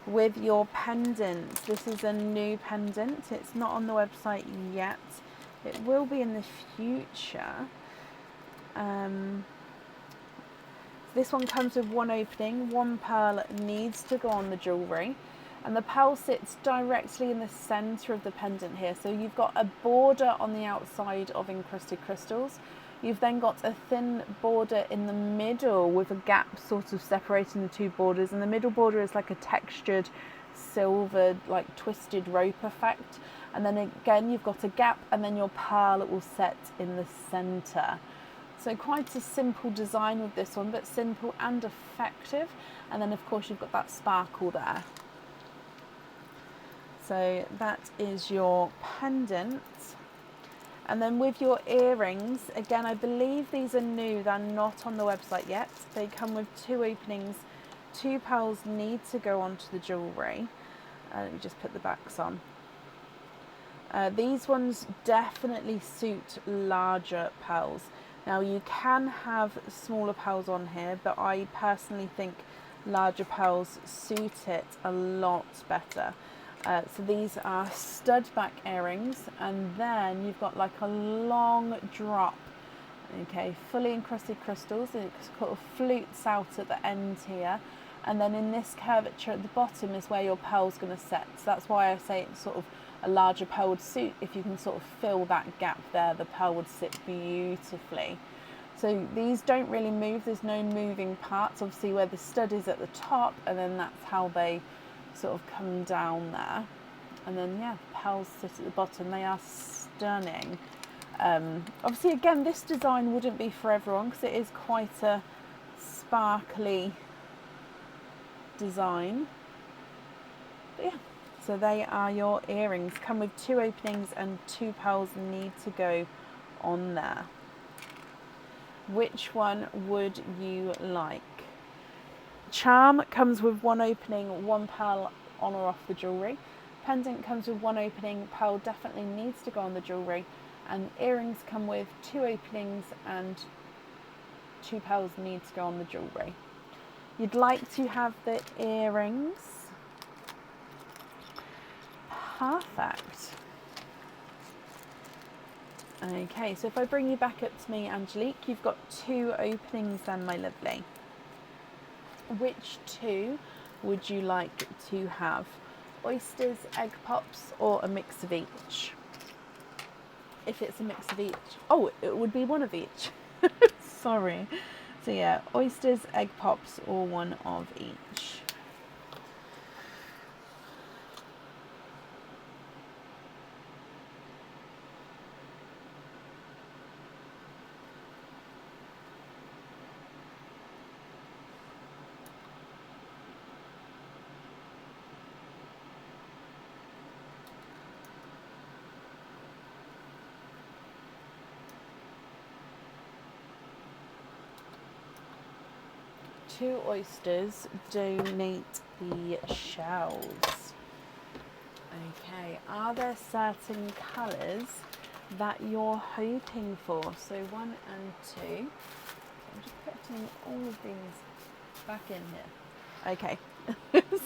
With your pendant, this is a new pendant. It's not on the website yet. It will be in the future. This one comes with 1 opening. 1 pearl needs to go on the jewellery, and the pearl sits directly in the centre of the pendant here. So you've got a border on the outside of encrusted crystals. You've then got a thin border in the middle with a gap sort of separating the 2 borders, and the middle border is like a textured silver, like twisted rope effect. And then again you've got a gap, and then your pearl will set in the centre. So quite a simple design with this one, but simple and effective. And then of course you've got that sparkle there. So that is your pendant. And then with your earrings, again, I believe these are new. They're not on the website yet. They come with 2 openings. 2 pearls need to go onto the jewellery. Let me just put the backs on. These ones definitely suit larger pearls. Now you can have smaller pearls on here, but I personally think larger pearls suit it a lot better. So these are stud back earrings, and then you've got like a long drop. Okay, fully encrusted crystals. It sort of flutes out at the end here, and then in this curvature at the bottom is where your pearl's going to set. So that's why I say it's sort of a larger pearl would suit. If you can sort of fill that gap there, the pearl would sit beautifully. So these don't really move. There's no moving parts. Obviously where the stud is at the top, and then that's how they sort of come down there. And then yeah, the pearls sit at the bottom. They are stunning. Obviously again, this design wouldn't be for everyone because it is quite a sparkly design. But yeah, so they are your earrings. Come with 2 openings, and 2 pearls need to go on there. Which one would you like? Charm comes with 1 opening, 1 pearl on or off the jewellery. Pendant comes with 1 opening, pearl definitely needs to go on the jewellery. And earrings come with 2 openings, and 2 pearls need to go on the jewellery. You'd like to have the earrings. Perfect. Okay, so if I bring you back up to me, Angelique, you've got 2 openings then, my lovely. Which 2 would you like to have? Oysters, egg pops, or a mix of each? If it's a mix of each. Oh, it would be 1 of each. Sorry. So yeah, oysters, egg pops, or 1 of each. Two oysters, donate the shells. Okay, are there certain colours that you're hoping for? So 1 and 2. I'm just putting all of these back in here. Okay,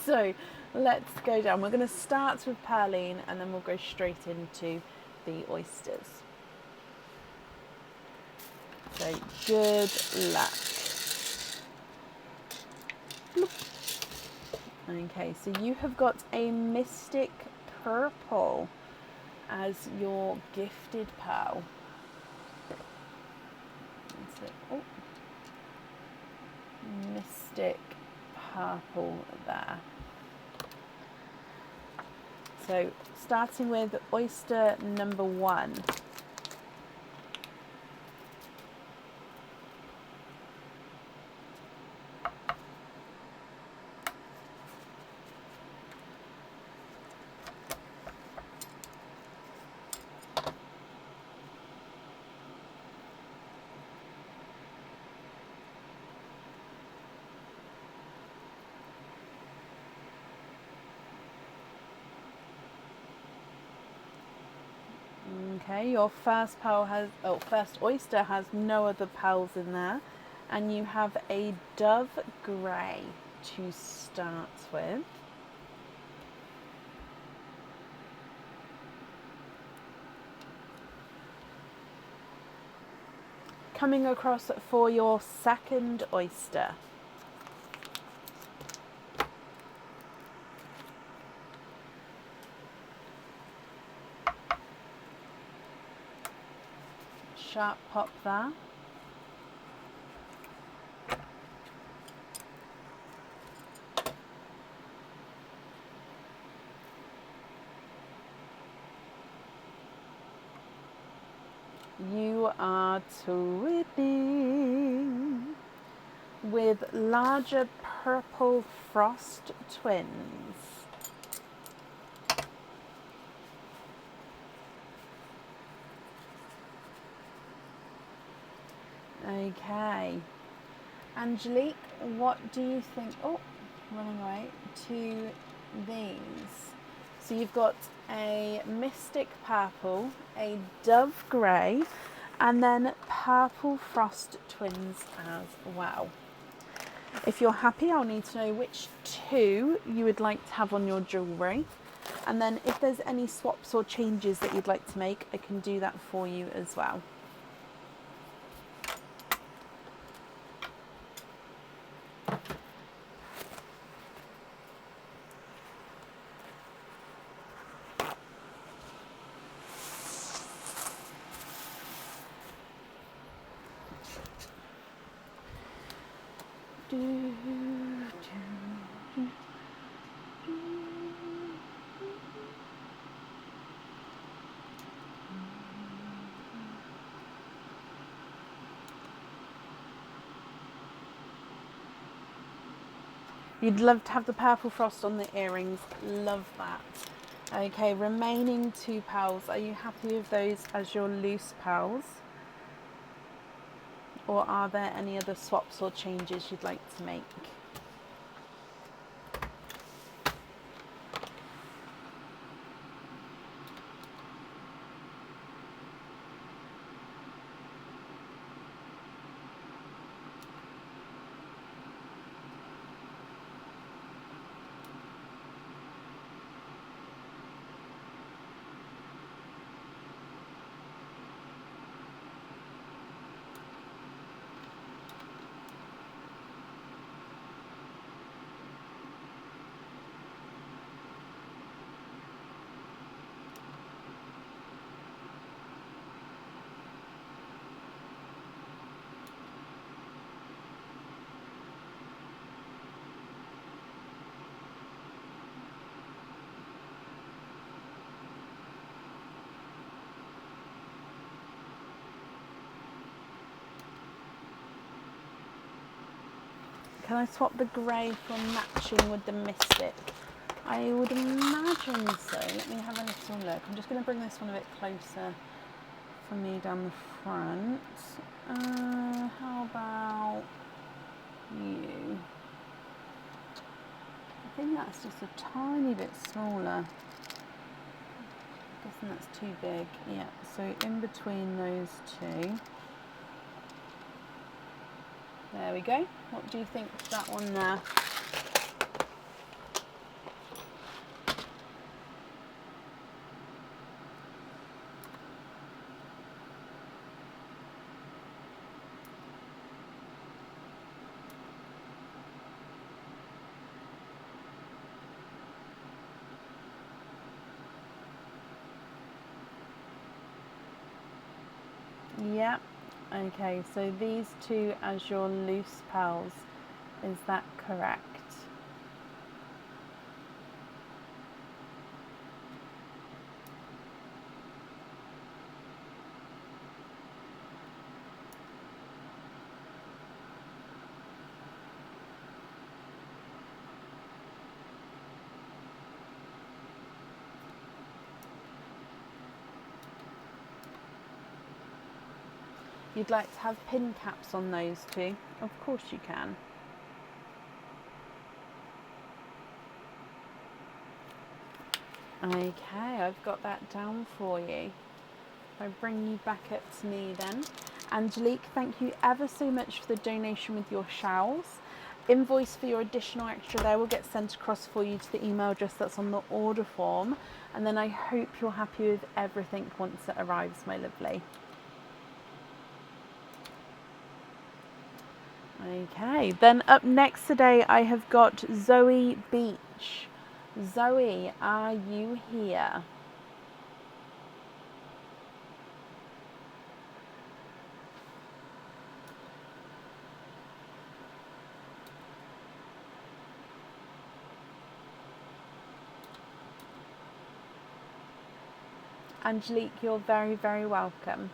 So let's go down. We're going to start with Perline and then we'll go straight into the oysters. So good luck. Okay, so you have got a Mystic Purple as your gifted pearl. Oh, Mystic Purple there. So starting with oyster number 1. Okay, your first oyster has no other pearls in there, and you have a Dove Grey to start with. Coming across for your second oyster. Sharp pop there. You are twinning with larger purple frost twins. Okay, Angelique, what do you think? Oh, running away to these. So you've got a Mystic Purple, a Dove Grey, and then Purple Frost Twins as well. If you're happy, I'll need to know which 2 you would like to have on your jewellery. And then if there's any swaps or changes that you'd like to make, I can do that for you as well. You'd love to have the purple frost on the earrings. Love that. Okay, remaining 2 pearls. Are you happy with those as your loose pearls? Or are there any other swaps or changes you'd like to make? Can I swap the grey for matching with the Mystic? I would imagine so. Let me have a little look. I'm just going to bring this one a bit closer for me down the front. How about you? I think that's just a tiny bit smaller. I'm guessing that's too big. Yeah, so in between those 2. There we go. What do you think of that one there? Yeah. Okay, so these two as your loose pearls, is that correct? You'd like to have pin caps on those two? Of course you can. Okay, I've got that down for you. I bring you back up to me then. Angelique, thank you ever so much for the donation with your shawls. Invoice for your additional extra there will get sent across for you to the email address that's on the order form. And then I hope you're happy with everything once it arrives, my lovely. Okay, then up next today I have got Zoe Beach. Zoe, are you here? Angelique, you're very, very welcome.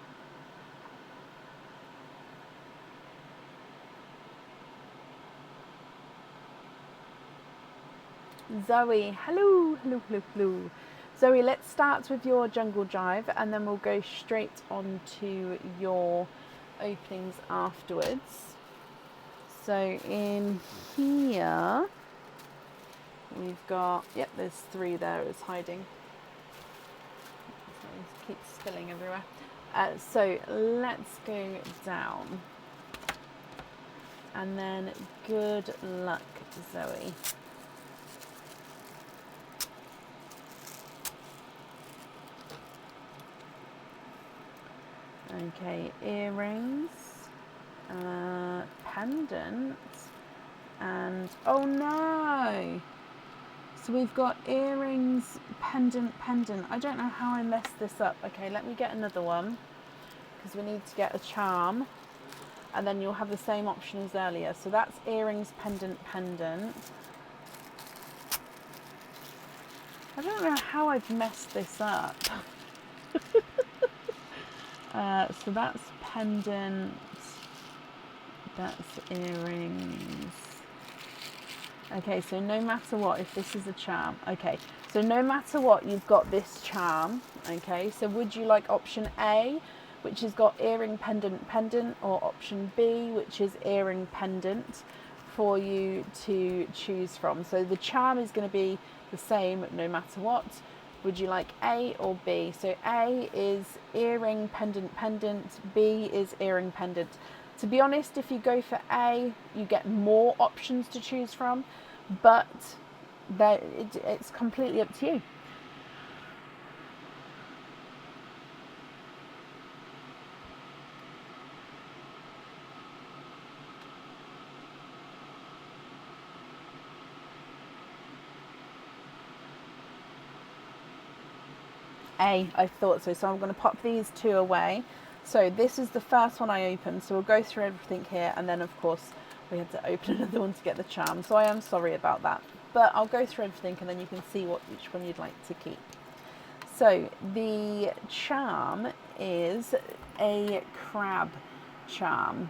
Zoe, hello, hello, hello, hello. Zoe, let's start with your jungle jive and then we'll go straight on to your openings afterwards. So in here, we've got, yep, there's 3 there, it's hiding. So it keeps spilling everywhere. So let's go down. And then good luck, Zoe. Okay, earrings, pendant, and oh no! So we've got earrings, pendant, pendant. I don't know how I messed this up. Okay, let me get another one because we need to get a charm, and then you'll have the same option as earlier. So that's earrings, pendant, pendant. I don't know how I've messed this up. So that's pendant, that's earrings. Okay, so no matter what, if this is a charm, okay, so no matter what, you've got this charm, okay, so would you like option A, which has got earring, pendant, pendant, or option B, which is earring, pendant, for you to choose from? So the charm is going to be the same no matter what. Would you like A or B? So A is earring, pendant, pendant. B is earring, pendant. To be honest, if you go for A, you get more options to choose from, but it's completely up to you. A, I thought so. So I'm going to pop these 2 away. So this is the first one I opened. So we'll go through everything here. And then, of course, we had to open another one to get the charm. So I am sorry about that. But I'll go through everything and then you can see which one you'd like to keep. So the charm is a crab charm.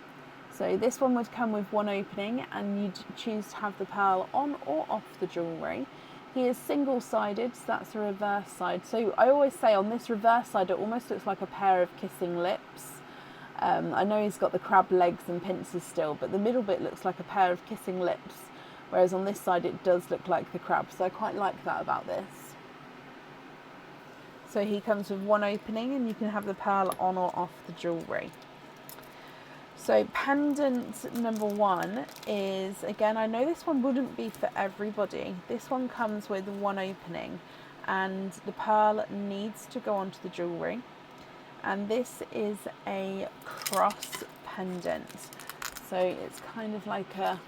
So this one would come with 1 opening and you'd choose to have the pearl on or off the jewellery. He is single-sided, so that's the reverse side. So I always say on this reverse side, it almost looks like a pair of kissing lips. I know he's got the crab legs and pincers still, but the middle bit looks like a pair of kissing lips, whereas on this side it does look like the crab. So I quite like that about this. So he comes with 1 opening and you can have the pearl on or off the jewellery. So pendant number 1 is, again, I know this one wouldn't be for everybody. This one comes with 1 opening and the pearl needs to go onto the jewellery. And this is a cross pendant. So it's kind of like a,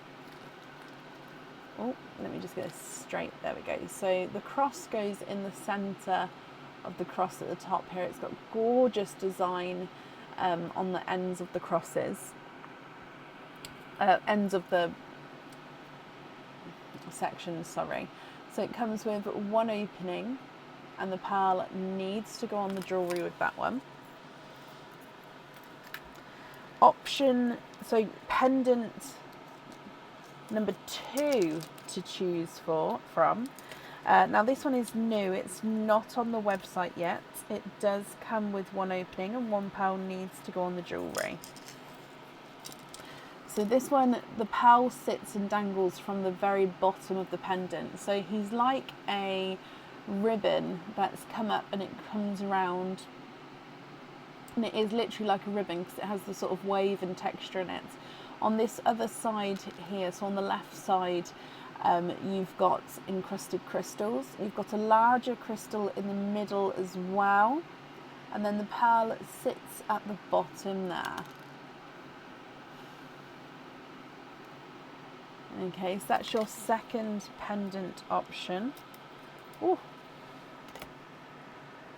oh, let me just get this straight. There we go. So the cross goes in the centre of the cross at the top here. It's got gorgeous design on the ends of the crosses, ends of the sections, sorry. So it comes with one opening, and the pearl needs to go on the jewellery with that one. Option, so pendant number 2 to choose from. Now this one is new, it's not on the website yet. It does come with one opening and £1 needs to go on the jewellery. So this one, the pearl sits and dangles from the very bottom of the pendant. So he's like a ribbon that's come up and it comes around, and it is literally like a ribbon because it has the sort of wave and texture in it. On this other side here, so on the left side, you've got encrusted crystals. You've got a larger crystal in the middle as well, and then the pearl sits at the bottom there. Okay, so that's your second pendant option. Oh,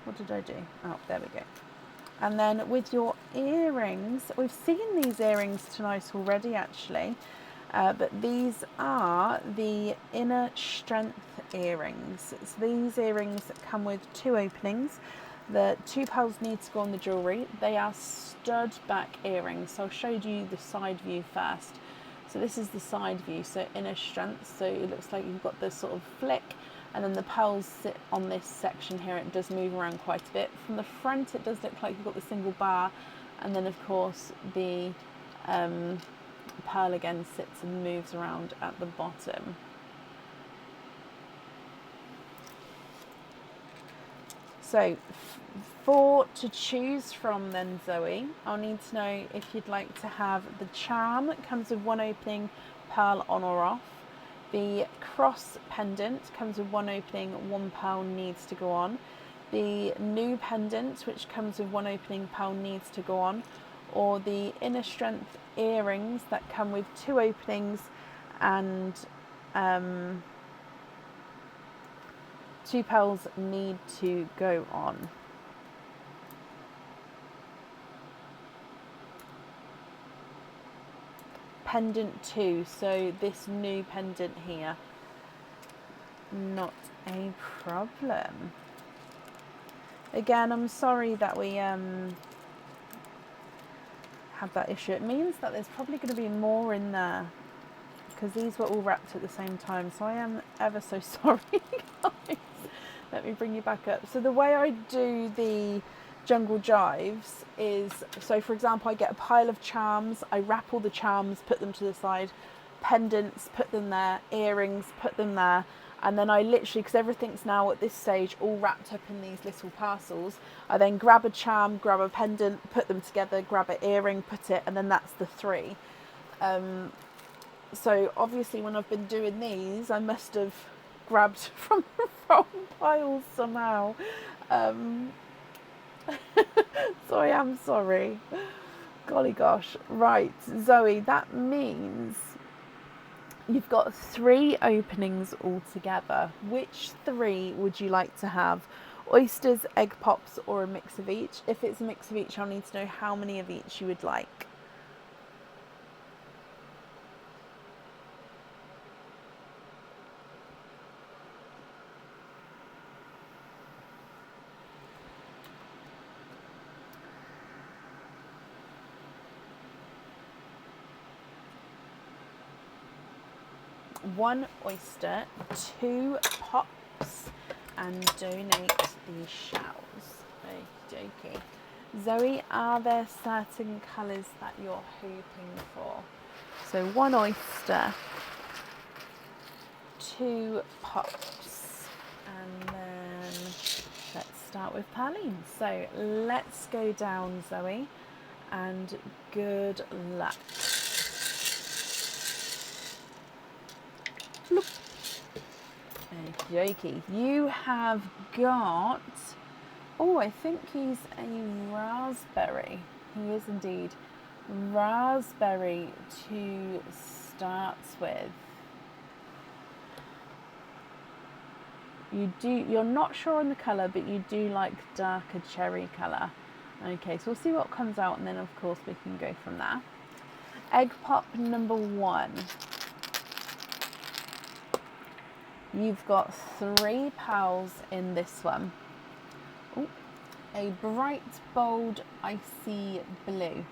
what did I do? Oh, there we go. And then with your earrings, we've seen these earrings tonight already actually, but these are the inner strength earrings. So these earrings come with 2 openings. The £2 need to go on the jewellery. They are stud back earrings. So I'll show you the side view first. So this is the side view, so inner strength. So it looks like you've got this sort of flick, and then the pearls sit on this section here. It does move around quite a bit. From the front, it does look like you've got the single bar, and then of course the pearl again sits and moves around at the bottom. So for to choose from then, Zoe, I'll need to know if you'd like to have the charm that comes with one opening, pearl on or off. The cross pendant comes with one opening, £1 needs to go on. The new pendant, which comes with one opening, £1 needs to go on. Or the inner strength earrings that come with 2 openings and £2 need to go on. Pendant 2, so this new pendant here. Not a problem. Again, I'm sorry that we had that issue. It means that there's probably going to be more in there because these were all wrapped at the same time, so I am ever so sorry, guys. Let me bring you back up. So the way I do the jungle jives is, so for example, I get a pile of charms, I wrap all the charms, put them to the side, pendants, put them there, earrings, put them there, and then I literally, because everything's now at this stage all wrapped up in these little parcels, I then grab a charm, grab a pendant, put them together, grab an earring, put it, and then that's the 3. So obviously when I've been doing these, I must have grabbed from the wrong piles somehow. So I am sorry. Golly gosh. Right, Zoe, that means you've got 3 openings altogether. Which 3 would you like to have? Oysters, egg pops, or a mix of each? If it's a mix of each, I'll need to know how many of each you would like. One oyster, 2 pops, and donate the shells. Okie dokie. Zoe, are there certain colours that you're hoping for? So 1 oyster, 2 pops, and then let's start with Pauline. So let's go down, Zoe, and good luck. Okey-dokey. You have got, oh, I think he's a raspberry. He is indeed. Raspberry to start with. You're not sure on the colour, but you do like darker cherry colour. Okay, so we'll see what comes out, and then of course we can go from there. Egg pop number 1. You've got 3 pals in this one. Ooh, a bright, bold, icy blue.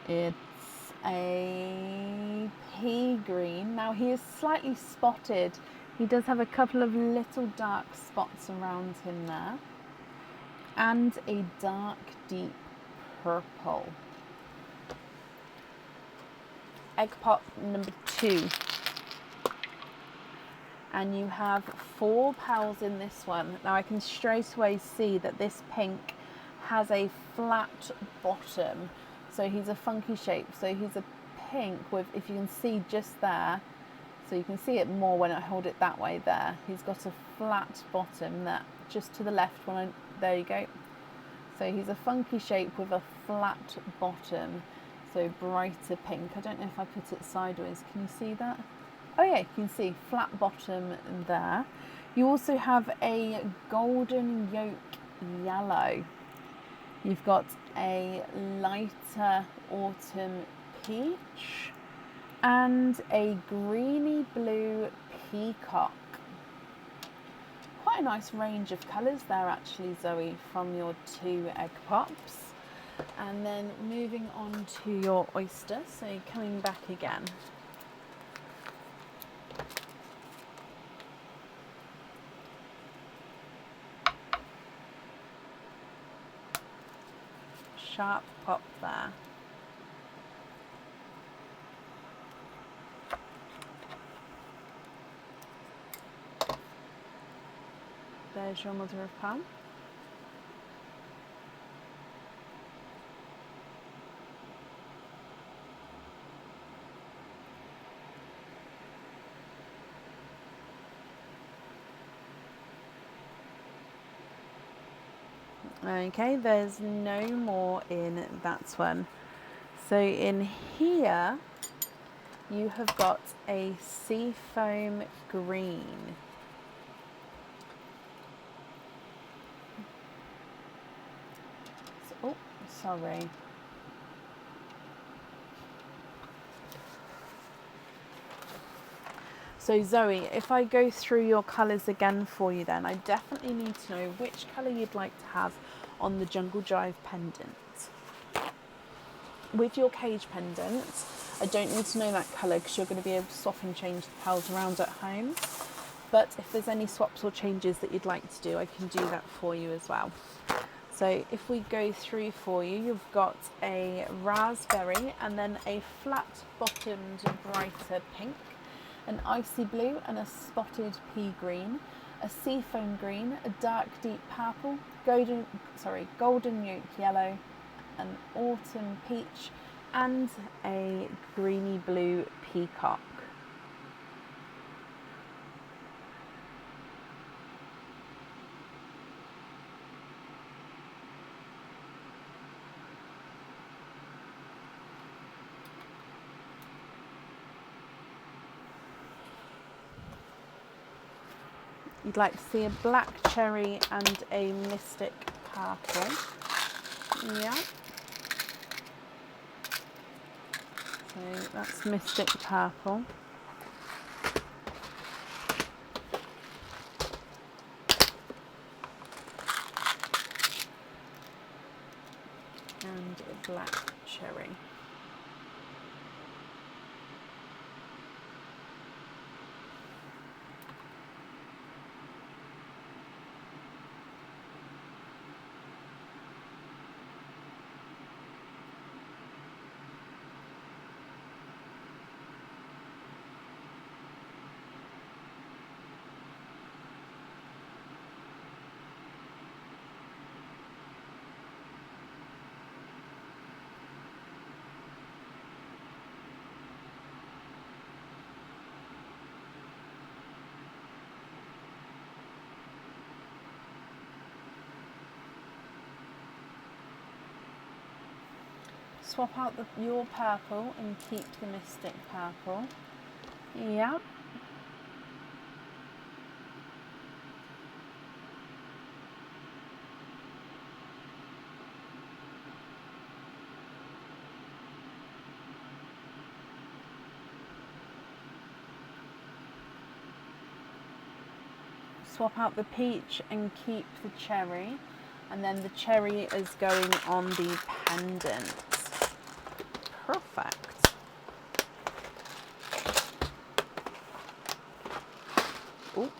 It's a pea green. Now he is slightly spotted. He does have a couple of little dark spots around him there. And a dark, deep purple. Egg pop number 2. And you have 4 pals in this one. Now I can straight away see that this pink has a flat bottom. So he's a funky shape. So he's a pink with, if you can see just there, so you can see it more when I hold it that way there. He's got a flat bottom there, just to the left when there you go. So he's a funky shape with a flat bottom. So brighter pink. I don't know if I put it sideways. Can you see that? Oh yeah, you can see flat bottom there. You also have a golden yolk yellow. You've got a lighter autumn peach and a greeny blue peacock. Quite a nice range of colours there actually, Zoe, from your 2 egg pops. And then moving on to your oyster, so coming back again. Sharp pop there. There's your mother of pearl. Okay, there's no more in that one. So in here, you have got a seafoam green. So, oh, sorry. So Zoe, if I go through your colours again for you then, I definitely need to know which colour you'd like to have on the Jungle Jive pendant. With your cage pendant, I don't need to know that colour because you're going to be able to swap and change the pals around at home. But if there's any swaps or changes that you'd like to do, I can do that for you as well. So if we go through for you, you've got a raspberry and then a flat bottomed brighter pink, an icy blue and a spotted pea green, a seafoam green, a dark deep purple, golden yolk yellow, an autumn peach and a greeny blue peacock. You'd like to see a black cherry and a mystic purple. Yeah. So that's mystic purple. And a black cherry. Swap out your purple and keep the mystic purple. Yeah. swap out the peach and keep the cherry. And then the cherry is going on the pendant. Perfect. Ooh.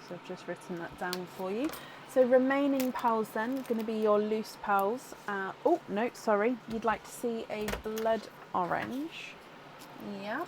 So I've just written that down for you. So remaining pearls then, going to be your loose pearls. Oh, no, sorry. You'd like to see a blood orange. Yeah.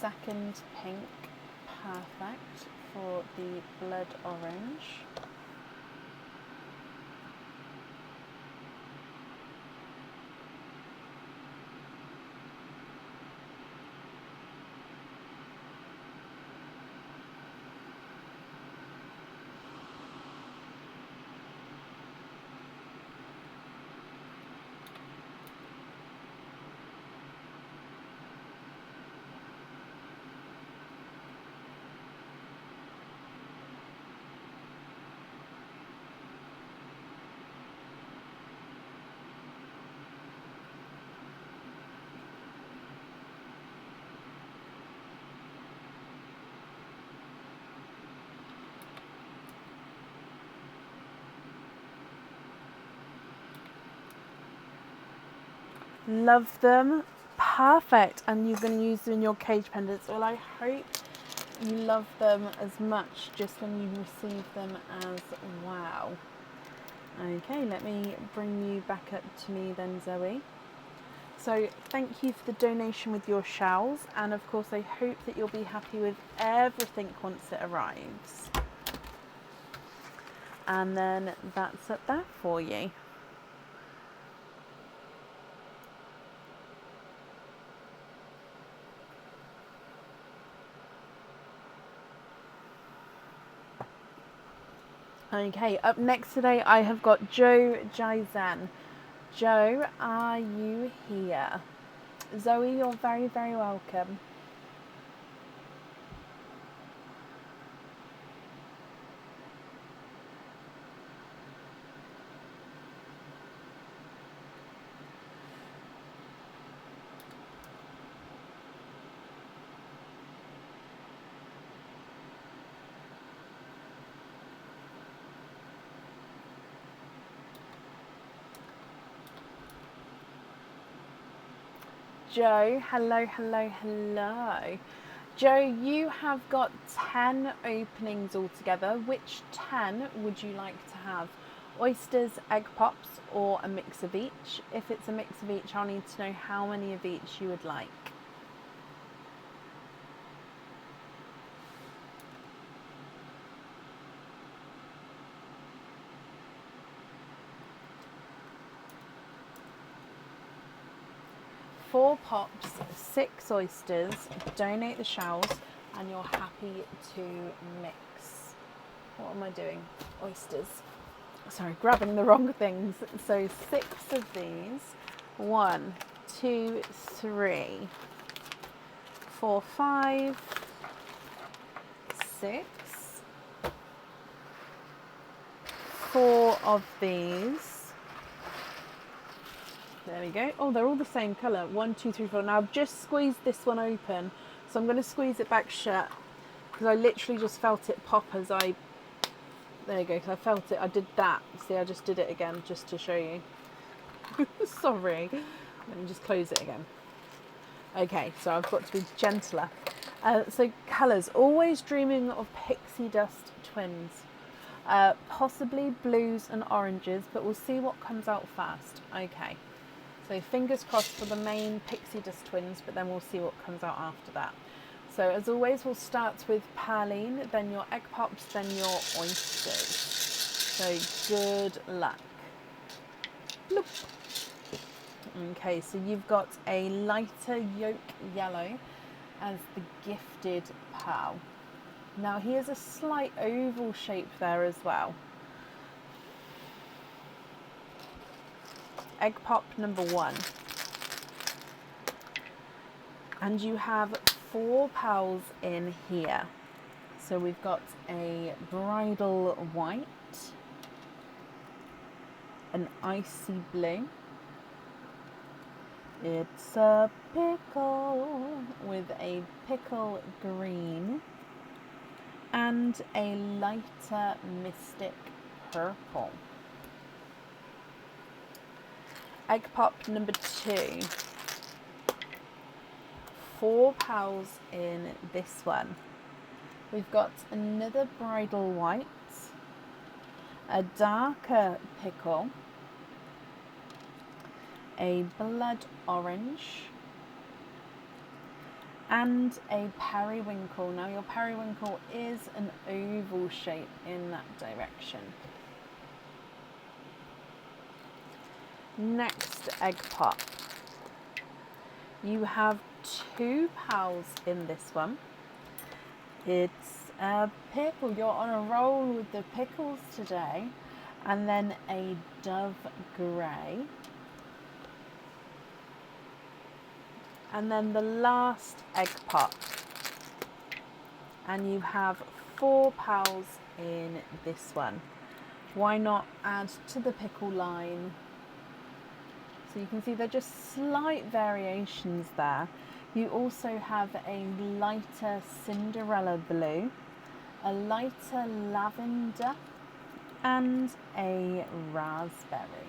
Second pink, perfect for the blood orange. Love them. Perfect. And you're going to use them in your cage pendants. Well, I hope you love them as much just when you receive them as well. Okay, let me bring you back up to me then, Zoe. So thank you for the donation with your shells, and of course I hope that you'll be happy with everything once it arrives. And then that's up there for you. Okay, up next today I have got Joe Jaizen. Joe, are you here? Zoe, you're very, very welcome. Joe, hello, hello, hello. Joe, you have got 10 openings altogether. Which 10 would you like to have? Oysters, egg pops, or a mix of each? If it's a mix of each, I'll need to know how many of each you would like. Four pops, 6 oysters, donate the shells, and you're happy to mix. What am I doing? Oysters. Sorry, grabbing the wrong things. So 6 of these. 1, 2, 3, 4, 5, 6. 4 of these. There we go. Oh, they're all the same colour. 1, 2, 3, 4. Now I've just squeezed this one open, so I'm going to squeeze it back shut because I literally just felt it pop as I. There you go. So I felt it. I did that. See, I just did it again just to show you. Sorry. Let me just close it again. Okay, so I've got to be gentler. So colours. Always dreaming of pixie dust twins. Possibly blues and oranges, but we'll see what comes out first. Okay. So fingers crossed for the main pixie dust twins, but then we'll see what comes out after that. So as always, we'll start with Perline, then your egg pops, then your oysters. So good luck. Bloop. Okay, so you've got a lighter yolk yellow as the gifted pearl. Now he has a slight oval shape there as well. Egg pop number 1. And you have 4 pearls in here. So we've got a bridal white, an icy blue, it's a pickle with a pickle green, and a lighter mystic purple. Egg pop number 2. 4 pearls in this one. We've got another bridal white, a darker pickle, a blood orange, and a periwinkle. Now your periwinkle is an oval shape in that direction. Next egg pop. You have 2 pearls in this one. It's a pickle. You're on a roll with the pickles today. And then a dove grey. And then the last egg pop. And you have 4 pearls in this one. Why not add to the pickle line? So you can see they're just slight variations there. You also have a lighter Cinderella blue, a lighter lavender, and a raspberry.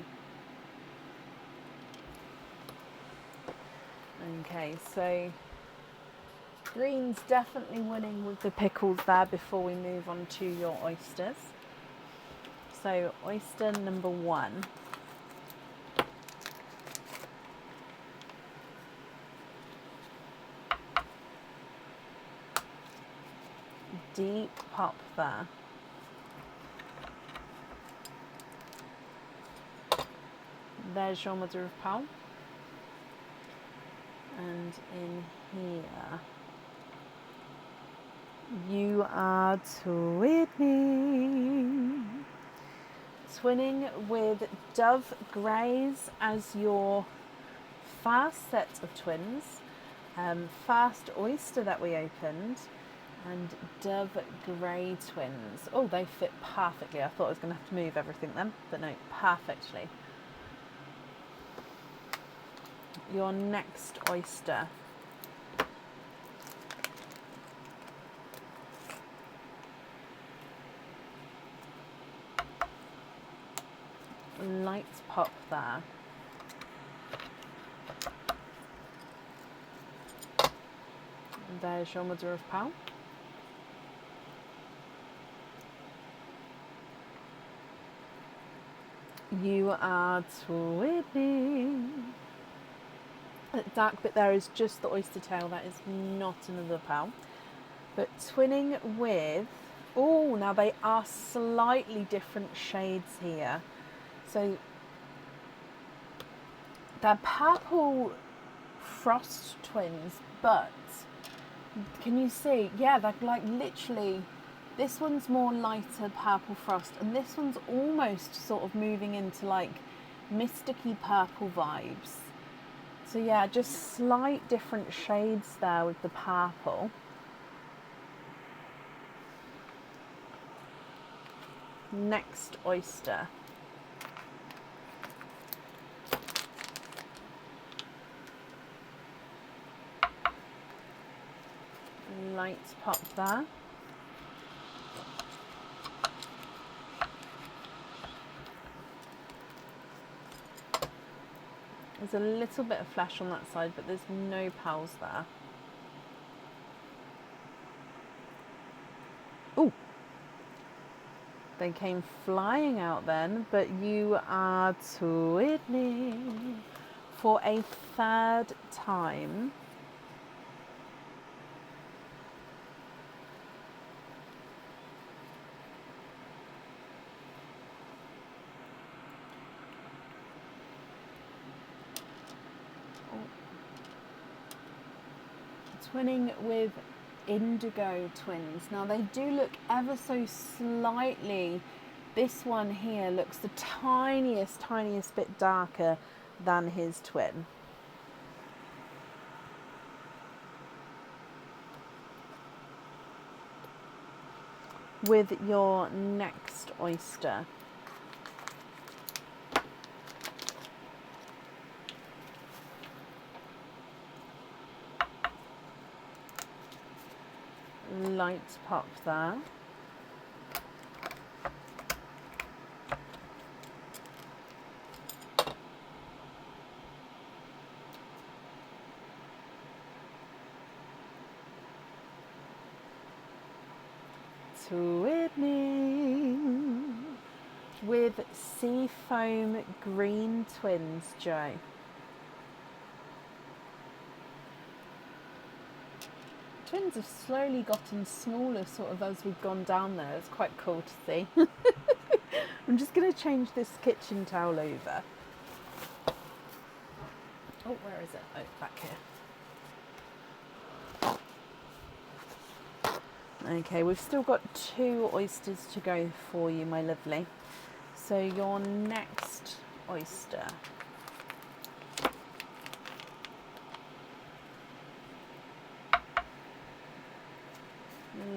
Okay, so green's definitely winning with the pickles there before we move on to your oysters. So oyster number 1. Deep pop there. There's your mother of pearl. And in here, you are twinning with dove greys as your first set of twins, first oyster that we opened, and dove grey twins. Oh, they fit perfectly. I thought I was going to have to move everything then, but no, perfectly. Your next oyster. Light pop there. There's your mother of pearl. You are twinning. That dark bit there is just the oyster tail, that is not another pearl. But twinning with, oh, now they are slightly different shades here. So they're purple frost twins, but can you see? Yeah, they're like literally, this one's more lighter purple frost, and this one's almost sort of moving into like mysticky purple vibes. So yeah, just slight different shades there with the purple. Next oyster. Light pop there. There's a little bit of flesh on that side, but there's no pearls there. Ooh! They came flying out then, but you are twinning for a 3rd time. twinning with indigo twins. Now they do look ever so slightly, this one here looks the tiniest bit darker than his twin. With your next oyster, light pop there. Twinning with seafoam green twins, Joe. Twins have slowly gotten smaller sort of as we've gone down there. It's quite cool to see. I'm just going to change this kitchen towel over. Oh, where is it? Oh, back here. Okay, we've still got 2 oysters to go for you, my lovely. So your next oyster.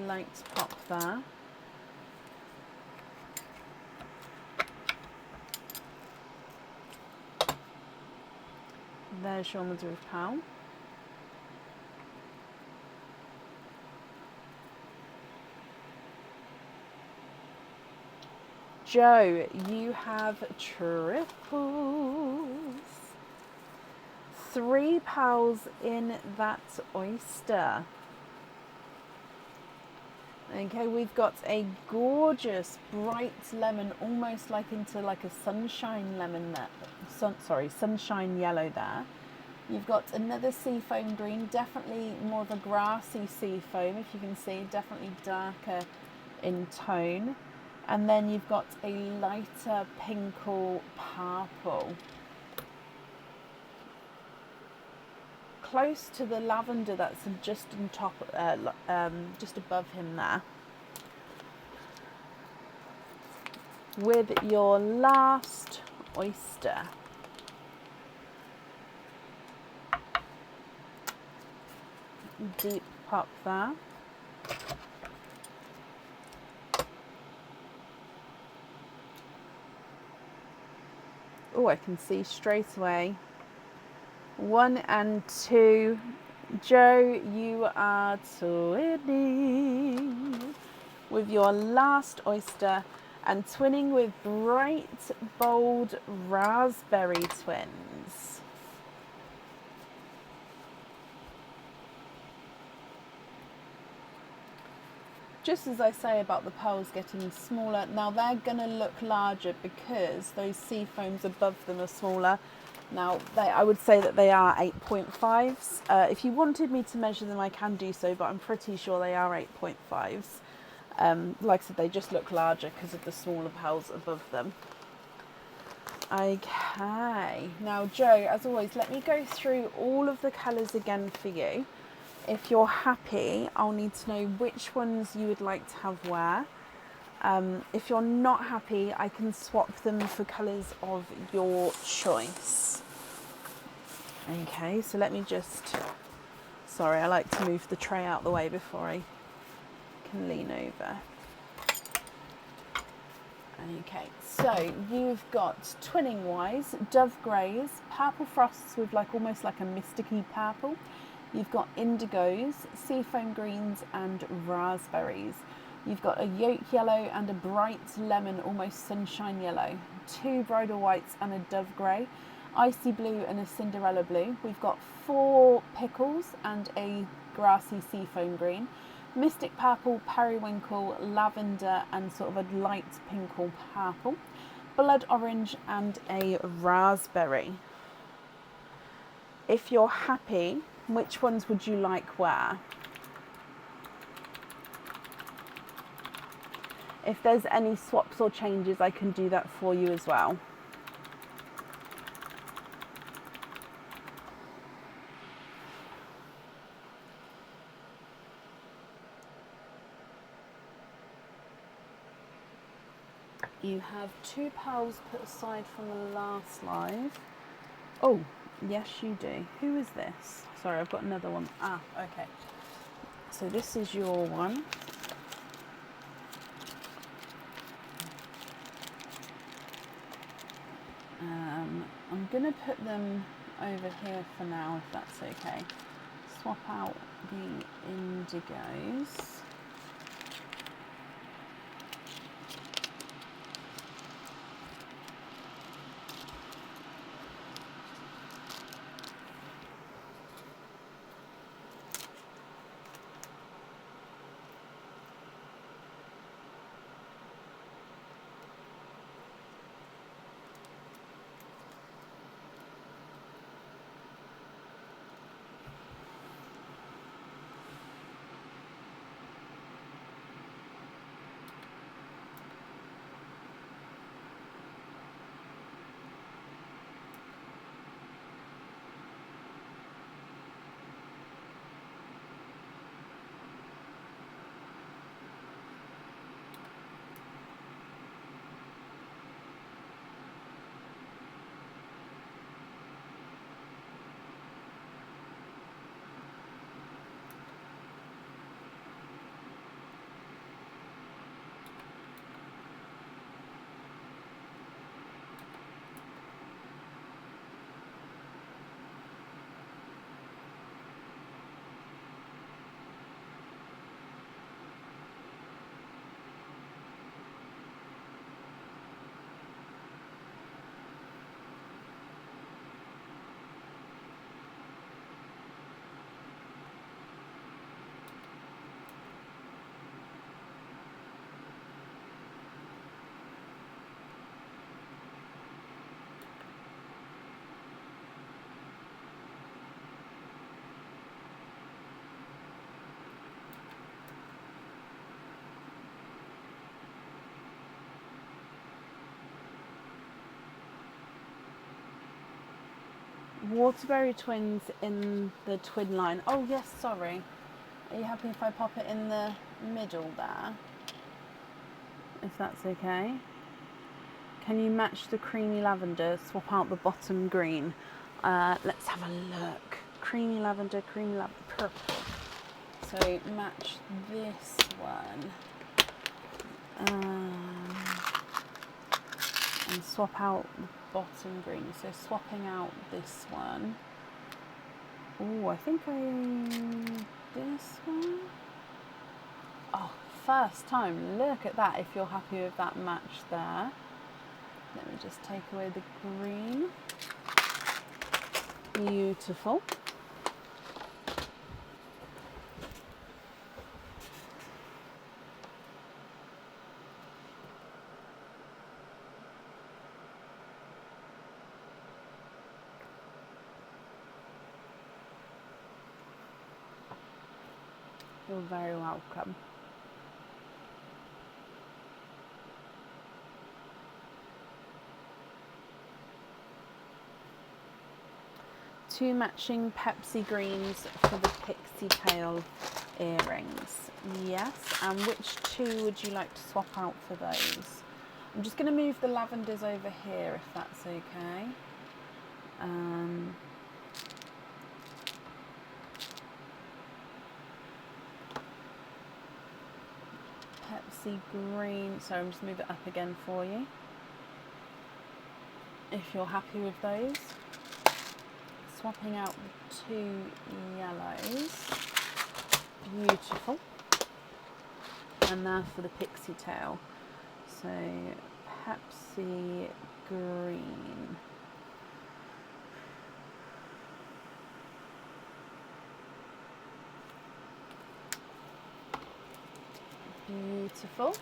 Light pop there. There's your mother of pearl. Joe, you have triples. 3 pearls in that oyster. Okay, we've got a gorgeous bright lemon, almost like into like a sunshine lemon there. Sunshine yellow there. You've got another seafoam green, definitely more of a grassy seafoam, if you can see, definitely darker in tone. And then you've got a lighter pinkle purple. Close to the lavender that's just on top, just above him there. With your last oyster. Deep pop there. Oh, I can see straight away. 1 and 2. Joe, you are twinning with your last oyster and twinning with bright, bold raspberry twins. Just as I say about the pearls getting smaller, now they're going to look larger because those sea foams above them are smaller. Now, I would say that they are 8.5s. If you wanted me to measure them, I can do so, but I'm pretty sure they are 8.5s. Like I said, they just look larger because of the smaller pearls above them. Okay, now Joe, as always, let me go through all of the colours again for you. If you're happy, I'll need to know which ones you would like to have where. If you're not happy, I can swap them for colours of your choice. Okay, so let me just... Sorry, I like to move the tray out of the way before I can lean over. Okay, so you've got twinning wise, dove greys, purple frosts with almost like a mysticky purple. You've got indigos, seafoam greens and raspberries. You've got a yolk yellow and a bright lemon, almost sunshine yellow. 2 bridal whites and a dove grey. Icy blue and a Cinderella blue. We've got 4 pickles and a grassy seafoam green. Mystic purple, periwinkle, lavender and sort of a light pinkle purple. Blood orange and a raspberry. If you're happy, which ones would you like where? If there's any swaps or changes, I can do that for you as well. You have 2 pearls put aside from the last live. Oh, yes you do. Who is this? Sorry, I've got another one. Ah, okay. So this is your one. I'm going to put them over here for now, if that's okay. Swap out the indigos. Waterberry twins in the twin line. Oh yes, sorry. Are you happy if I pop it in the middle there? If that's okay. Can you match the creamy lavender? Swap out the bottom green. Let's have a look. Creamy lavender, purple. So match this one. And swap out the bottom green. So swapping out this one. Oh, I think this one. Oh, first time. Look at that. If you're happy with that match there. Let me just take away the green. Beautiful. You're very welcome. Two matching Pepsi greens for the pixie tail earrings. Yes, and which two would you like to swap out for those? I'm just going to move the lavenders over here if that's okay. Pepsi green, so I'm just move it up again for you. If you're happy with those. Swapping out the two yellows. Beautiful. And now for the pixie tail. So Pepsi green. Beautiful.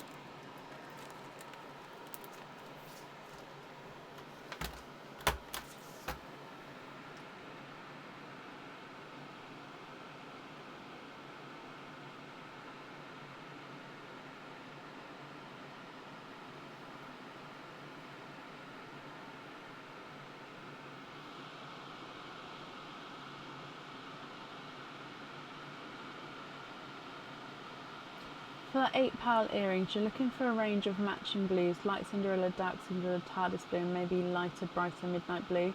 For the 8 pearl earrings, you're looking for a range of matching blues, light Cinderella, dark Cinderella, TARDIS blue, and maybe lighter, brighter midnight blue.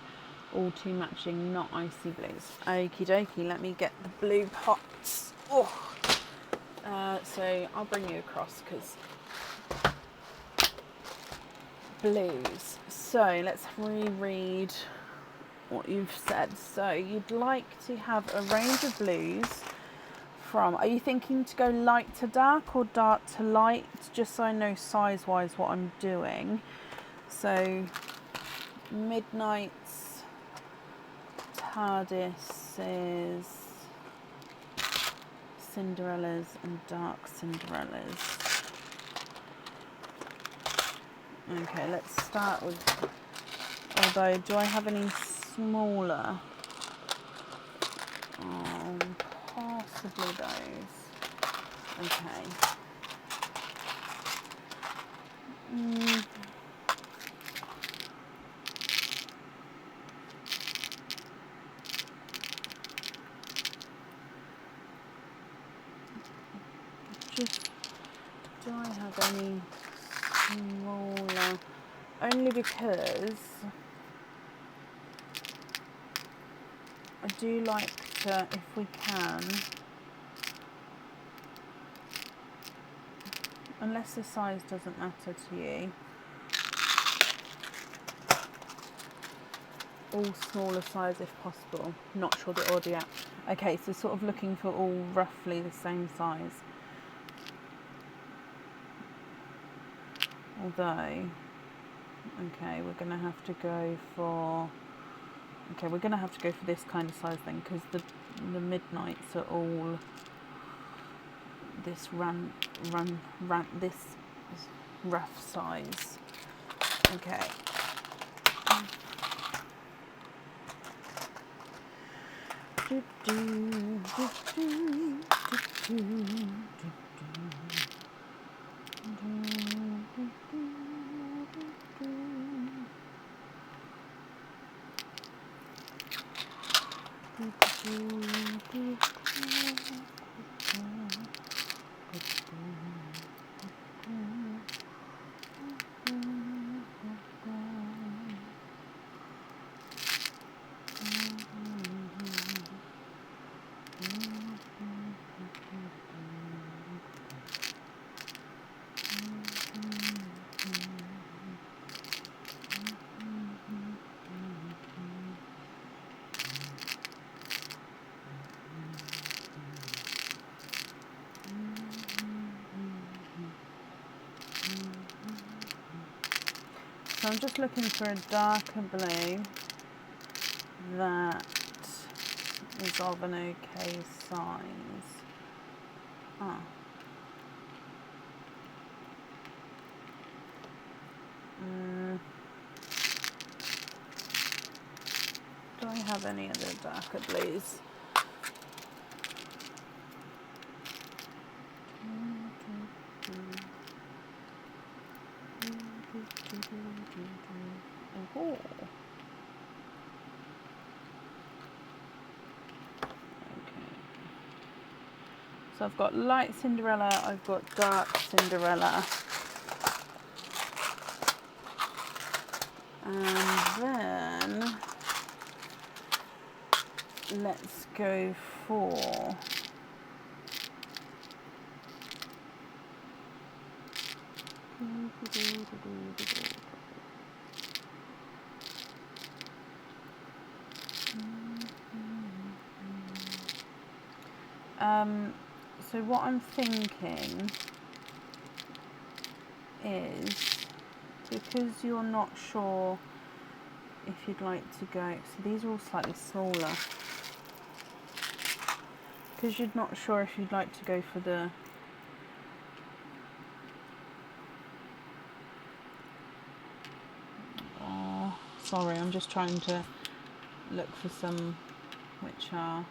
All two matching, not icy blues. Okie dokie, let me get the blue pots. Oh. So I'll bring you across because blues. So let's reread what you've said. So you'd like to have a range of blues from, are you thinking to go light to dark or dark to light? Just so I know size wise what I'm doing. So midnights, TARDISes, Cinderellas and dark Cinderellas. Okay, let's start with, although do I have any smaller? Oh, possibly those. Okay. Just, do I have any smaller? Only because I do like to, if we can, unless the size doesn't matter to you, all smaller size if possible. Not sure the audio. Okay, so sort of looking for all roughly the same size. Although, okay, we're gonna have to go for, okay, we're gonna have to go for this kind of size then, because the midnights are all this this rough size. Okay. So I'm just looking for a darker blue that is of an okay size. Ah. Do I have any other darker blues? Oh. So I've got light Cinderella, I've got dark Cinderella. And then let's go for so what I'm thinking is, because you're not sure if you'd like to go, so these are all slightly smaller, because you're not sure if you'd like to go for the sorry, I'm just trying to look for some which are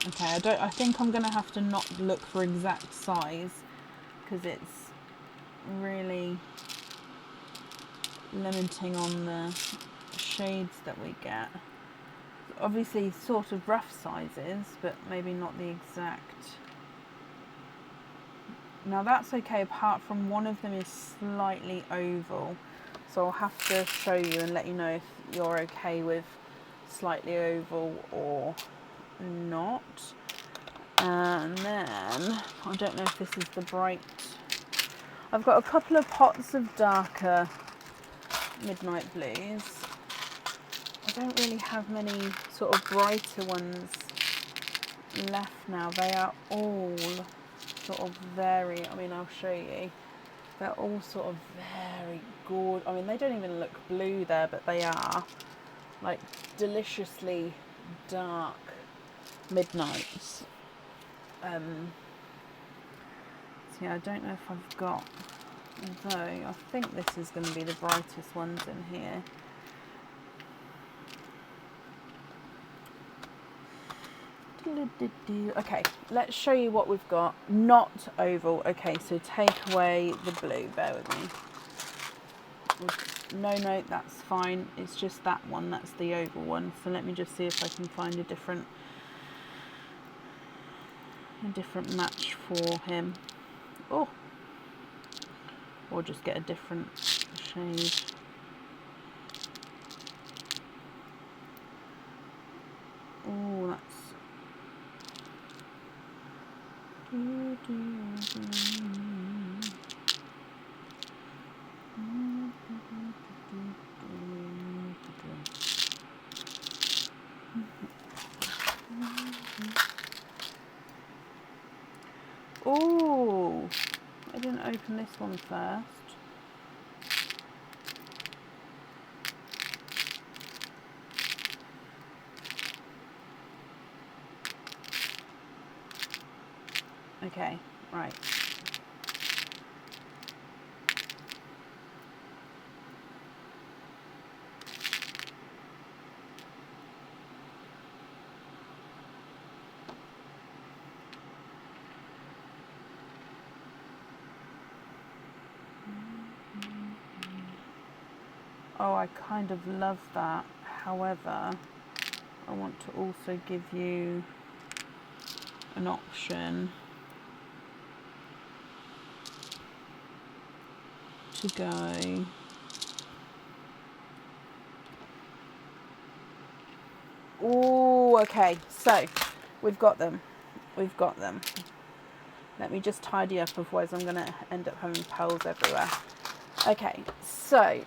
okay. I think I'm gonna have to not look for exact size because it's really limiting on the shades that we get. Obviously sort of rough sizes, but maybe not the exact Now that's okay, apart from one of them is slightly oval. So I'll have to show you and let you know if you're okay with slightly oval or not. And then, I don't know if this is the bright. I've got a couple of pots of darker midnight blues. I don't really have many sort of brighter ones left now. They are all sort of very, I mean, I'll show you. They're all sort of very gorgeous. I mean, they don't even look blue there, but they are like deliciously dark midnights. So yeah, I don't know if I've got, although I think this is going to be the brightest ones in here. Okay, let's show you what we've got. Not oval. Okay, so take away the blue. Bear with me. No, that's fine. It's just that one. That's the oval one. So let me just see if I can find a different match for him. Oh, or just get a different shade. Oh, that's. Oh, I didn't open this one first. Okay, right. Oh, I kind of love that. However, I want to also give you an option to go oh, okay, so we've got them. Let me just tidy up, otherwise I'm going to end up having pearls everywhere. Okay, so,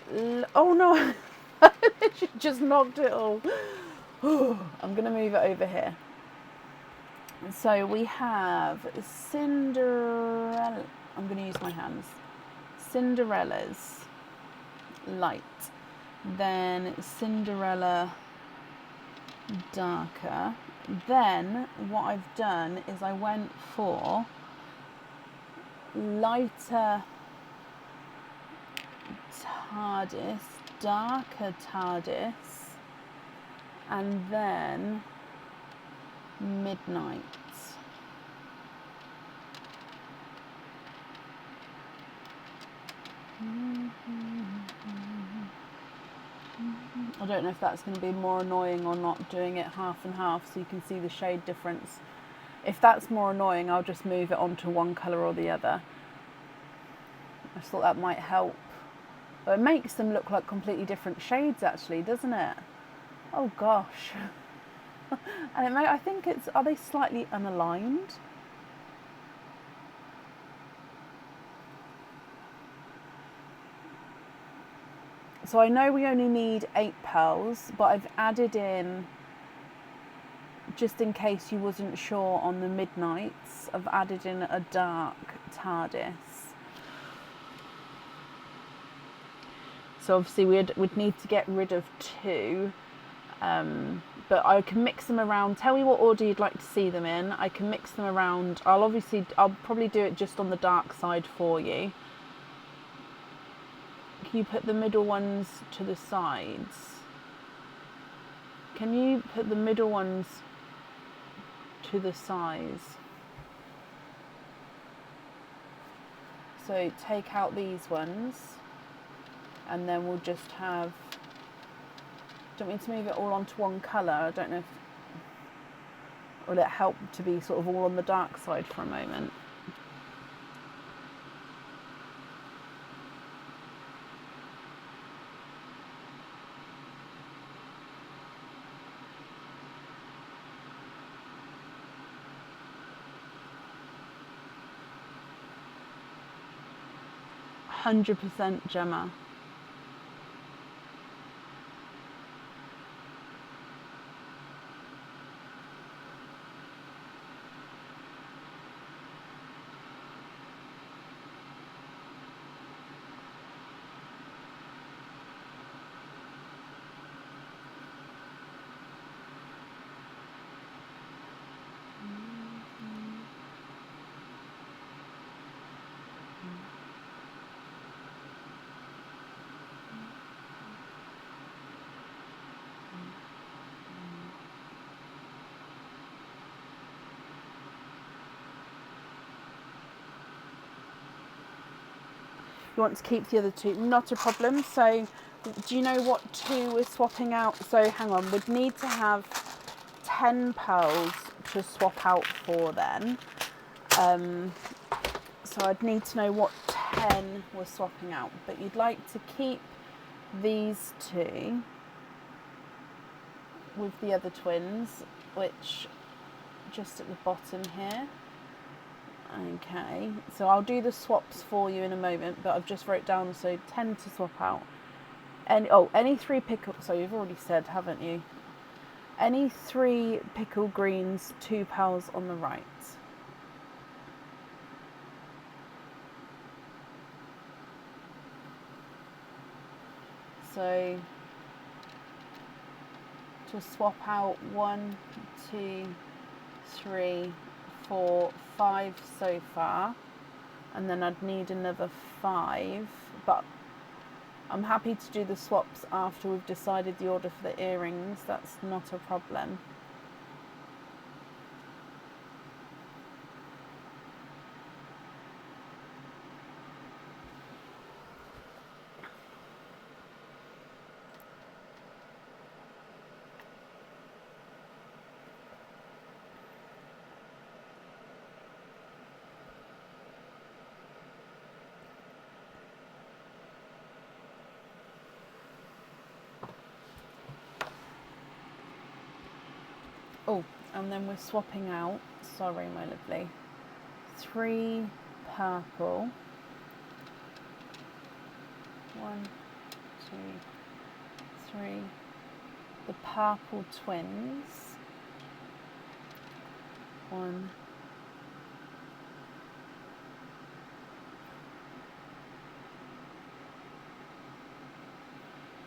oh no, she just knocked it all. I'm going to move it over here. So we have Cinderella, I'm going to use my hands. Cinderella's light, then Cinderella darker. Then what I've done is I went for lighter TARDIS, darker TARDIS, and then midnight. I don't know if that's going to be more annoying or not, doing it half and half so you can see the shade difference. If that's more annoying, I'll just move it onto one colour or the other. I just thought that might help. But it makes them look like completely different shades actually, doesn't it? Oh gosh. And it may, I think it's, are they slightly unaligned? So I know we only need 8 pearls, but I've added in, just in case you wasn't sure on the midnights, I've added in a dark TARDIS. So obviously we'd need to get rid of 2, but I can mix them around. Tell me what order you'd like to see them in. I can mix them around. I'll probably do it just on the dark side for you. Can you put the middle ones to the sides? Can you put the middle ones to the sides? So take out these ones, and then we'll just have, don't mean to move it all onto one colour. I don't know if, will it help to be sort of all on the dark side for a moment? 100% Gemma. You want to keep the other two, not a problem. So do you know what two we're swapping out? So hang on, we'd need to have 10 pearls to swap out for then. So I'd need to know what 10 we're swapping out, but you'd like to keep these two with the other twins, which just at the bottom here. Okay, so I'll do the swaps for you in a moment, but I've just wrote down, so 10 to swap out. And any 3 pickle, so you've already said, haven't you? Any 3 pickle greens, 2 pearls on the right. So to swap out 1, 2, 3, 4, 5 so far, and then I'd need another 5, but I'm happy to do the swaps after we've decided the order for the earrings. That's not a problem. Oh, and then we're swapping out, sorry my lovely, 3 purple, 1, 2, 3, the purple twins, 1,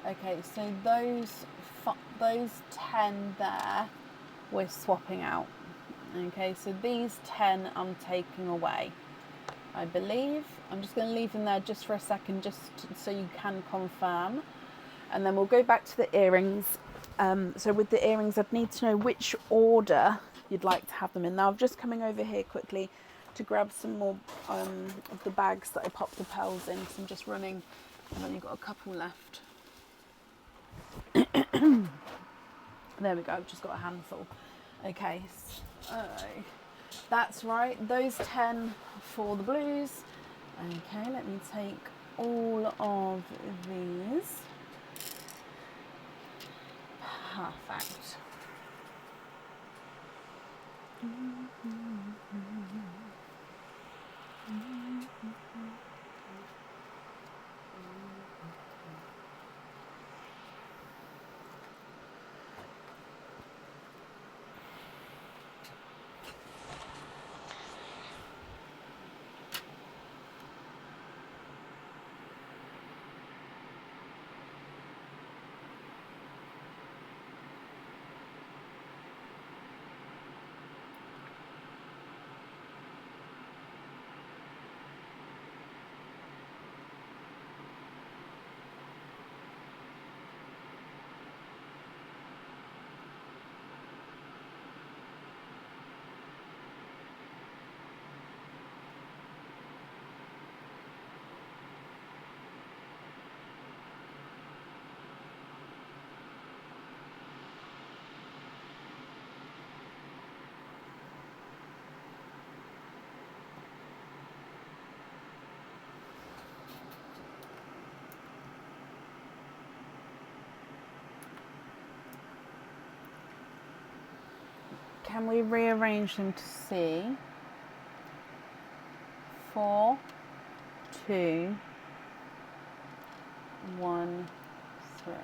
okay, so those 10 there we're swapping out. Okay, so these 10 I'm taking away, I believe. I'm just going to leave them there just for a second, just so you can confirm. And then we'll go back to the earrings. So with the earrings, I'd need to know which order you'd like to have them in. Now, I'm just coming over here quickly to grab some more of the bags that I popped the pearls in. So I'm just running. I've only got a couple left. There we go, I've just got a handful. Okay, so that's right, those 10 for the blues. Okay, let me take all of these. Perfect. Can we rearrange them to see? 4, 2, 1, 3.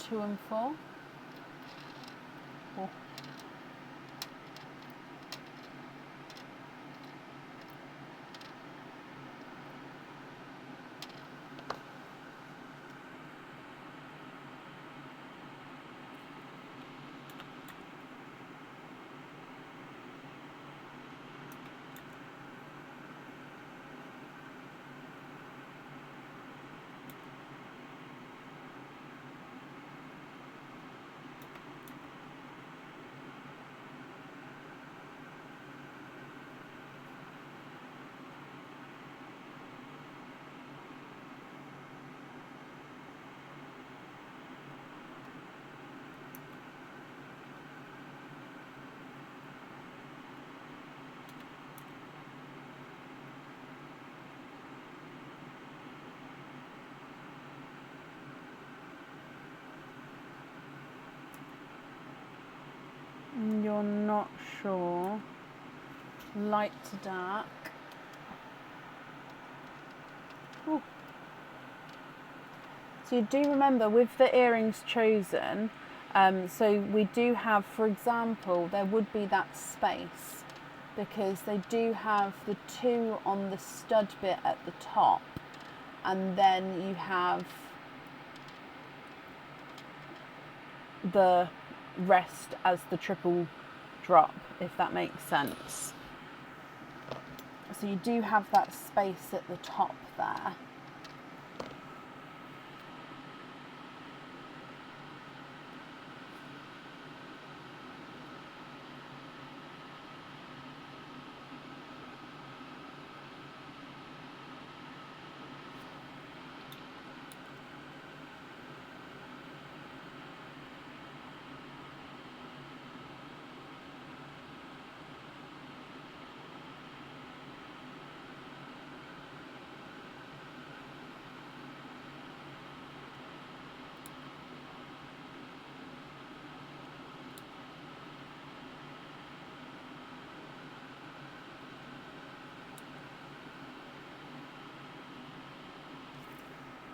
Two and 4. Oh. You're not sure. Light to dark. Ooh. So you do remember with the earrings chosen, so we do have, for example, there would be that space because they do have the 2 on the stud bit at the top, and then you have the rest as the triple drop, if that makes sense. So you do have that space at the top there.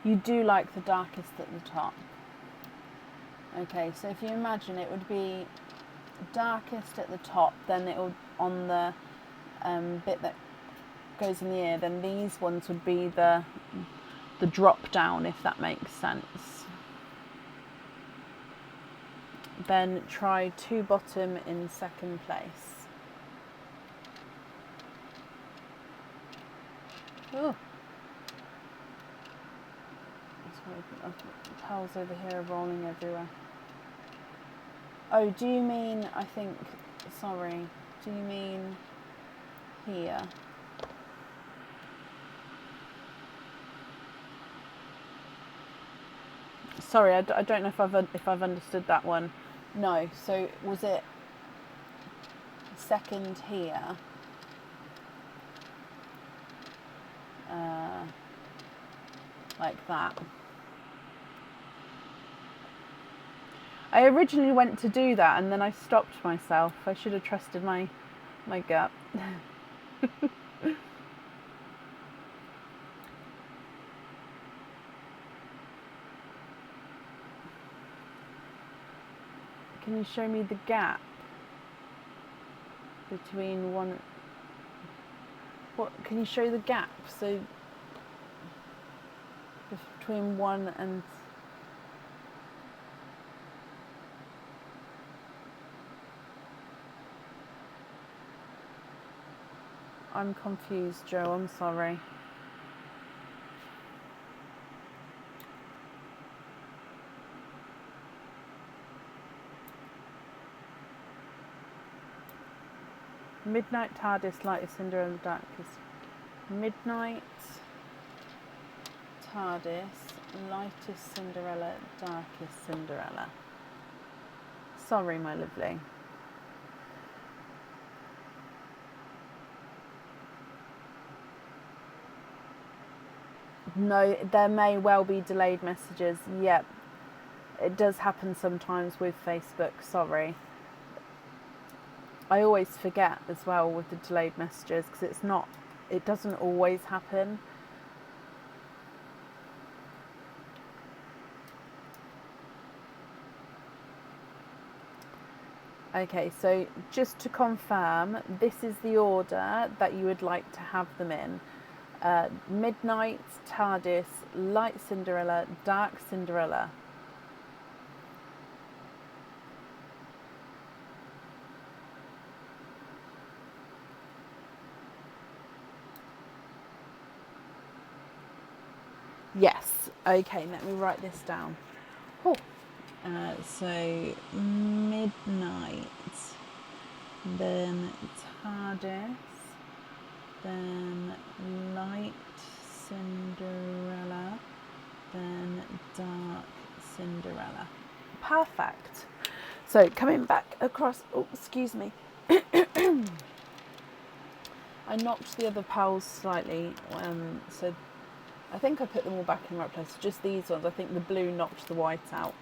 You do like the darkest at the top. Okay, so if you imagine it would be darkest at the top, then it will, on the bit that goes in the ear, then these ones would be the drop down, if that makes sense. Then try 2 bottom in second place. Oh. Pearls over here are rolling everywhere. Oh, do you mean, I think, sorry, do you mean here? Sorry, I don't know if I've understood that one. No, so was it second here? Like that. I originally went to do that and then I stopped myself. I should have trusted my gut. Can you show me the gap between one? What can you show the gap? So between 1 and. I'm confused, Joe. I'm sorry. Midnight TARDIS, lightest cinder and darkest. Midnight, TARDIS, lightest Cinderella, darkest Cinderella. Sorry, my lovely. No, there may well be delayed messages. Yep, it does happen sometimes with Facebook, sorry. I always forget as well with the delayed messages because it doesn't always happen. Okay, so just to confirm, this is the order that you would like to have them in. Midnight, TARDIS, Light Cinderella, Dark Cinderella. Yes, okay, let me write this down. Oh. So Midnight, then TARDIS, then Light Cinderella, then Dark Cinderella. Perfect. So coming back across, oh, excuse me. I knocked the other pals slightly, so I think I put them all back in the right place. Just these ones, I think the blue knocked the white out.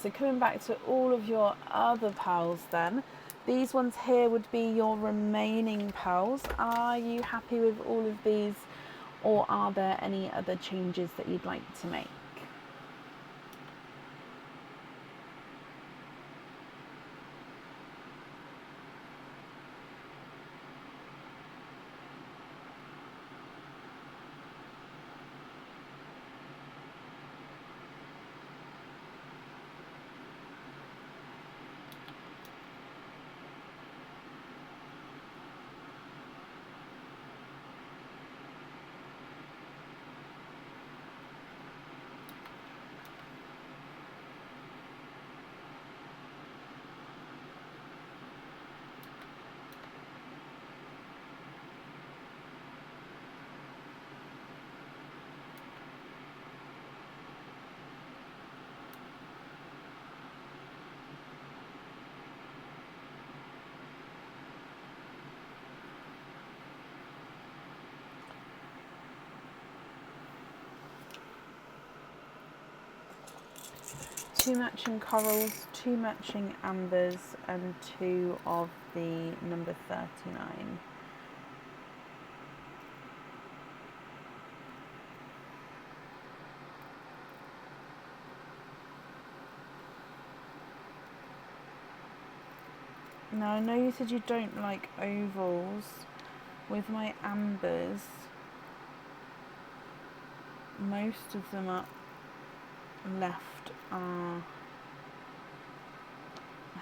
So coming back to all of your other pals then, these ones here would be your remaining pals. Are you happy with all of these, or are there any other changes that you'd like to make? Two matching corals, two matching ambers, and two of the number 39. Now I know you said you don't like ovals. With my ambers, most of them up left are...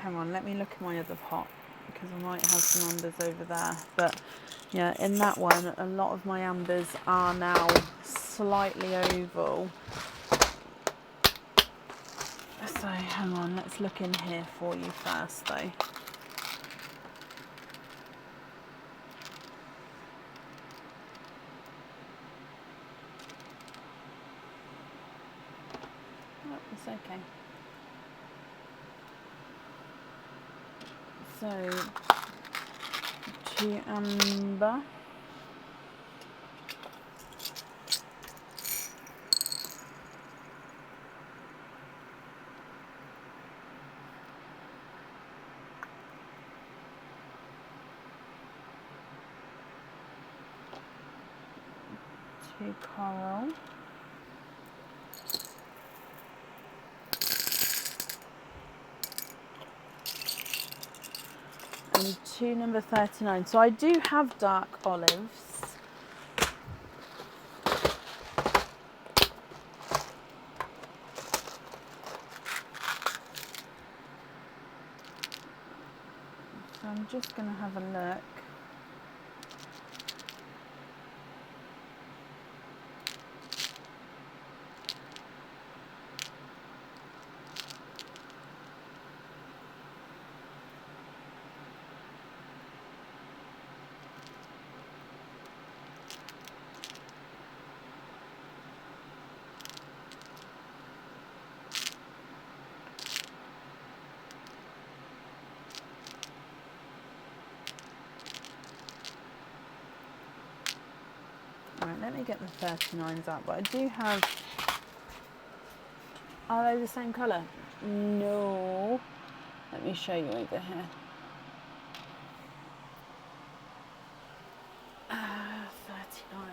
Hang on, let me look at my other pot because I might have some ambers over there. But yeah, in that one, a lot of my ambers are now slightly oval. So hang on, let's look in here for you first though. Oh, it's okay. So, two amber. Two coral. And two number 39. So I do have dark olives. So I'm just going to have a look. Right, let me get the 39s out, but I do have... Are they the same colour? No. Let me show you over here. 39.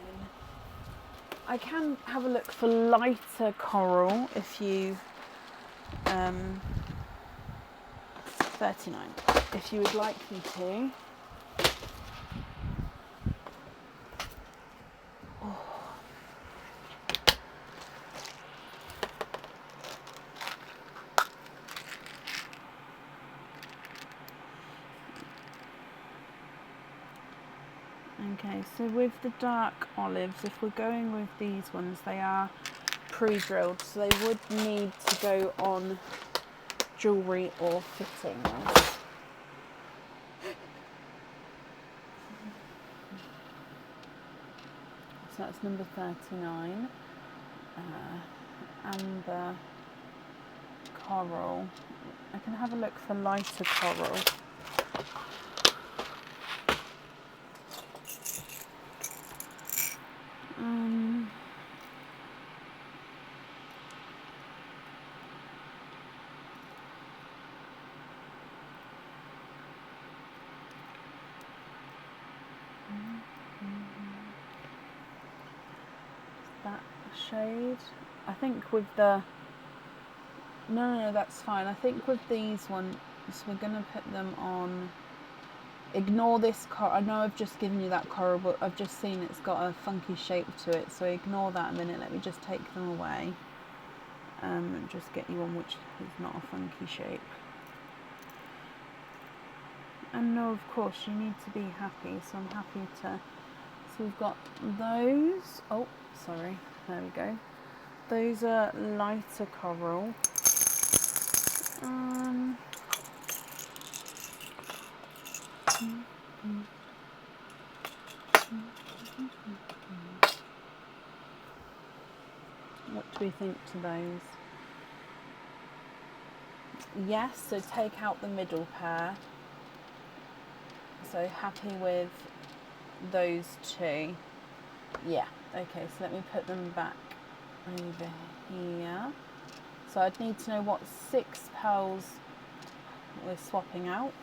I can have a look for lighter coral if you... 39. If you would like me to. Okay, so with the dark olives, if we're going with these ones, they are pre-drilled, so they would need to go on jewellery or fittings. So that's number 39. Amber coral. I can have a look for lighter coral. That shade. I think with the... No, that's fine. I think with these ones, we're going to put them on... Ignore this coral. I know I've just given you that coral, but I've just seen it's got a funky shape to it, so ignore that a minute. Let me just take them away. And just get you one which is not a funky shape. And no, of course, you need to be happy, so I'm happy to... So we've got those. Oh, sorry. There we go. Those are lighter coral. What do we think to those? Yes, so take out the middle pair. So happy with those two. Yeah, okay, so let me put them back over here. So I'd need to know what 6 pearls we're swapping out.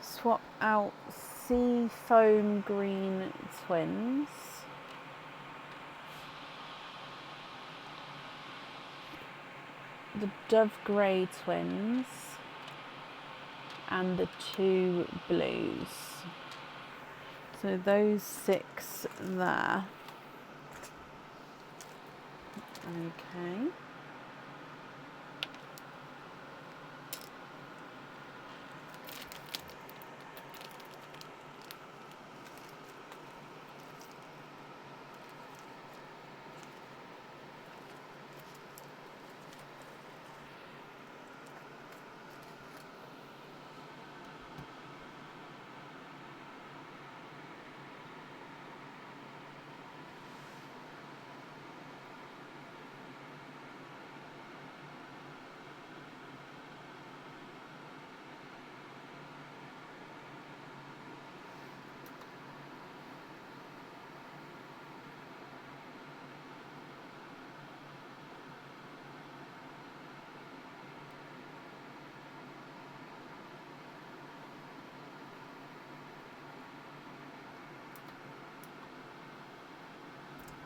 Swap out sea foam green twins. The dove grey twins. And the 2 blues. So those 6 there. Okay.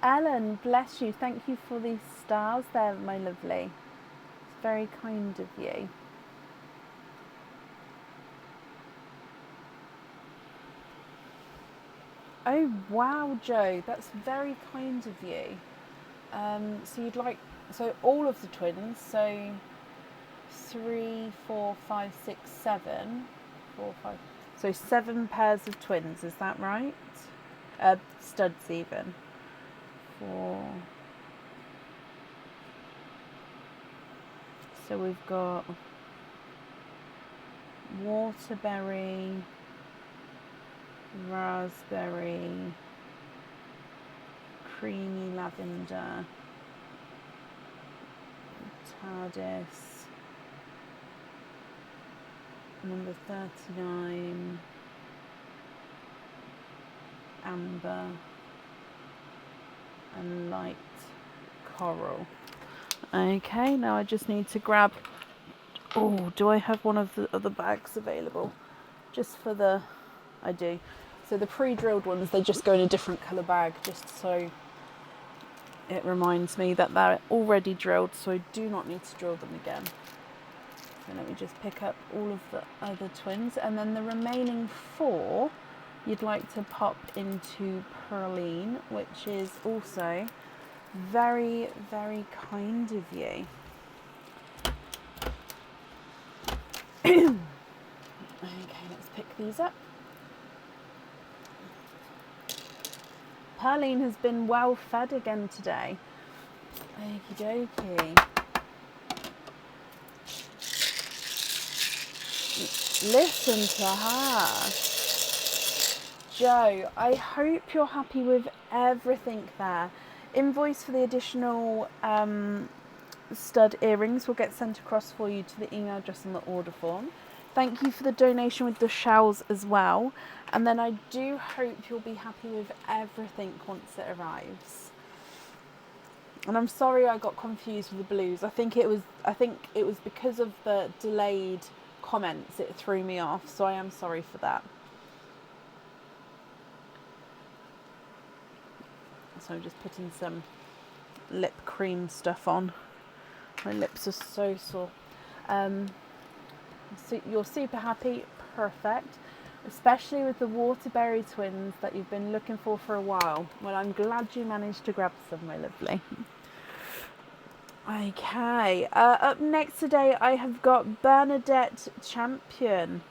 Ellen, bless you. Thank you for these stars there, my lovely. It's very kind of you. Oh, wow, Joe. That's very kind of you. So you'd like... So all of the twins, so 3, 4, 5, 6, 7. 4, 5... So 7 pairs of twins, is that right? Studs even. 4, So we've got waterberry, raspberry, creamy lavender, TARDIS, number 39, amber, and light coral. Okay, now I just need to grab, oh, do I have one of the other bags available? Just for the, I do. So the pre-drilled ones, they just go in a different colour bag, just so it reminds me that they're already drilled, so I do not need to drill them again. So let me just pick up all of the other twins, and then the remaining 4 you'd like to pop into Pearline, which is also very, very kind of you. Okay, let's pick these up. Pearline has been well fed again today. Okie dokie. Listen to her. Joe, I hope you're happy with everything there. Invoice for the additional stud earrings will get sent across for you to the email address on the order form. Thank you for the donation with the shells as well. And then I do hope you'll be happy with everything once it arrives. And I'm sorry I got confused with the blues. I think it was because of the delayed comments it threw me off. So I am sorry for that. So I'm just putting some lip cream stuff on. My lips are so sore. So you're super happy, perfect. Especially with the waterberry twins that you've been looking for a while. Well, I'm glad you managed to grab some, my lovely. Okay, up next today I have got Bernadette Champion.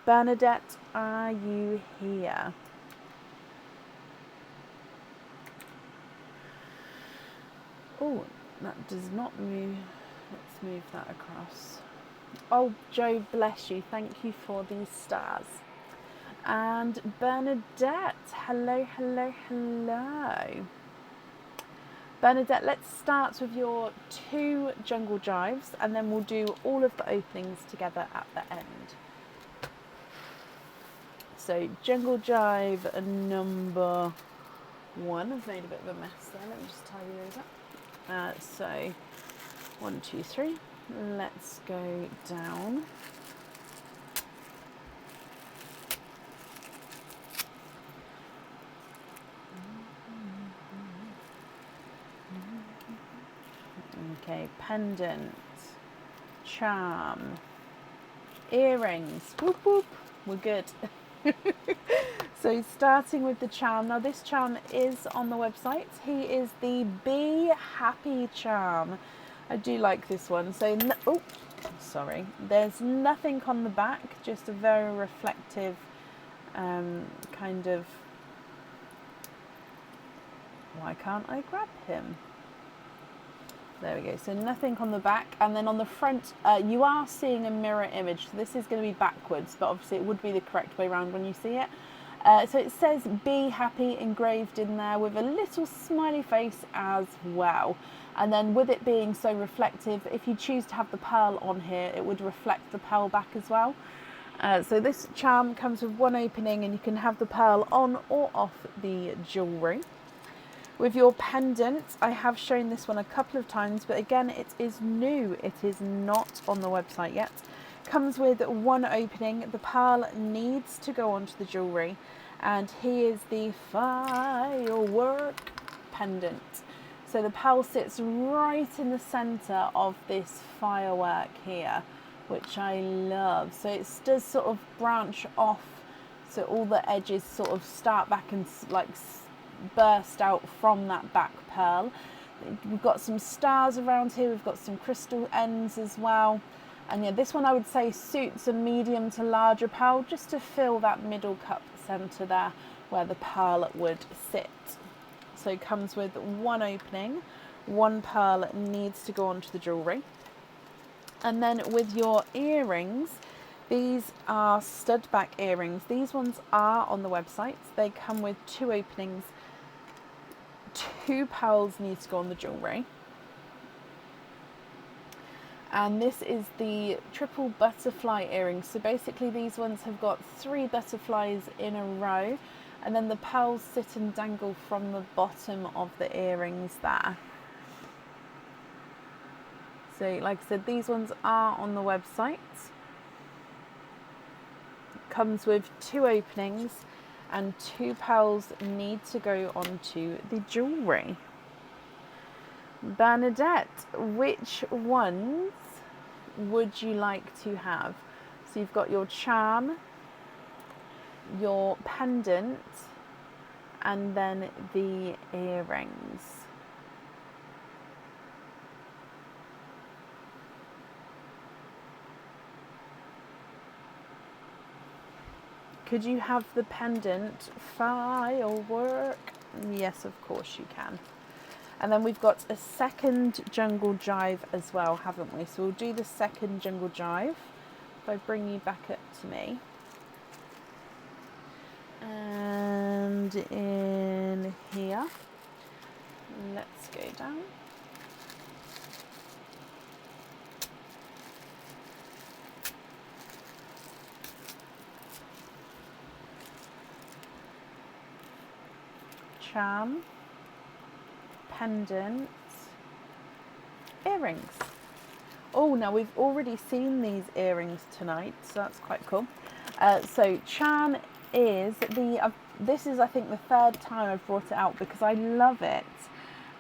Bernadette, are you here? Oh, that does not move. Let's move that across. Oh, Joe, bless you. Thank you for these stars. And Bernadette, hello, hello, hello. Bernadette, let's start with your 2 jungle jives and then we'll do all of the openings together at the end. So jungle jive number 1. I've made a bit of a mess there. Let me just tidy those up. So 1, 2, 3. Let's go down. Okay, pendant, charm, earrings. Whoop whoop. We're good. So starting with the charm. Now this charm is on the website. He is the Be Happy charm. I do like this one. So, oh, sorry. There's nothing on the back, just a very reflective kind of... Why can't I grab him? There we go. So nothing on the back. And then on the front, you are seeing a mirror image. So this is going to be backwards, but obviously it would be the correct way around when you see it. So it says Be Happy engraved in there with a little smiley face as well. And then with it being so reflective, if you choose to have the pearl on here, it would reflect the pearl back as well. So this charm comes with 1 opening and you can have the pearl on or off the jewellery. With your pendant, I have shown this one a couple of times, but again, it is new. It is not on the website yet. Comes with 1 opening. The pearl needs to go onto the jewellery, and he is the firework pendant. So the pearl sits right in the centre of this firework here, which I love. So it does sort of branch off, so all the edges sort of start back and like burst out from that back pearl. We've got some stars around here. We've got some crystal ends as well. And yeah, this one I would say suits a medium to larger pearl, just to fill that middle cup centre there where the pearl would sit. So it comes with 1 opening, 1 pearl needs to go onto the jewellery. And then with your earrings, these are stud back earrings. These ones are on the website. They come with 2 openings. 2 pearls need to go on the jewellery. And this is the triple butterfly earrings. So basically these ones have got 3 butterflies in a row, and then the pearls sit and dangle from the bottom of the earrings there. So like I said, these ones are on the website. Comes with 2 openings, and 2 pearls need to go onto the jewellery. Bernadette, which ones would you like to have? So you've got your charm, your pendant, and then the earrings. Could you have the pendant firework? Yes, of course you can. And then we've got a second jungle jive as well, haven't we? So we'll do the second jungle jive. If I bring you back up to me. And in here, let's go down. Charm, pendant, earrings. Oh, now we've already seen these earrings tonight, so that's quite cool. So charm is this is I think the 3rd time I've brought it out because I love it.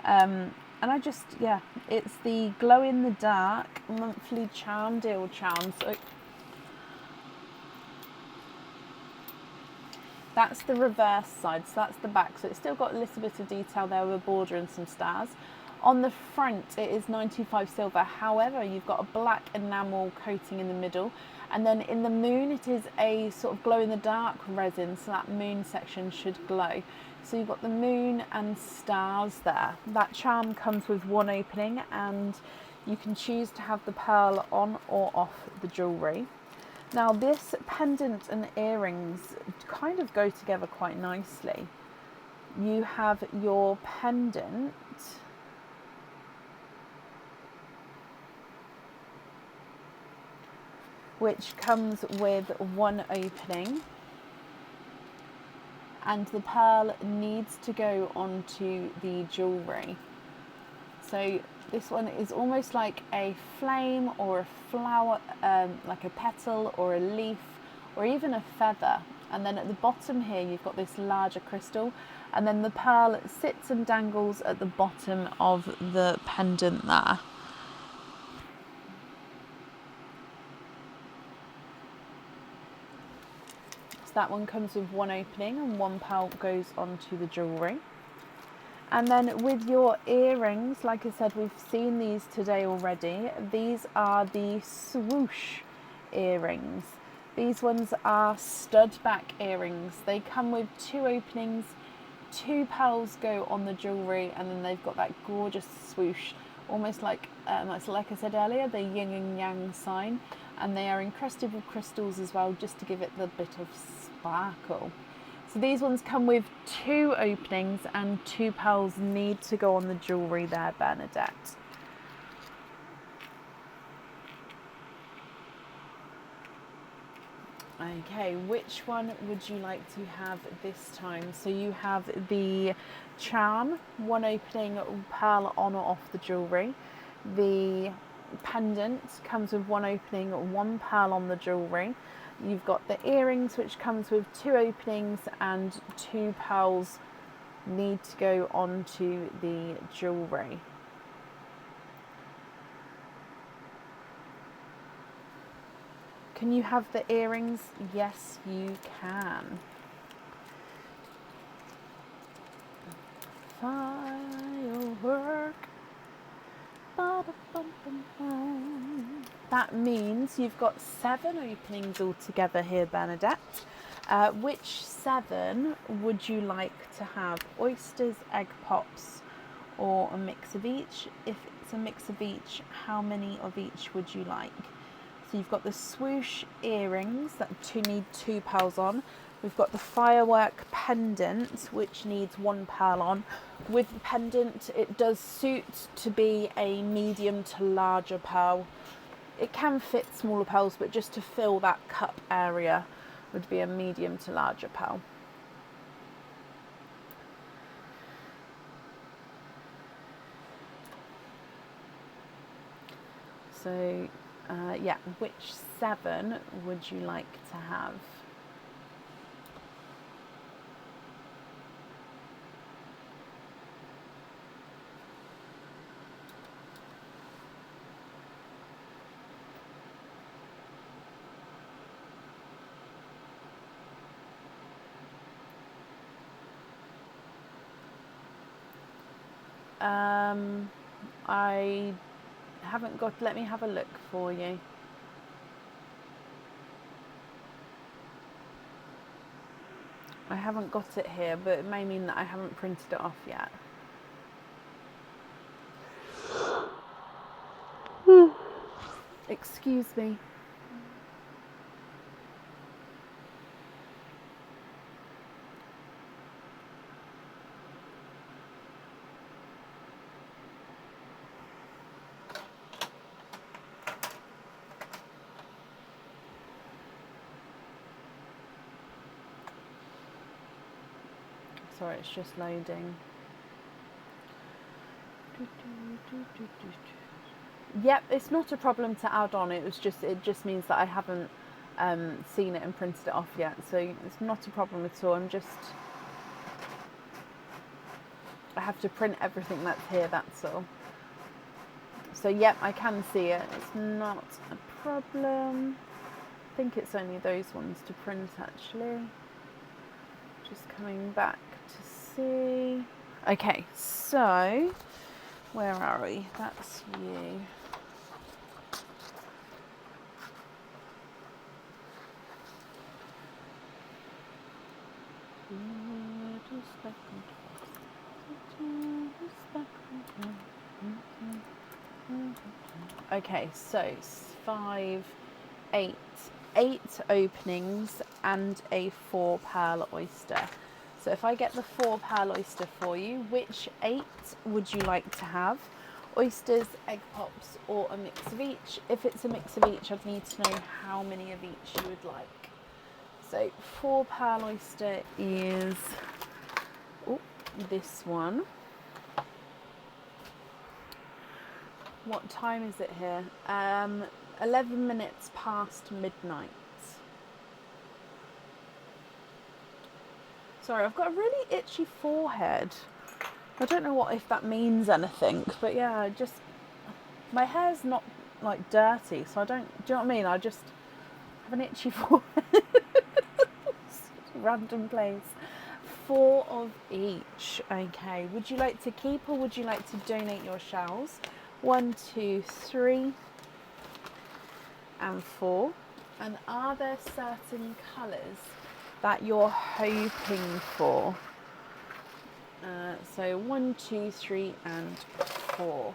And I just, yeah, it's the glow in the dark monthly charm deal charm. So that's the reverse side, so that's the back. So it's still got a little bit of detail there with a border and some stars. On the front, it is 95 silver. However, you've got a black enamel coating in the middle. And then in the moon, it is a sort of glow in the dark resin. So that moon section should glow. So you've got the moon and stars there. That charm comes with 1 opening, and you can choose to have the pearl on or off the jewellery. Now this pendant and earrings kind of go together quite nicely. You have your pendant, which comes with 1 opening, and the pearl needs to go onto the jewellery. So this one is almost like a flame or a flower, like a petal or a leaf or even a feather. And then at the bottom here, you've got this larger crystal, and then the pearl sits and dangles at the bottom of the pendant there. So that one comes with 1 opening, and 1 pearl goes onto the jewellery. And then with your earrings, like I said, we've seen these today already. These are the swoosh earrings. These ones are stud back earrings. They come with 2 openings, 2 pearls go on the jewellery, and then they've got that gorgeous swoosh, almost like I said earlier, the yin and yang sign. And they are encrusted with crystals as well, just to give it the bit of sparkle. So these ones come with 2 openings, and 2 pearls need to go on the jewellery there, Bernadette. Okay, which one would you like to have this time? So you have the charm, 1 opening, pearl on or off the jewellery. The pendant comes with 1 opening, 1 pearl on the jewellery. You've got the earrings, which comes with 2 openings, and 2 pearls need to go onto the jewellery. Can you have the earrings? Yes, you can. Firework. That means you've got 7 openings altogether here, Bernadette. Which 7 would you like to have? Oysters, egg pops, or a mix of each? If it's a mix of each, how many of each would you like? So you've got the swoosh earrings that need 2 pearls on. We've got the firework pendant, which needs 1 pearl on. With the pendant, it does suit to be a medium to larger pearl. It can fit smaller pearls, but just to fill that cup area would be a medium to larger pearl. So, yeah, which 7 would you like to have? I haven't got, let me have a look for you. I haven't got it here, but it may mean that I haven't printed it off yet. Excuse me. Sorry, it's just loading. Yep, it's not a problem to add on. It just means that I haven't seen it and printed it off yet. So it's not a problem at all. I have to print everything that's here, that's all. So yep, I can see it. It's not a problem. I think it's only those ones to print actually. Just coming back to see. Okay, so where are we? That's you. Okay, so 5, 8, 8 openings and a 4 pearl oyster. So if I get the 4 pearl oyster for you, which 8 would you like to have? Oysters, egg pops, or a mix of each? If it's a mix of each, I'd need to know how many of each you would like. So 4 pearl oyster is this one. What time is it here? 11 minutes past midnight. Sorry, I've got a really itchy forehead. I don't know if that means anything, but yeah, my hair's not like dirty, so do you know what I mean? I just have an itchy forehead. Random place. 4 of each. Okay, would you like to keep or would you like to donate your shells? 1, 2, 3 and 4. And are there certain colours that you're hoping for? So 1, 2, 3 and 4.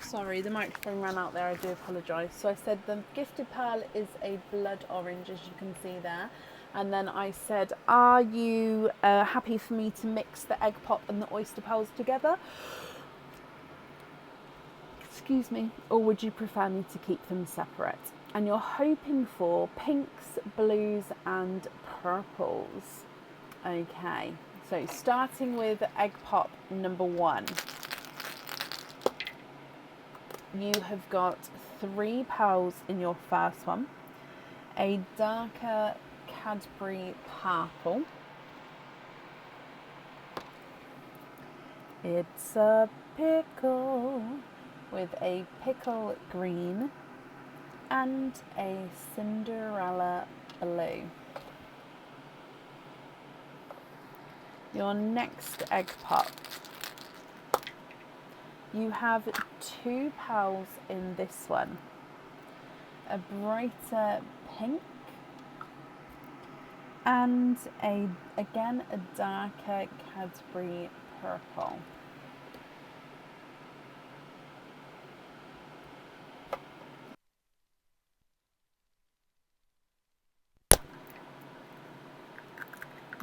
Sorry, the microphone ran out there, I do apologise. So I said the gifted pearl is a blood orange, as you can see there. And then I said, are you happy for me to mix the egg pop and the oyster pearls together? Excuse me. Or would you prefer me to keep them separate? And you're hoping for pinks, blues and purples. Okay, So starting with egg pop number 1, you have got 3 pearls in your first one, a darker Cadbury purple, it's a pickle, with a pickle green and a Cinderella blue. Your next egg pop, you have 2 pearls in this one, a brighter pink and again a darker Cadbury purple.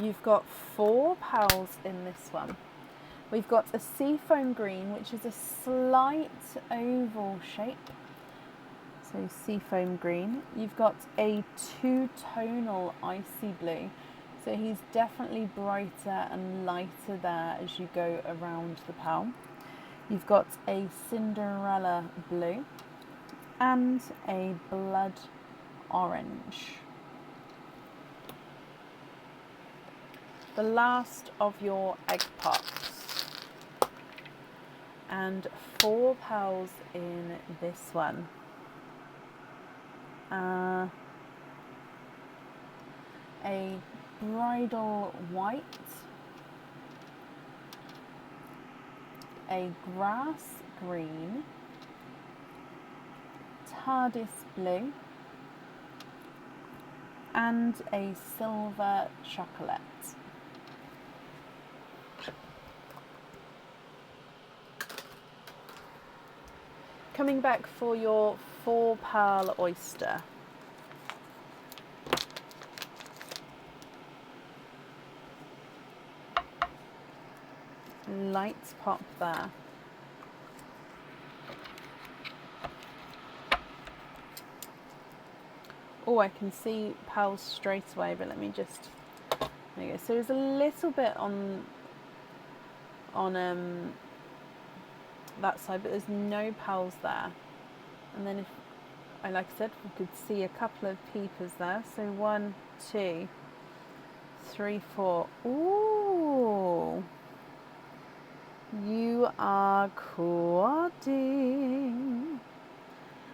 You've got 4 pearls in this one. We've got a seafoam green, which is a slight oval shape. So seafoam green. You've got a 2-tonal icy blue. So he's definitely brighter and lighter there as you go around the pearl. You've got a Cinderella blue and a blood orange. The last of your egg pops, and 4 pearls in this one. A bridal white, a grass green, TARDIS blue, and a silver chocolate. Coming back for your 4 pearl oyster. Lights pop there. Oh, I can see pearls straight away, but let me just, there you go. So there's a little bit on that side, but there's no pearls there. And then if, like I said, we could see a couple of peepers there. So 1, 2, 3, 4. Ooh, you are quadding.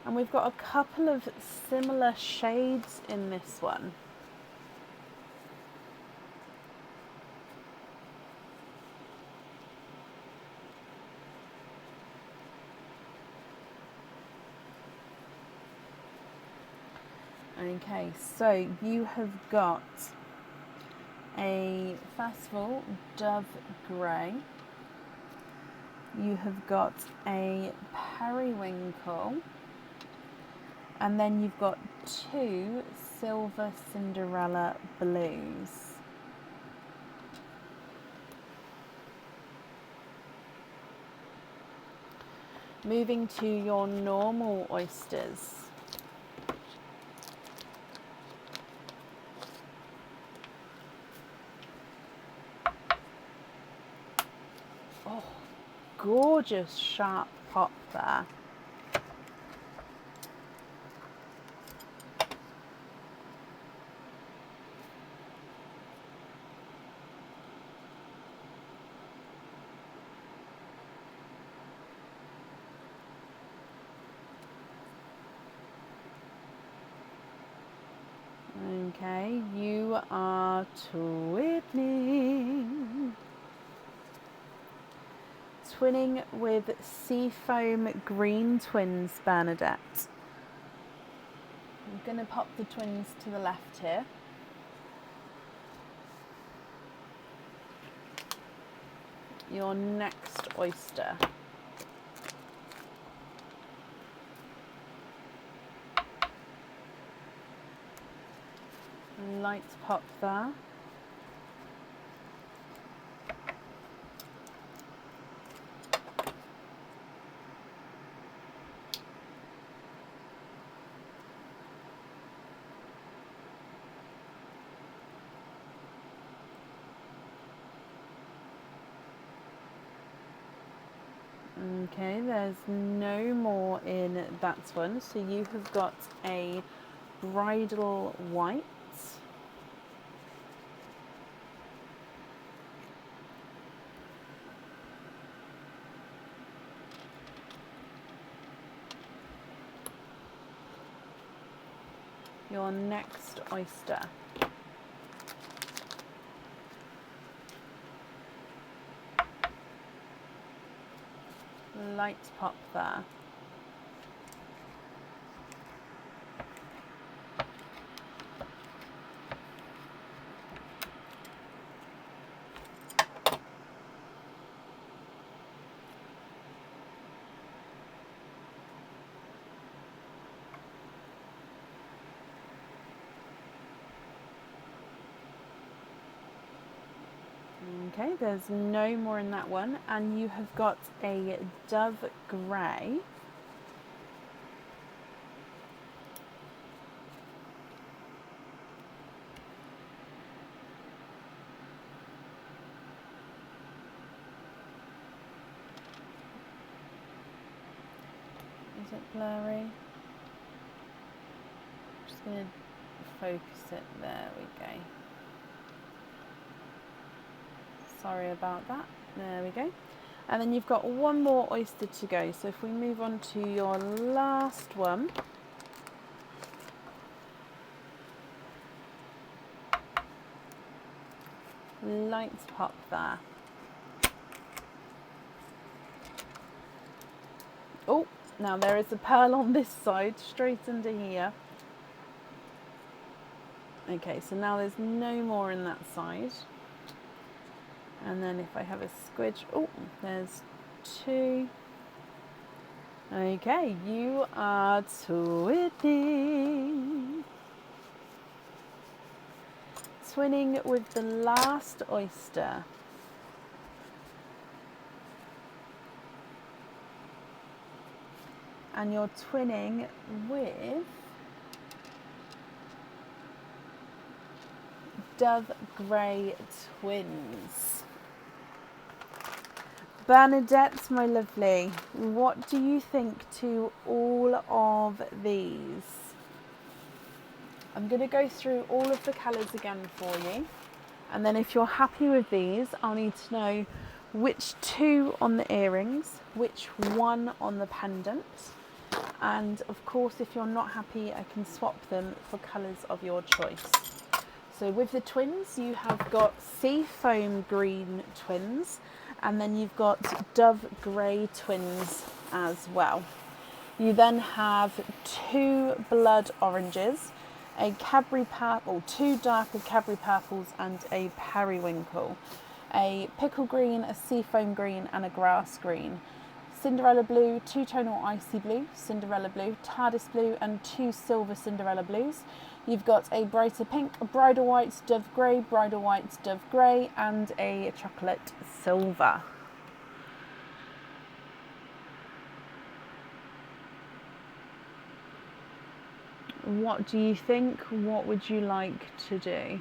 And we've got a couple of similar shades in this one. Okay, so you have got a, first of all, dove grey. You have got a periwinkle. And then you've got 2 silver Cinderella blues. Moving to your normal oysters. Oh, gorgeous sharp pop there. Okay, you are twinning. Twinning with seafoam green twins, Bernadette. I'm going to pop the twins to the left here. Your next oyster. Lights pop there. Okay, there's no more in that one. So you have got a bridal white. Your next oyster. Light pop there. Okay, there's no more in that one, and you have got a dove grey. Is it blurry? Just going to focus it. There we go. Sorry about that. There we go. And then you've got one more oyster to go. So if we move on to your last one. Light pop there. Oh, now there is a pearl on this side, straight under here. Okay, so now there's no more in that side. And then if I have a squidge, oh, there's two. Okay, you are twinning. Twinning with the last oyster. And you're twinning with Dove Grey Twins. Bernadette, my lovely, what do you think to all of these? I'm going to go through all of the colours again for you. And then if you're happy with these, I'll need to know which two on the earrings, which one on the pendant. And of course, if you're not happy, I can swap them for colours of your choice. So with the twins, you have got seafoam green twins, and then you've got dove grey twins as well. You then have two blood oranges, a Cadbury purple, two darker Cadbury purples, and a periwinkle, a pickle green, a seafoam green, and a grass green. Cinderella blue, two-tonal icy blue, Cinderella blue, TARDIS blue, and two silver Cinderella blues. You've got a brighter pink, a bridal white, dove grey, bridal white, dove grey, and a chocolate silver. What do you think? What would you like to do?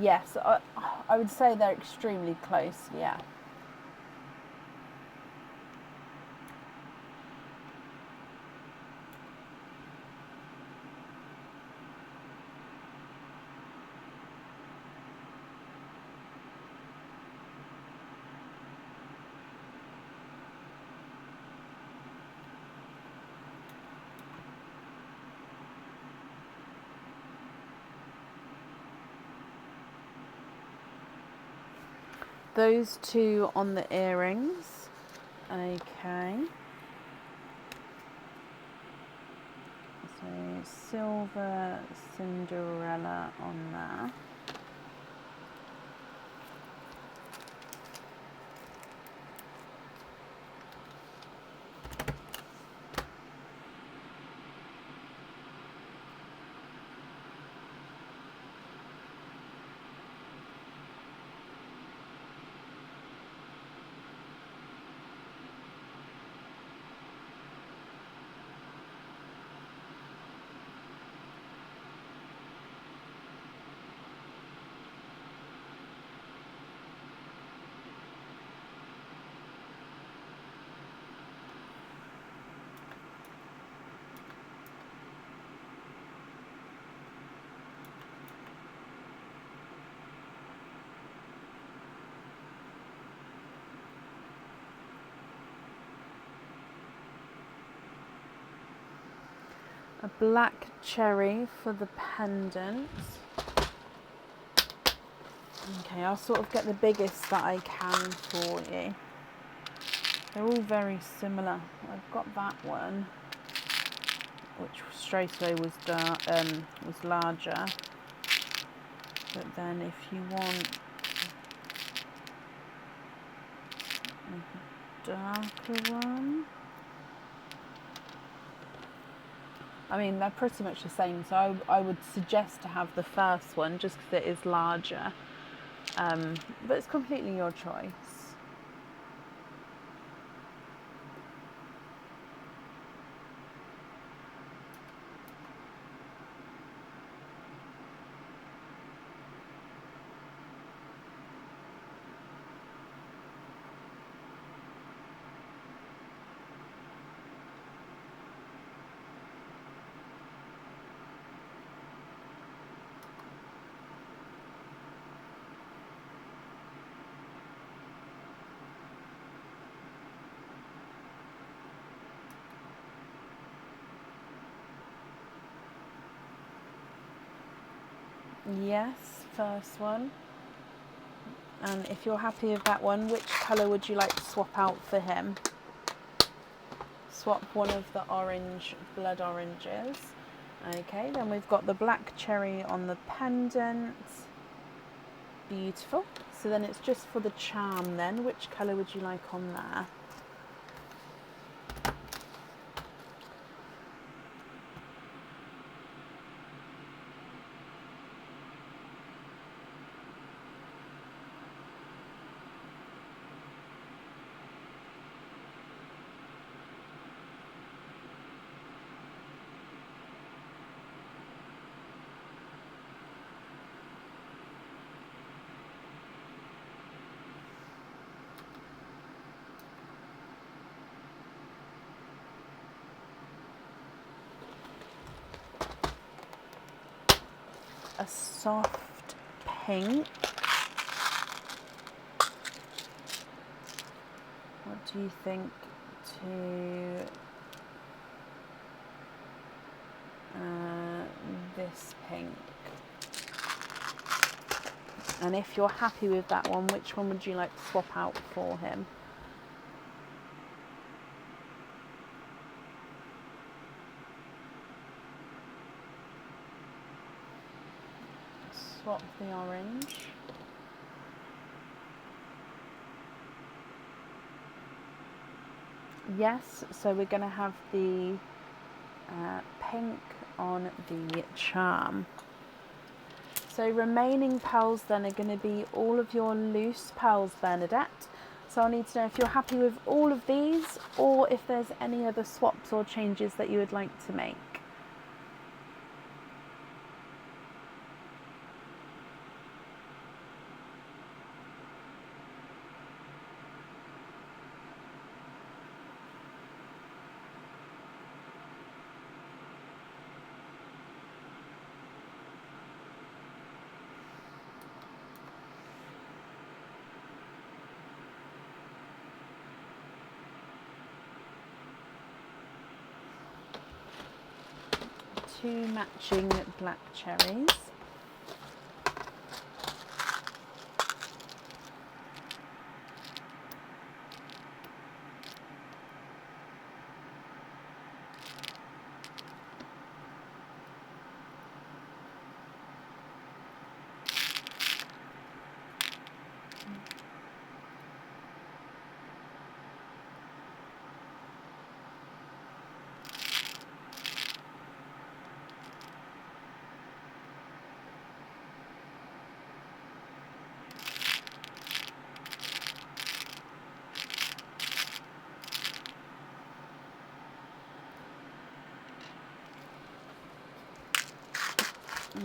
Yes, I would say they're extremely close, yeah. Those two on the earrings. Okay. So silver Cinderella on there. a black cherry for the pendant. Okay, I'll sort of get the biggest that I can for you. They're all very similar. I've got that one, which straight away was larger. But then if you want a darker one, I mean, they're pretty much the same, so I would suggest to have the first one just because it is larger. But it's completely your choice. Yes, first one. And if you're happy with that one, which colour would you like to swap out for him? Swap one of the orange, blood oranges. Okay, then we've got the black cherry on the pendant. Beautiful. So then it's just for the charm then. Which colour would you like on there? A soft pink. What do you think to this pink? And if you're happy with that one, which one would you like to swap out for him? Swap the orange. Yes, so we're going to have the pink on the charm. So remaining pearls then are going to be all of your loose pearls, Bernadette. So I'll need to know if you're happy with all of these or if there's any other swaps or changes that you would like to make. Two matching black cherries.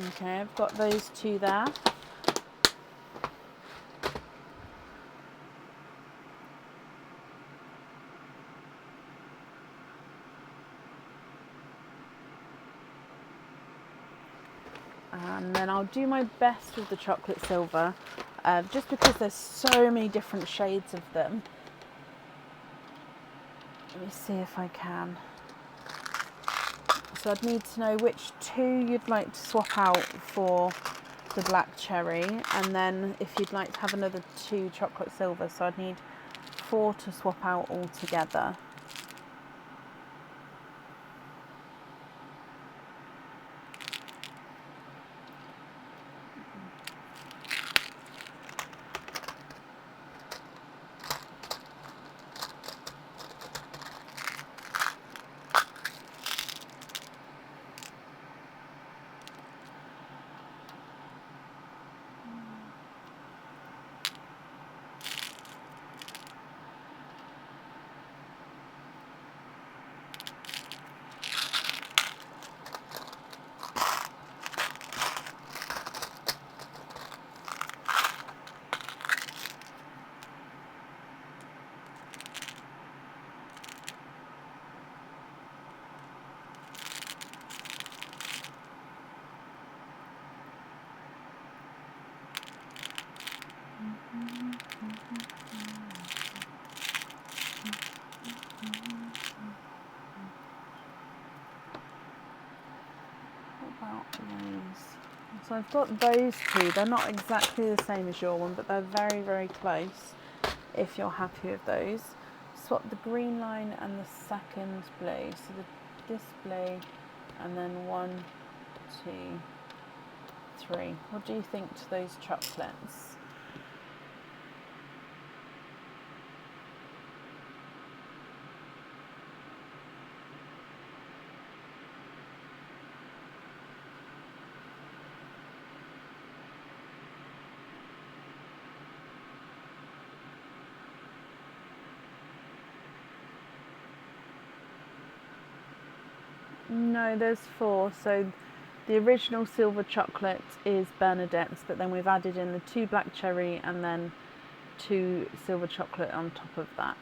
Okay, I've got those two there. And then I'll do my best with the chocolate silver, just because there's so many different shades of them. Let me see if I can So I'd need to know which 2 you'd like to swap out for the black cherry, and then if you'd like to have another 2 chocolate silver, so I'd need 4 to swap out altogether. So I've got those 2. They're not exactly the same as your one, but they're very, very close if you're happy with those. Swap the green line and the second blue. So this blue, and then 1, 2, 3. What do you think to those chocolates? No, there's 4. So the original silver chocolate is Bernadette's, but then we've added in the 2 black cherry and then 2 silver chocolate on top of that.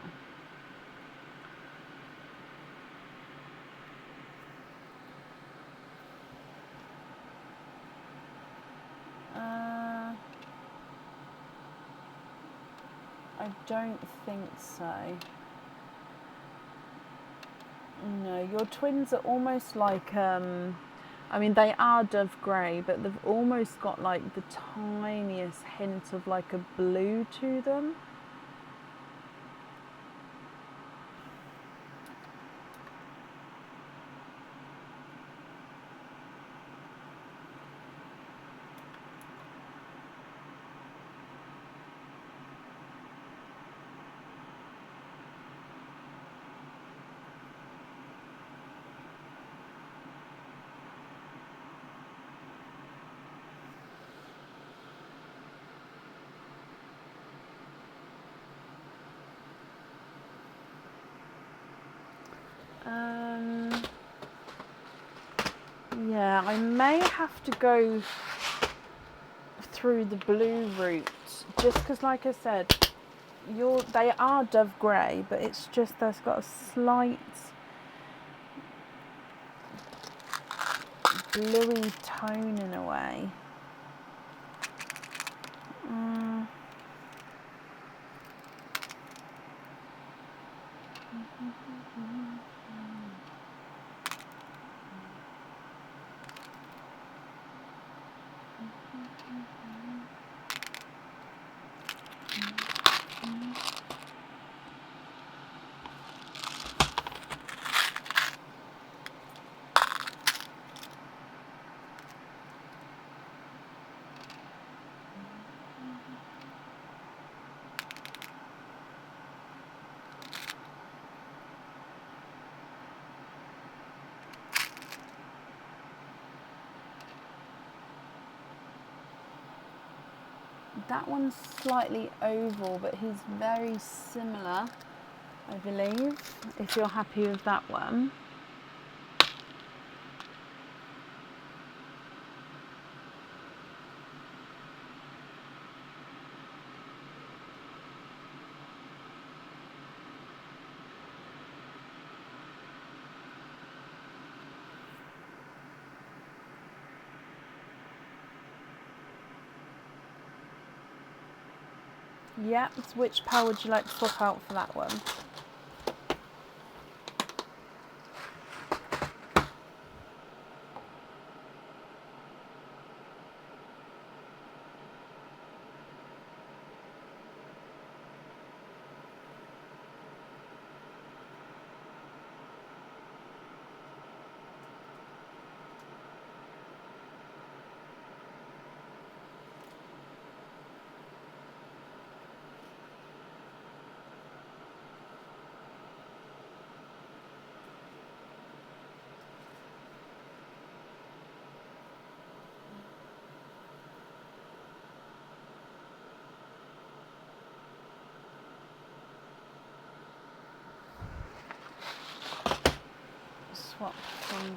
I don't think so. No, your twins are almost like, I mean, they are dove grey, but they've almost got like the tiniest hint of like a blue to them. Yeah, I may have to go through the blue route, just because, like I said, they are dove grey, but it's just there's got a slight bluey tone in a way. That one's slightly oval, but he's very similar, I believe, if you're happy with that one. Yeah, so which pal would you like to swap out for that one?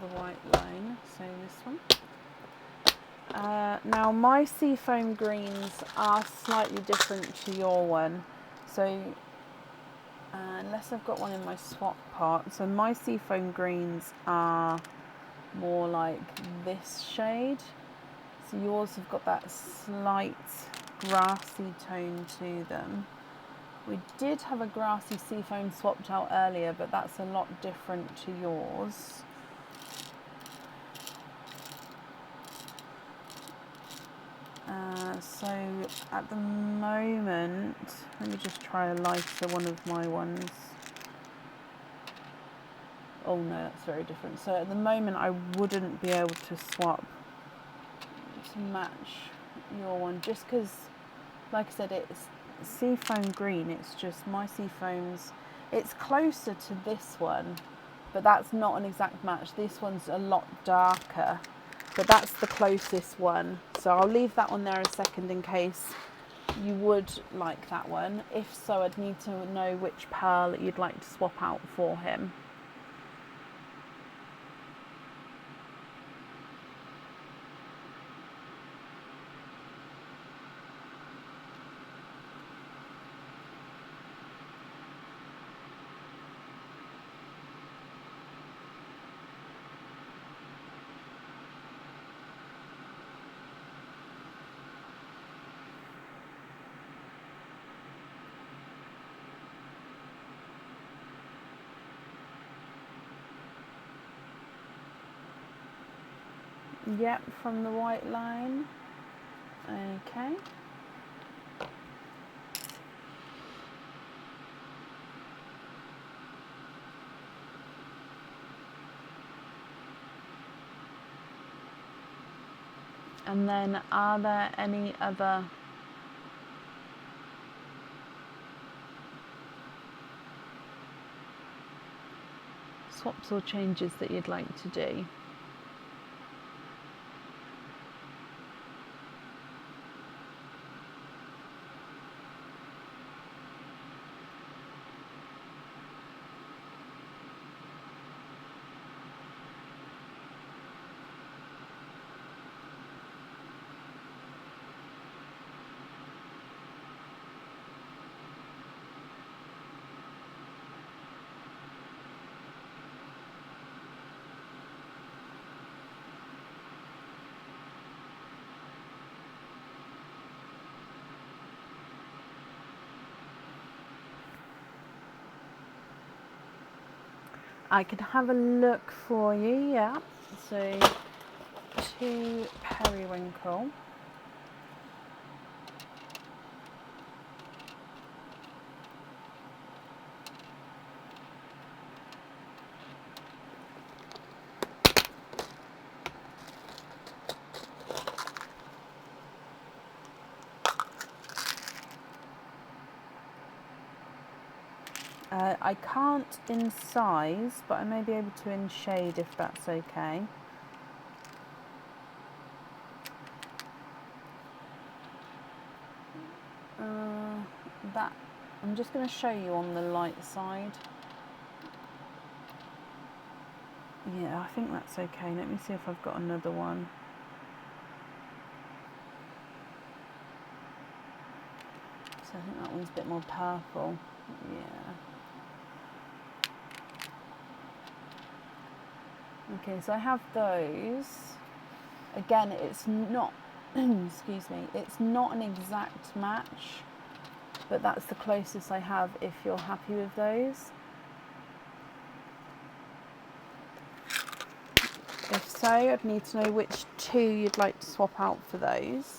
the white line, so this one. Now my seafoam greens are slightly different to your one, so unless I've got one in my swap pot, so my seafoam greens are more like this shade, so yours have got that slight grassy tone to them. We did have a grassy seafoam swapped out earlier, but that's a lot different to yours. So at the moment, let me just try a lighter one of my ones. Oh no, that's very different. So at the moment I wouldn't be able to swap to match your one, just because, like I said, it's seafoam green. It's just my seafoams, it's closer to this one, but that's not an exact match. This one's a lot darker, but that's the closest one. So I'll leave that on there a second in case you would like that one. If so, I'd need to know which pearl you'd like to swap out for him. Yep, from the white line. Okay. And then are there any other swaps or changes that you'd like to do? I could have a look for you, yeah. So 2 periwinkle. I can't in size, but I may be able to in shade if that's okay. That I'm just going to show you on the light side. Yeah, I think that's okay. Let me see if I've got another one. So I think that one's a bit more purple. Yeah. Okay, so I have those. Again, it's not, excuse me, it's not an exact match, but that's the closest I have if you're happy with those. If so, I'd need to know which 2 you'd like to swap out for those.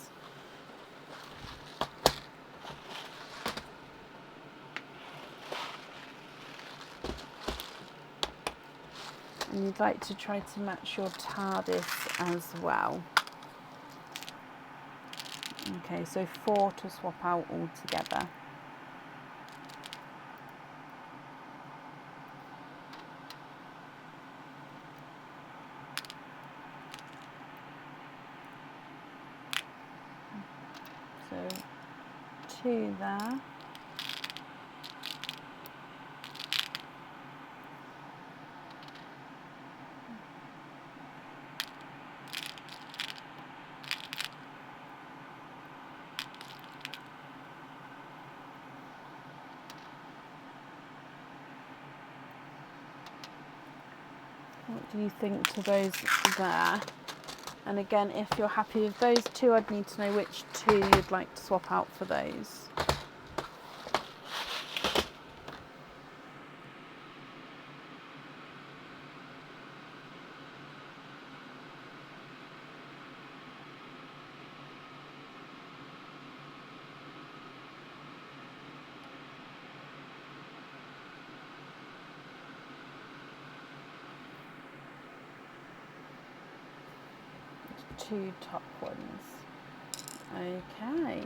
And you'd like to try to match your TARDIS as well. Okay, so 4 to swap out altogether. So 2 there. What do you think to those there? And again, if you're happy with those two, I'd need to know which two you'd like to swap out for those. Two top ones. Okay.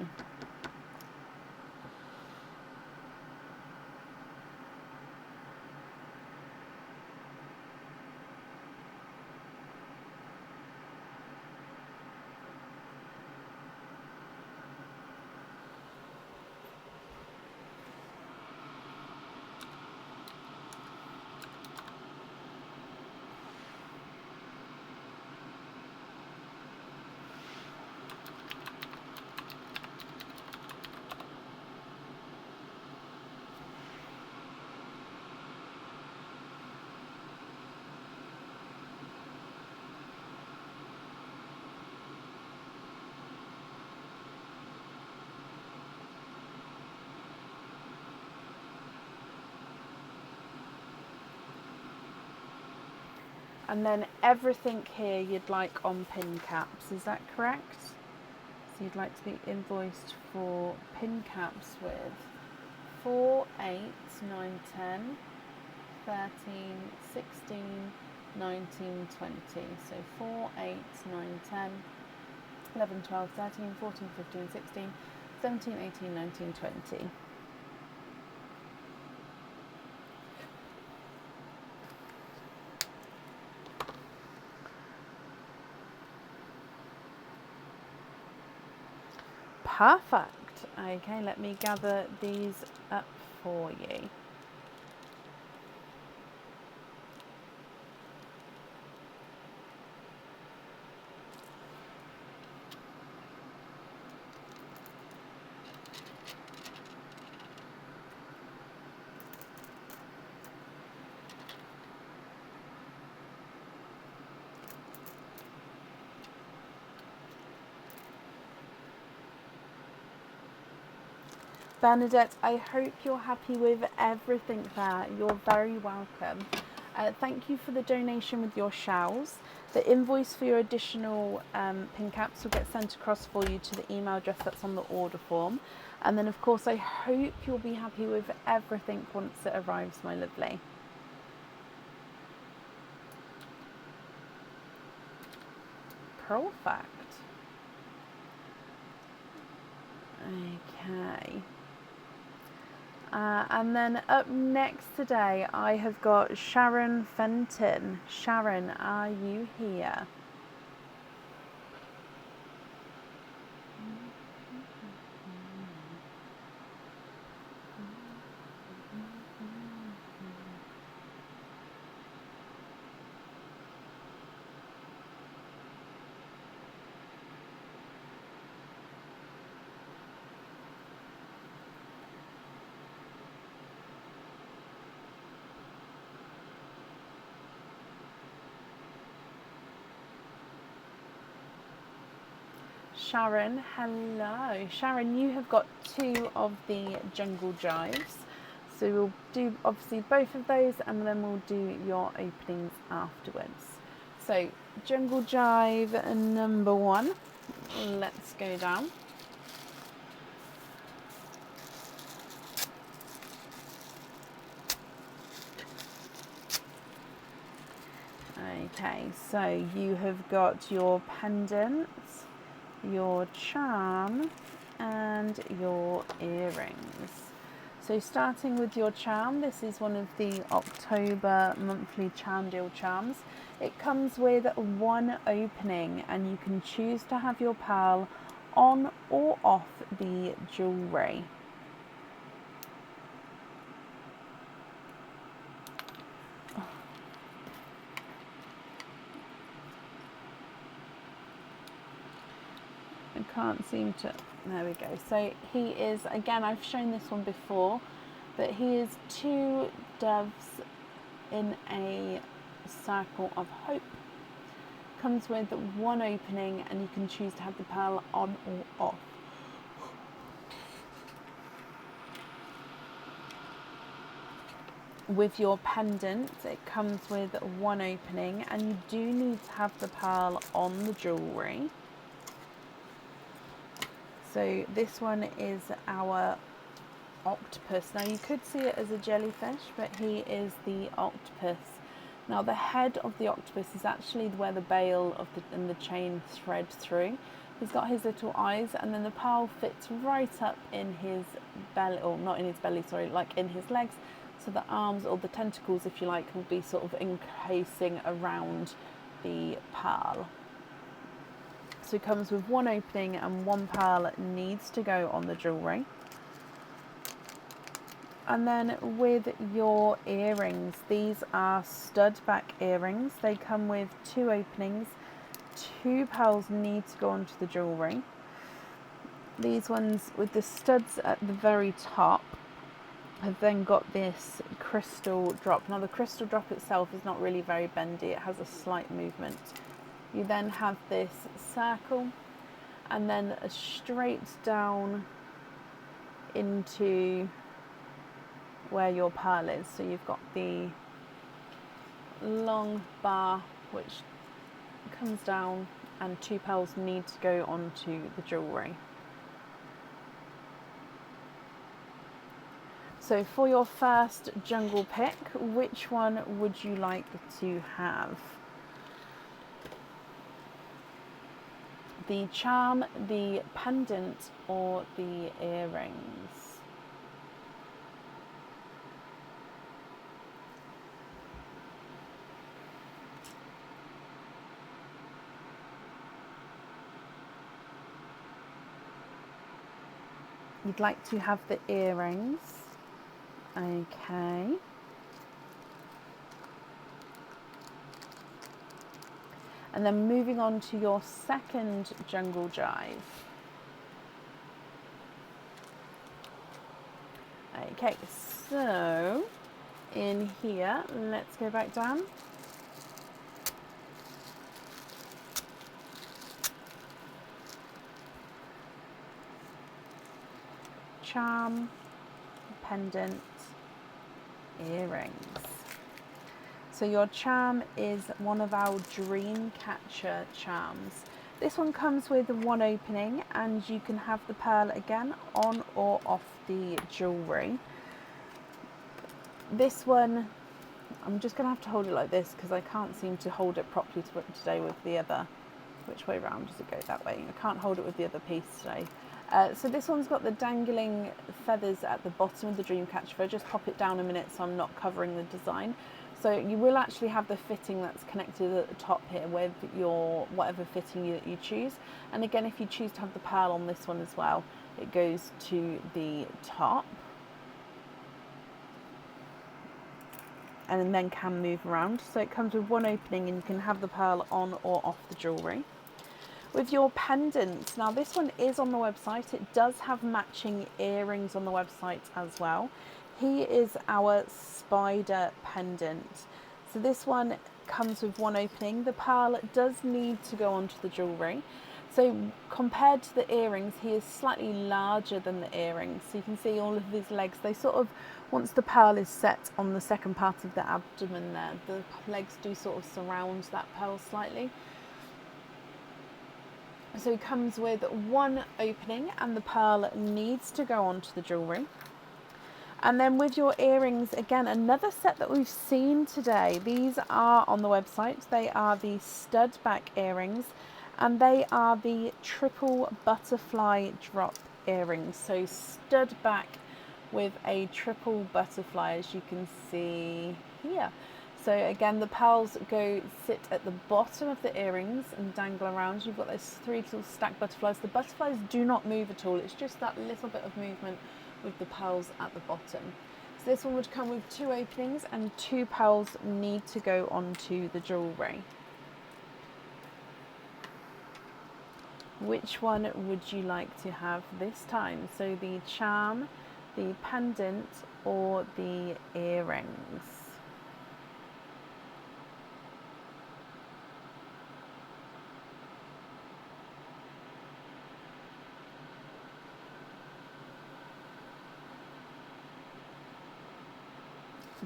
And then everything here you'd like on pin caps, is that correct? So you'd like to be invoiced for pin caps with 4, 8, 9, 10, 13, 16, 19, 20. So 4, 8, 9, 10, 11, 12, 13, 14, 15, 16, 17, 18, 19, 20. Perfect. Okay, let me gather these up for you. Bernadette, I hope you're happy with everything there. You're very welcome. Thank you for the donation with your shells. The invoice for your additional pin caps will get sent across for you to the email address that's on the order form. And then, of course, I hope you'll be happy with everything once it arrives, my lovely. Perfect. Okay. And then up next today, I have got Sharon Fenton. Sharon, are you here? Sharon, hello. Sharon, you have got 2 of the Jungle Jives. So we'll do obviously both of those and then we'll do your openings afterwards. So Jungle Jive number 1. Let's go down. Okay, so you have got your pendants, your charm and your earrings. So starting with your charm, this is one of the October monthly charm deal charms. It comes with 1 opening and you can choose to have your pearl on or off the jewellery. I can't seem to, there we go. So he is, again, I've shown this one before, but he is 2 doves in a Circle of Hope. Comes with one opening, and you can choose to have the pearl on or off. With your pendant, it comes with one opening, and you do need to have the pearl on the jewellery. So this one is our octopus. Now you could see it as a jellyfish, but he is the octopus. Now the head of the octopus is actually where the bail of and the chain thread through. He's got his little eyes, and then the pearl fits right up in his belly, or not in his belly, sorry, like in his legs. So the arms, or the tentacles if you like, will be sort of encasing around the pearl. So it comes with one opening, and one pearl needs to go on the jewellery. And then with your earrings, these are stud back earrings. They come with two openings. Two pearls need to go onto the jewellery. These ones with the studs at the very top have then got this crystal drop. Now the crystal drop itself is not really very bendy, it has a slight movement. You then have this circle, and then a straight down into where your pearl is. So you've got the long bar which comes down, and two pearls need to go onto the jewellery. So for your first jungle pick, which one would you like to have? The charm, the pendant, or the earrings? You'd like to have the earrings. Okay. And then moving on to your second jungle jive. Okay, so in here, let's go back down. Charm, pendant, earrings. So your charm is one of our dream catcher charms. This one comes with one opening, and you can have the pearl again on or off the jewellery. This one, I'm just going to have to hold it like this because I can't seem to hold it properly today with the other. Which way round does it go? That way. I can't hold it with the other piece today. So this one's got the dangling feathers at the bottom of the Dreamcatcher. If I just pop it down a minute so I'm not covering the design. So you will actually have the fitting that's connected at the top here with your whatever fitting that you choose. And again, if you choose to have the pearl on this one as well, it goes to the top. And then can move around. So it comes with one opening, and you can have the pearl on or off the jewellery. With your pendant, now this one is on the website. It does have matching earrings on the website as well. He is our spider pendant. So this one comes with one opening. The pearl does need to go onto the jewellery. So compared to the earrings, he is slightly larger than the earrings. So you can see all of his legs, they sort of, once the pearl is set on the second part of the abdomen there, the legs do sort of surround that pearl slightly. So it comes with one opening, and the pearl needs to go onto the jewellery. And then with your earrings, again, another set that we've seen today. These are on the website. They are the stud back earrings, and they are the triple butterfly drop earrings. So stud back with a triple butterfly, as you can see here. So again, the pearls sit at the bottom of the earrings and dangle around. You've got those three little stacked butterflies. The butterflies do not move at all. It's just that little bit of movement with the pearls at the bottom. So this one would come with two openings, and two pearls need to go onto the jewellery. Which one would you like to have this time? So the charm, the pendant, or the earrings?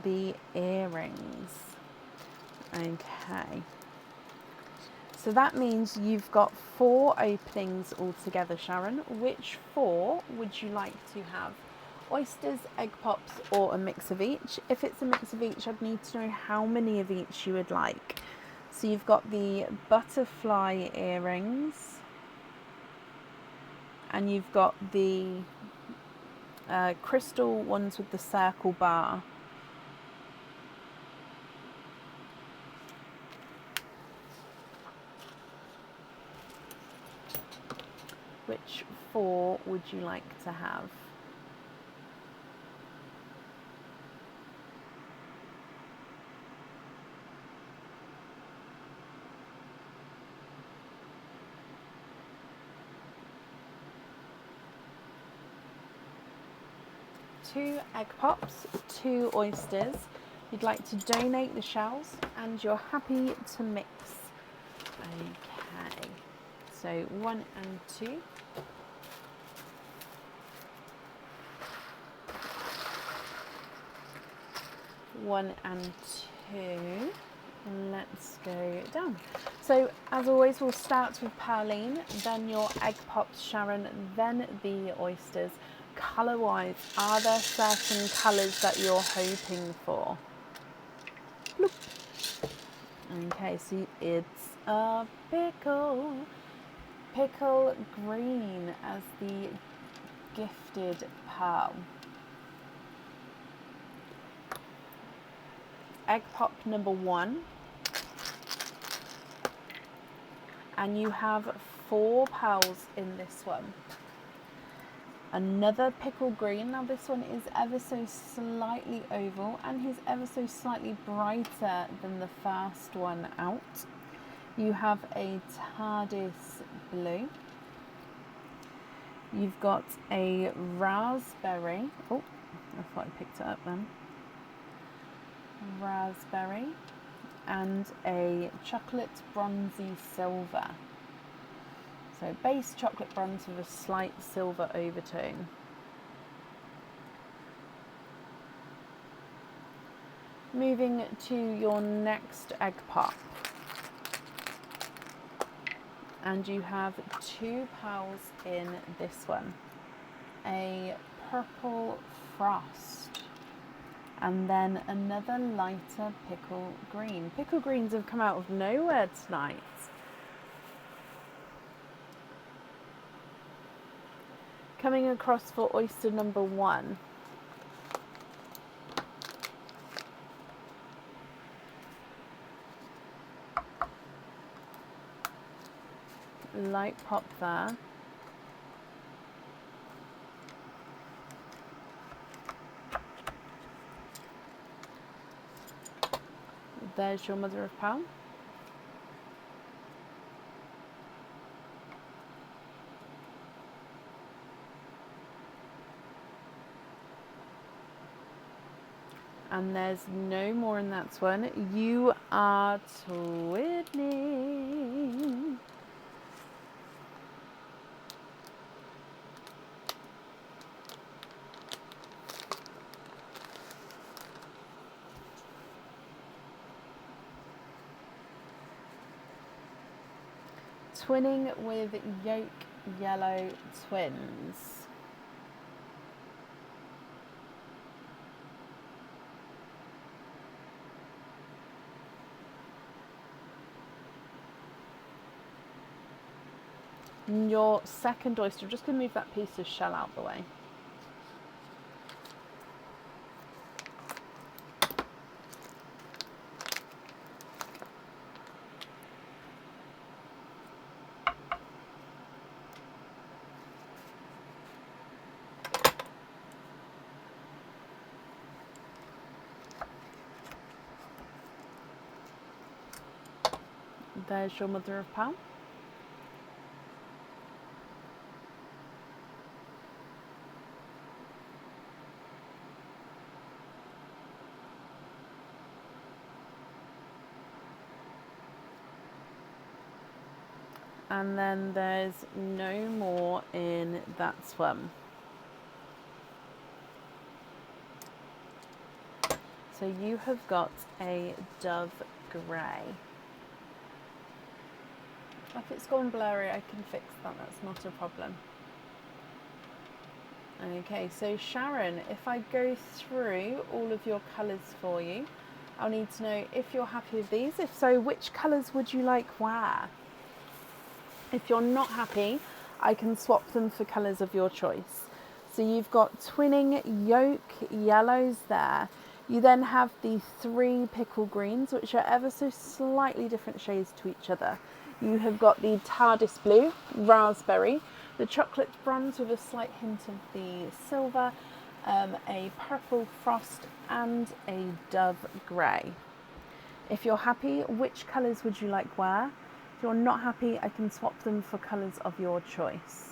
the earrings. Okay. So that means you've got 4 openings altogether, Sharon. Which 4 would you like to have? Oysters, egg pops, or a mix of each? If it's a mix of each, I'd need to know how many of each you would like. So you've got the butterfly earrings, and you've got the crystal ones with the circle bar. Which 4 would you like to have? Two egg pops, 2 oysters. You'd like to donate the shells, and you're happy to mix. Okay, so 1 and 2. One and 2. Let's go down. So as always, we'll start with Pauline, then your egg pops, Sharon, then the oysters. Colour wise, are there certain colours that you're hoping for? Bloop. Okay, so it's a pickle green as the gifted pearl. Egg pop number 1, and you have 4 pearls in this one. Another pickle green. Now this one is ever so slightly oval and is ever so slightly brighter than the first one out. You have a TARDIS blue. You've got a raspberry. Oh, I thought I picked it up then. Raspberry and a chocolate bronzy silver. So base chocolate bronze with a slight silver overtone. Moving to your next egg pop. And you have 2 pearls in this one. A purple frost. And then another lighter pickle green. Pickle greens have come out of nowhere tonight. Coming across for oyster number 1. Light pop there. There's your mother of pearl. And there's no more in that one. You are twinning. Twinning with yolk yellow twins. Your second oyster, I'm just going to move that piece of shell out the way. There's your mother of pearl. And then there's no more in that one. So you have got a dove grey. If it's gone blurry, I can fix that, that's not a problem. Okay, so Sharon, if I go through all of your colours for you, I'll need to know if you're happy with these. If so, which colours would you like where? If you're not happy, I can swap them for colours of your choice. So you've got twinning yolk yellows there. You then have the 3 pickle greens, which are ever so slightly different shades to each other. You have got the TARDIS blue, raspberry, the chocolate bronze with a slight hint of the silver, a purple frost and a dove grey. If you're happy, which colours would you like where? If you're not happy, I can swap them for colours of your choice.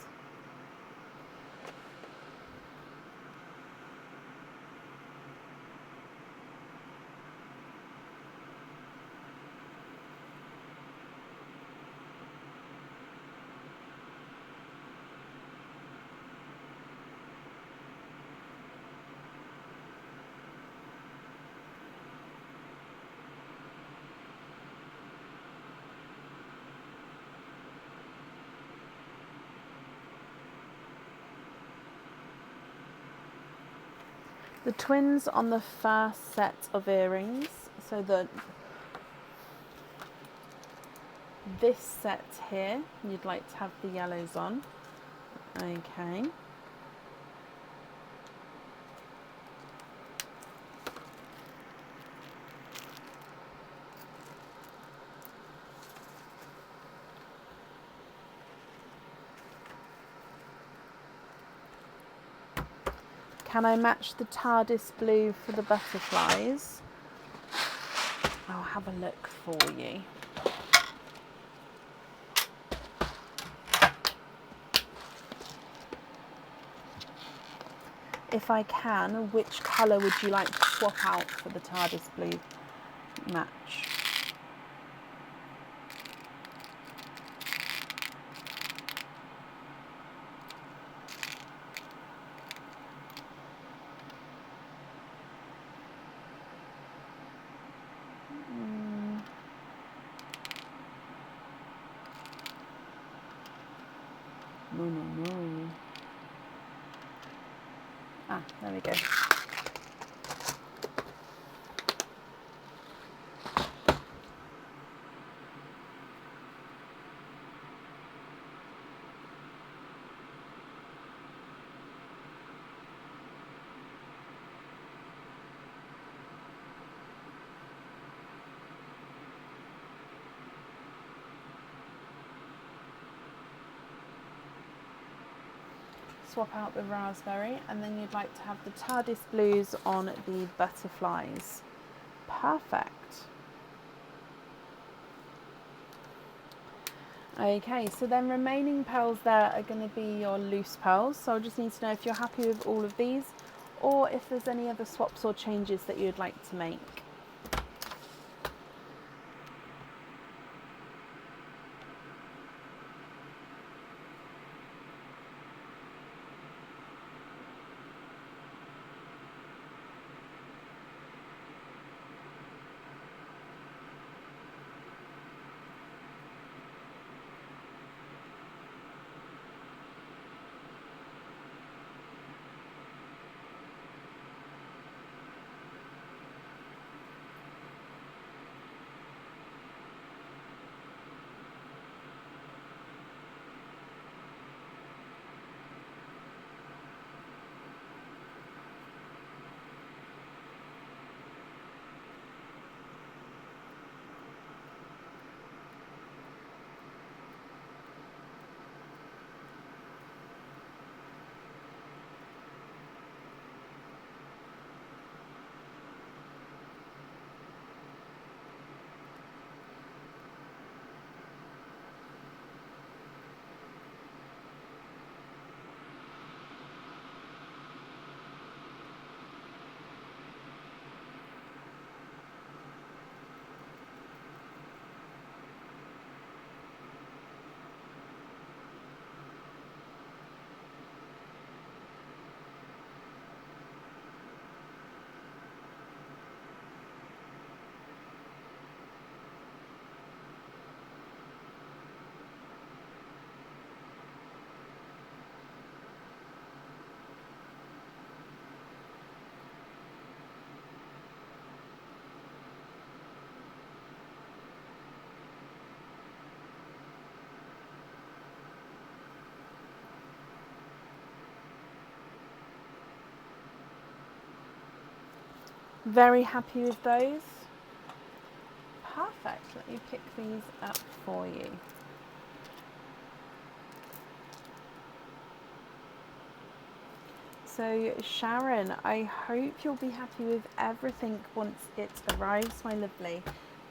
The twins on the first set of earrings, so this set here, you'd like to have the yellows on. Okay. Can I match the TARDIS blue for the butterflies? I'll have a look for you. If I can, which colour would you like to swap out for the TARDIS blue match? No. Ah, there we go. Swap out the raspberry, and then you'd like to have the TARDIS blues on the butterflies. Perfect. Okay, so then remaining pearls there are going to be your loose pearls. So I just need to know if you're happy with all of these, or if there's any other swaps or changes that you'd like to make. Very happy with those. Perfect. Let me pick these up for you. So Sharon, I hope you'll be happy with everything once it arrives, my lovely.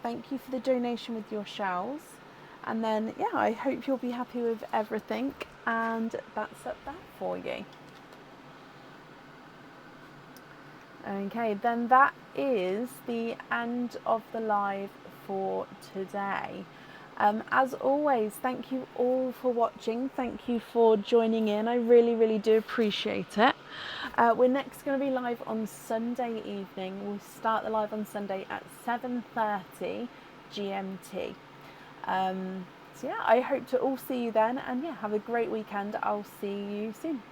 Thank you for the donation with your shells. And then, yeah, I hope you'll be happy with everything. And that's up there for you. Okay, then that is the end of the live for today. As always, thank you all for watching. Thank you for joining in. I really, really do appreciate it. We're next going to be live on Sunday evening. We'll start the live on Sunday at 7:30 GMT. So yeah, I hope to all see you then, and yeah, have a great weekend. I'll see you soon.